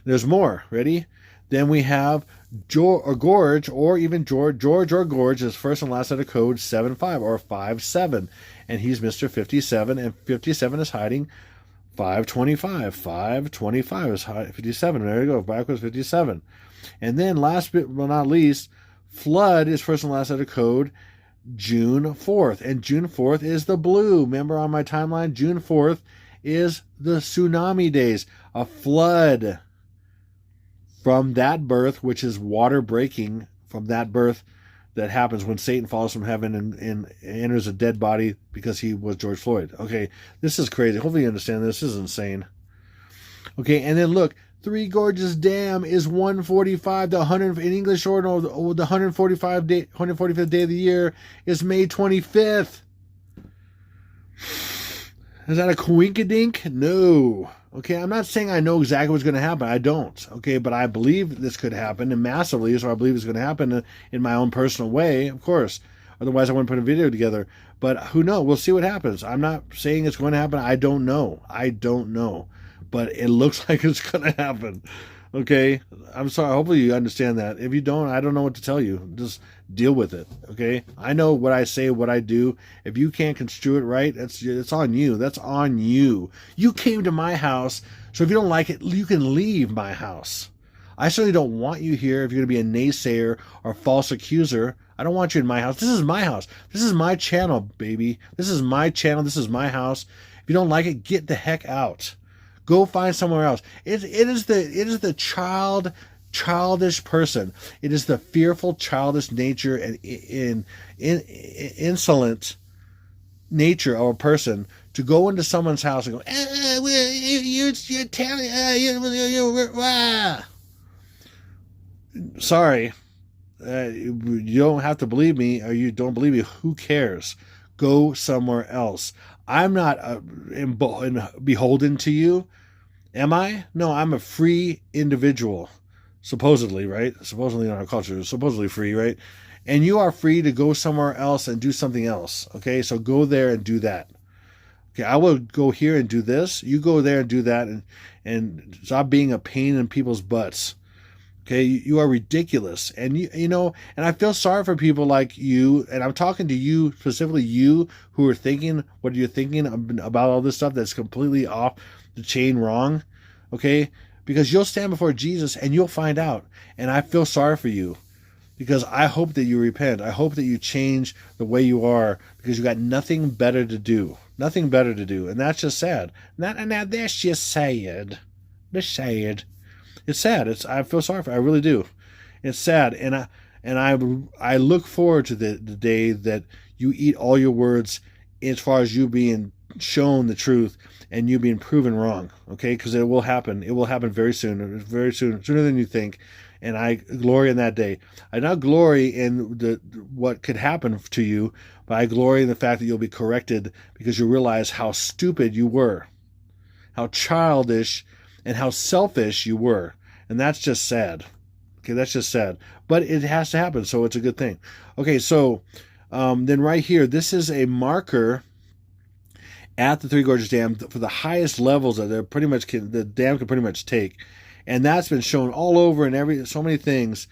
There's more. Ready? Then we have Gorge, or even George or Gorge is first and last letter code 75 or 57, and he's Mr. 57, and 57 is hiding 5/25. 5/25 is 57. There you go, backwards 57. And then last but not least, Flood is first and last letter code June 4th, and June 4th is the blue. Remember on my timeline, June 4th is the tsunami days, a flood. From that birth, which is water breaking, from that birth that happens when Satan falls from heaven and enters a dead body because he was George Floyd. Okay, this is crazy. Hopefully you understand this. This is insane. Okay, and then look, Three Gorges Dam is 145. The 100 in English order, the 145th day of the year is May 25th. Is that a coinkydink? No. Okay, I'm not saying I know exactly what's going to happen. I don't. Okay, but I believe this could happen, and massively, so I believe it's going to happen in my own personal way, of course. Otherwise, I wouldn't put a video together. But who knows? We'll see what happens. I'm not saying it's going to happen. I don't know. I don't know. But it looks like it's going to happen. Okay? I'm sorry. Hopefully you understand that. If you don't, I don't know what to tell you. Just deal with it. Okay? I know what I say, what I do. If you can't construe it right, it's on you. That's on you. You came to my house, so if you don't like it, you can leave my house. I certainly don't want you here if you're going to be a naysayer or false accuser. I don't want you in my house. This is my house. This is my channel, baby. This is my channel. This is my house. If you don't like it, get the heck out. Go find somewhere else. It is the childish person. It is the fearful, childish nature and insolent nature of a person to go into someone's house and go, you're telling, sorry, you don't have to believe me, or you don't believe me. Who cares? Go somewhere else. I'm not beholden to you. Am I? No, I'm a free individual. Supposedly, right? Supposedly in our culture, supposedly free, right? And you are free to go somewhere else and do something else. Okay, so go there and do that. Okay, I will go here and do this. You go there and do that, and stop being a pain in people's butts. Okay, you are ridiculous. And you know, and I feel sorry for people like you, and I'm talking to you, specifically you, who are thinking what you're thinking about all this stuff that's completely off the chain wrong. Okay, because you'll stand before Jesus and you'll find out. And I feel sorry for you, because I hope that you repent. I hope that you change the way you are, because you got nothing better to do. Nothing better to do. And that's just sad. And that's just sad. That's sad. It's sad. I feel sorry for you. I really do. It's sad. And I look forward to the day that you eat all your words as far as you being shown the truth and you being proven wrong. Okay? Because it will happen. It will happen very soon. Very soon. Sooner than you think. And I glory in that day. I not glory in what could happen to you, but I glory in the fact that you'll be corrected, because you realize how stupid you were, how childish and how selfish you were. And that's just sad. Okay, that's just sad. But it has to happen, so it's a good thing. Okay, so then right here, this is a marker at the Three Gorges Dam for the highest levels that the dam can pretty much take. And that's been shown all over in so many things.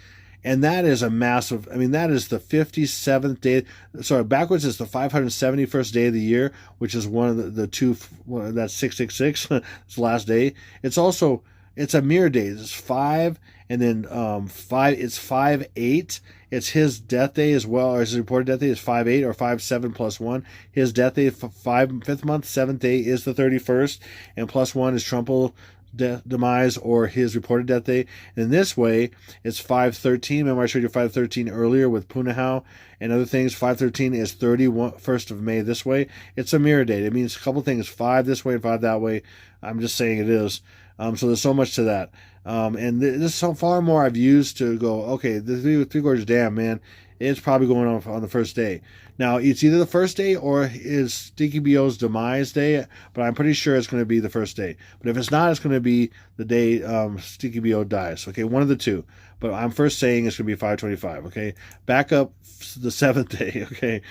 And that is a massive, I mean, that is the 57th day. Sorry, backwards is the 571st day of the year, which is one of the two, that's 666. It's the last day. It's also, it's a mirror day. It's 5, and then 5, it's 5/8. It's his death day as well, or his reported death day is 5/8 or 5/7 plus 1. His death day, 5th month, 7th day is the 31st, and plus 1 is Trumbull demise or his reported death day. And in this way, it's 5/13. Remember I showed you 5/13 earlier with Punahou and other things. 5/13 is 31st of May this way. It's a mirror date. It means a couple things, 5 this way and 5 that way. I'm just saying it is. So there's so much to that. And this is so far more I've used to go, okay, the Three Gorges Dam, man, it's probably going on the first day. Now, it's either the first day or is Stinky BO's demise day, but I'm pretty sure it's going to be the first day. But if it's not, it's going to be the day Stinky BO dies. Okay, one of the two. But I'm first saying it's going to be 5/25. Okay, back up the 7th day. Okay,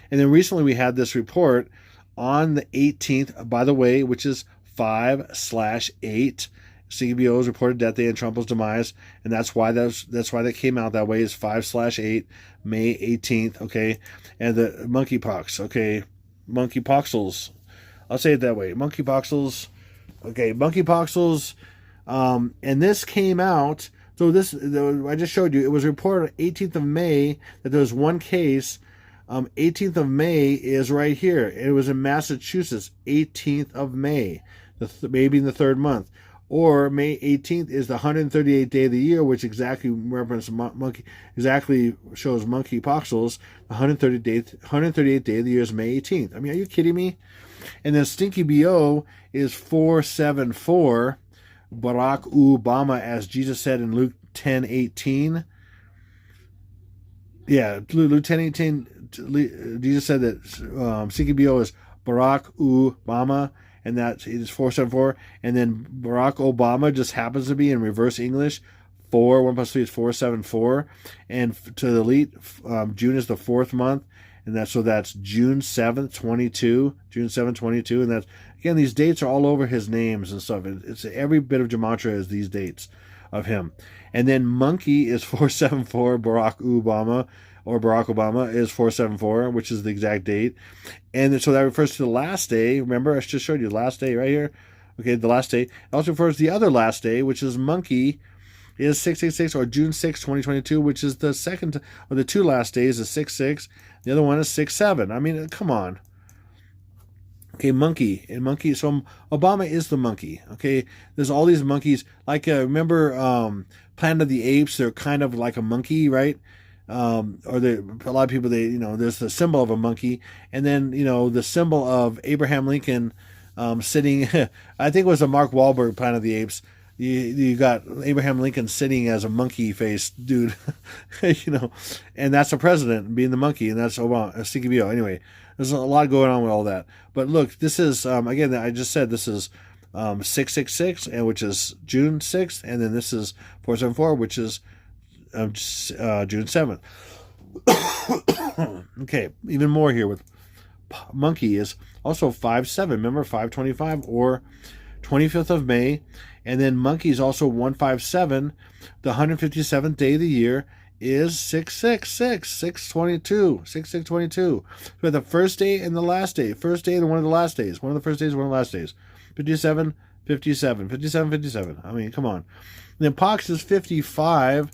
and then recently we had this report on the 18th, by the way, which is 5/8. CBO's reported death day and Trump's demise, and that's why that came out that way, is 5/8, May 18th, okay? And the monkeypox, okay? Monkeypoxels. I'll say it that way. Monkeypoxels. Okay, monkeypoxels. And this came out, so I just showed you, it was reported 18th of May that there was one case. 18th of May is right here. It was in Massachusetts, 18th of May, maybe in the 3rd month. Or May 18th is the 138th day of the year, which exactly represents exactly shows monkeypoxels. The 138th day of the year is May 18th. I mean, are you kidding me? And then Stinky BO is 474. Barack Obama, as Jesus said in Luke 10:18. Yeah, Luke 10:18. Jesus said that Stinky BO is Barack Obama. And that is 474. And then Barack Obama just happens to be in reverse English. 1 plus 3 is 474. And to the elite, June is the 4th month. And that's June 7th, 22. June 7th, 22. And that's, again, these dates are all over his names and stuff. It's every bit of gematria is these dates of him. And then monkey is 474, Barack Obama. Or Barack Obama is 474, which is the exact date. And so that refers to the last day. Remember, I just showed you the last day right here. Okay, the last day. It also refers to the other last day, which is monkey, is 666, or June 6, 2022, which is the second, or the two last days is 6/6. The other one is 6/7. I mean, come on. Okay, monkey. And monkey, so Obama is the monkey. Okay, there's all these monkeys. Like, remember Planet of the Apes? They're kind of like a monkey, right? A lot of people, there's the symbol of a monkey, and then the symbol of Abraham Lincoln sitting. I think it was a Mark Wahlberg Planet of the Apes. You got Abraham Lincoln sitting as a monkey face dude, and that's the president being the monkey, and that's Obama, Stinky BO. Anyway, there's a lot going on with all that. But look, this is again, I just said this is 666, and which is June 6th, and then this is 474, which is June 7th. Okay, even more here with monkey is also 5/7. Remember 5/25 or 25th of May, and then monkey is also 157. The 157th day of the year is 666, 622, 6622. So the first day and the last day. First day and one of the last days. One of the first days, one of the last days. 57, 57, 57, 57. I mean, come on. And then pox is 55.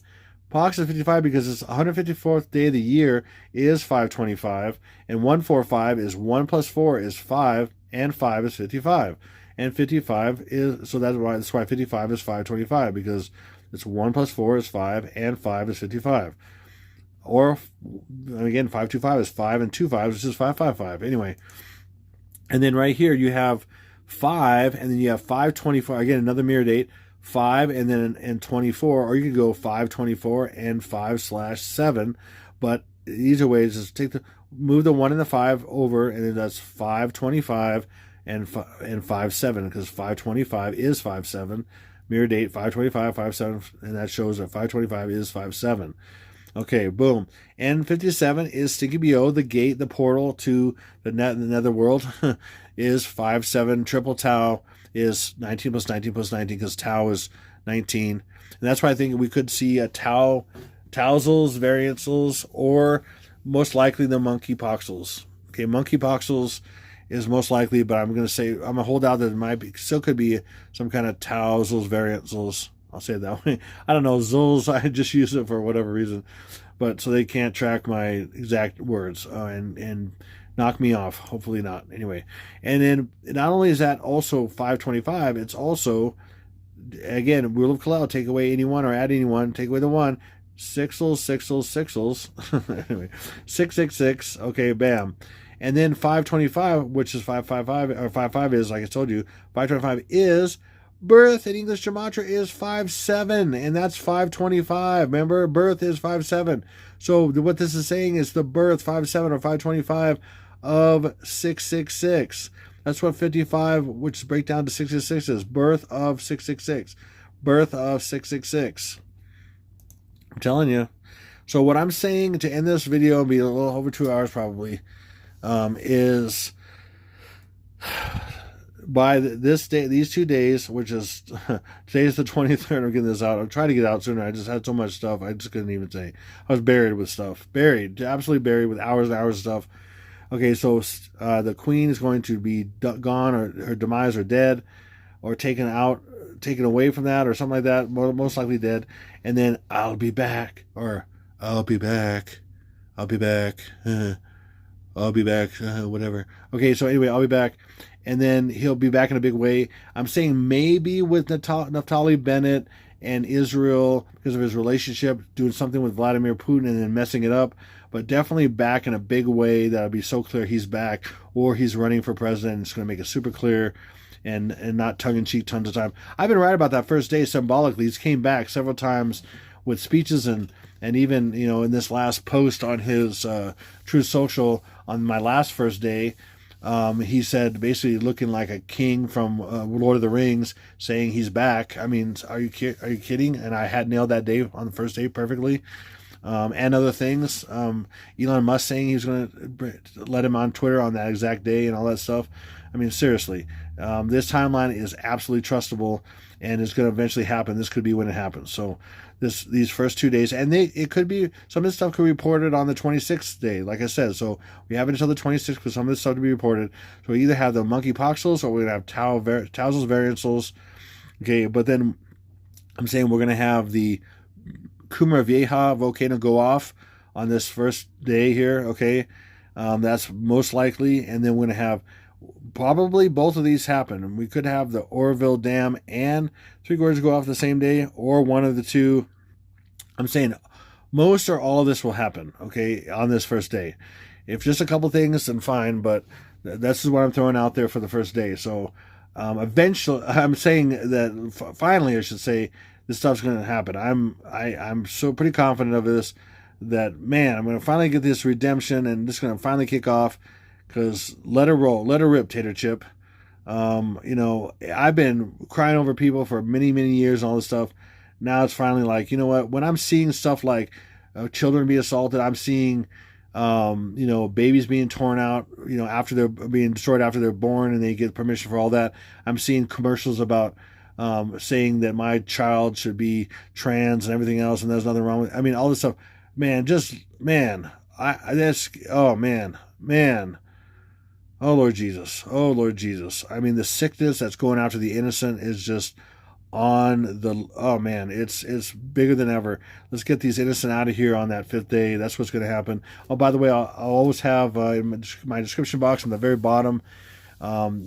Pox is 55 because it's 154th day of the year is 525, and 145 is 1 plus 4 is 5, and 5 is 55. And 55 is, so that's why 55 is 525, because it's 1 plus 4 is 5, and 5 is 55. Or, again, 525 is 5 and 2 5s, which is 555. Anyway, and then right here you have 5, and then you have 524, again, another mirror date, 5 and then and 24, or you could go 524 and 5/7. But easier ways is move the 1 and the 5 over, and then that's 525 and 5/7, because 525 is 5/7. Mirror date 525 5/7, and that shows that 525 is 5/7. Okay, boom. And 57 is Stinky BO, the gate, the portal to the netherworld is 5/7. Triple tau is 19 plus 19 plus 19, because tau is 19. And that's why I think we could see a tassels, variansels, or most likely the monkeypoxels. Okay, monkeypoxels is most likely, but I'm going to say, I'm going to hold out that it might be, still could be some kind of tassels, variansels. I'll say it that way. I don't know, Zuls, I just use it for whatever reason. But so they can't track my exact words and knock me off. Hopefully not. Anyway, and then not only is that also 525, it's also, again, rule of Kalel, take away any one or add any one, take away the one. Sixels. Anyway, 666. Okay, bam. And then 525, which is 555, or 55 is, like I told you, 525 is birth in English gematria is 57, and that's 525. Remember, birth is 57. So what this is saying is the birth 57 or 525 of 666. That's what 55, which break down to 66 is. Birth of 666. Birth of 666. I'm telling you. So what I'm saying to end this video, and be a little over 2 hours probably, is by this day, these 2 days, which is today's the 23rd. I'm getting this out. I'm trying to get out sooner. I just had so much stuff. I just couldn't even say. I was buried with stuff. Absolutely buried with hours and hours of stuff. Okay, so the queen is going to be gone, or her demise, or dead, or taken away from that, or something like that. Most likely dead. And then I'll be back, or I'll be back, whatever. Okay, so anyway, I'll be back, and then he'll be back in a big way. I'm saying maybe with Naftali Bennett and Israel, because of his relationship, doing something with Vladimir Putin and then messing it up, but definitely back in a big way that'll be so clear he's back, or he's running for president. It's going to make it super clear and not tongue-in-cheek tons of time. I've been right about that first day symbolically. He's came back several times with speeches and even, in this last post on his Truth Social on my last first day, he said, basically looking like a king from Lord of the Rings, saying he's back. I mean, are you kidding? And I had nailed that day on the first day perfectly. And other things. Elon Musk saying he was going to let him on Twitter on that exact day and all that stuff. I mean, seriously, this timeline is absolutely trustable, and it's going to eventually happen. This could be when it happens. So these first 2 days, and it could be, some of this stuff could be reported on the 26th day, like I said. So we have it until the 26th for some of this stuff to be reported. So we either have the monkeypoxels, or we're going to have tassels, variansels. Okay, but then I'm saying we're going to have the Cumbre Vieja volcano go off on this first day here. Okay, that's most likely, and then we're going to have probably both of these happen. And we could have the Ultraviolet Dam and Three Gorges go off the same day, or one of the two. I'm saying most or all of this will happen, okay, on this first day. If just a couple things, then fine, but this is what I'm throwing out there for the first day. So eventually, I'm saying that finally, I should say, this stuff's going to happen. I'm so pretty confident of this, that, man, I'm going to finally get this redemption, and this is going to finally kick off, because let her roll, let her rip, Tater Chip. I've been crying over people for many, many years and all this stuff. Now it's finally like, you know what, when I'm seeing stuff like children be assaulted, I'm seeing, babies being torn out, after they're being destroyed after they're born, and they get permission for all that. I'm seeing commercials about saying that my child should be trans and everything else, and there's nothing wrong with it. I mean, all this stuff, man, oh Lord Jesus. I mean, the sickness that's going after the innocent is just on the, oh man, it's bigger than ever. Let's get these innocent out of here on that fifth day. That's what's going to happen. Oh, by the way, I'll always have in my description box on the very bottom,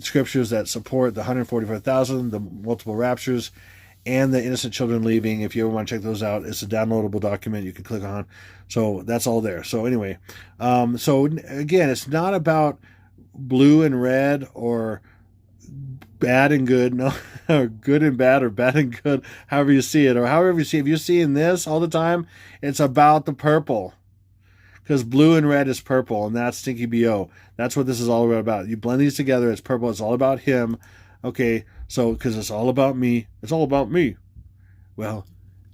scriptures that support the 144,000, the multiple raptures, and the innocent children leaving. If you ever want to check those out, it's a downloadable document you can click on. So that's all there. So anyway, so again, it's not about blue and red, or bad and good, no, or good and bad, or bad and good, however you see it, or however you see it. If you're seeing this all the time, it's about the purple, because blue and red is purple, and that's Stinky B.O. That's what this is all about. You blend these together, it's purple, it's all about him. Okay, so, because it's all about me. It's all about me. Well,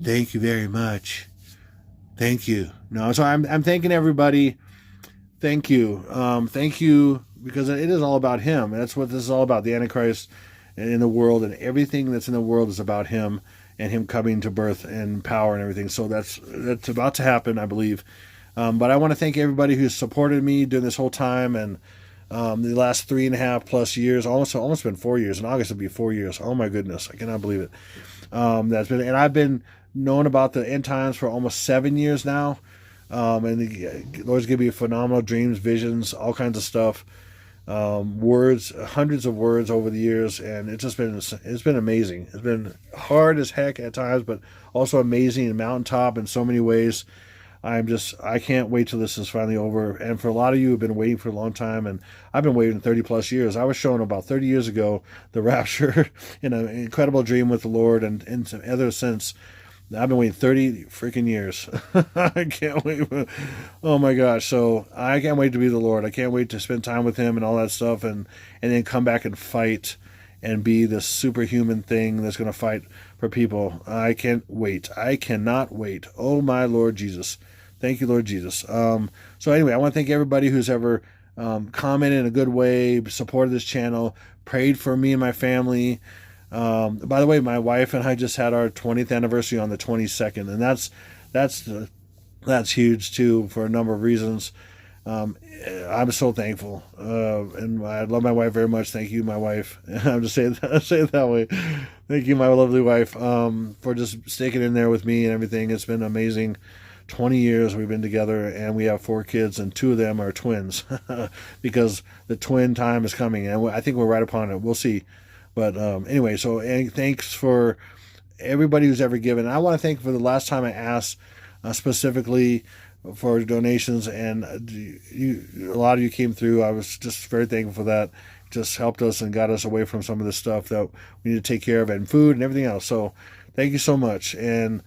thank you very much. Thank you. No, so I'm thanking everybody. Thank you. Thank you, because it is all about him. That's what this is all about. The Antichrist in the world, and everything that's in the world is about him. and him coming to birth and power and everything. So that's about to happen, I believe. But I want to thank everybody who's supported me during this whole time, and the last 3.5 plus years, almost been 4 years. In August it'll be 4 years. Oh my goodness, I cannot believe it. And I've been knowing about the end times for almost 7 years now. And the Lord's given me phenomenal dreams, visions, all kinds of stuff, words, hundreds of words over the years, and it's been amazing. It's been hard as heck at times, but also amazing and mountaintop in so many ways. I can't wait till this is finally over. And for a lot of you who've been waiting for a long time, and I've been waiting 30 plus years. I was shown about 30 years ago the rapture in an incredible dream with the Lord, and ever since. I've been waiting 30 freaking years. I can't wait. Oh my gosh. So I can't wait to be the Lord. I can't wait to spend time with him and all that stuff, and then come back and fight and be this superhuman thing that's going to fight for people. I can't wait. I cannot wait. Oh my Lord Jesus. Thank you, Lord Jesus. So anyway, I want to thank everybody who's ever commented in a good way, supported this channel, prayed for me and my family. By the way, my wife and I just had our 20th anniversary on the 22nd, and that's huge too for a number of reasons. I'm so thankful, and I love my wife very much. Thank you, my wife. I'm just saying that, say it that way. Thank you, my lovely wife, for just sticking in there with me and everything. It's been amazing. 20 years we've been together, and we have 4 kids, and 2 of them are twins because the twin time is coming, and I think we're right upon it. We'll see. But anyway, so thanks for everybody who's ever given. I want to thank for the last time I asked specifically for donations, and a lot of you came through. I was just very thankful for that. Just helped us and got us away from some of the stuff that we need to take care of, and food and everything else. So thank you so much. And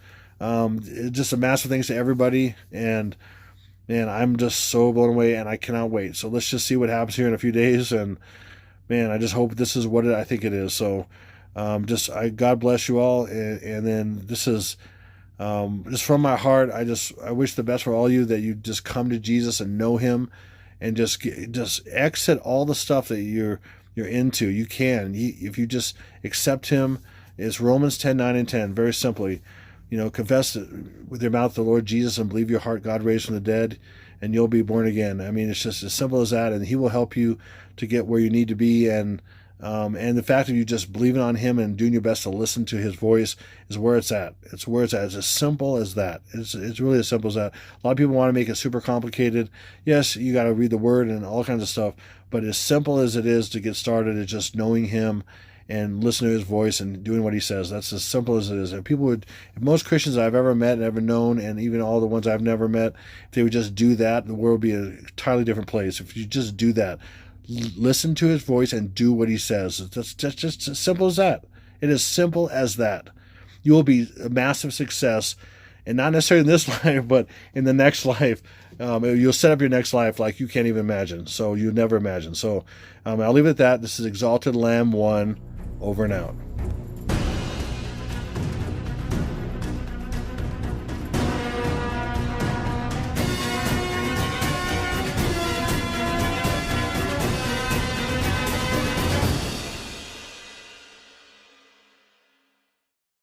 just a massive thanks to everybody. And man, I'm just so blown away, and I cannot wait. So let's just see what happens here in a few days. And man, I just hope this is what I think it is. So God bless you all. And then this is just from my heart. I wish the best for all of you, that you just come to Jesus and know him, and just exit all the stuff that you're into. You can, if you just accept him. It's Romans 10:9 and 10. Very simply, confess with your mouth the Lord Jesus and believe your heart God raised from the dead, and you'll be born again. I mean, it's just as simple as that, and he will help you to get where you need to be. And the fact of you just believing on him and doing your best to listen to his voice is where it's at. It's where it's at. It's as simple as that. It's really as simple as that. A lot of people want to make it super complicated. Yes, you got to read the word and all kinds of stuff, but as simple as it is to get started, it's just knowing him and listening to his voice and doing what he says. That's as simple as it is. And if most Christians I've ever met and ever known, and even all the ones I've never met, if they would just do that, the world would be an entirely different place. If you just do that, listen to his voice and do what he says. That's just as simple as that. It is simple as that. You will be a massive success, and not necessarily in this life, but in the next life. You'll set up your next life like you can't even imagine. So you never imagine. So I'll leave it at that. This is Exalted Lamb 1, over and out.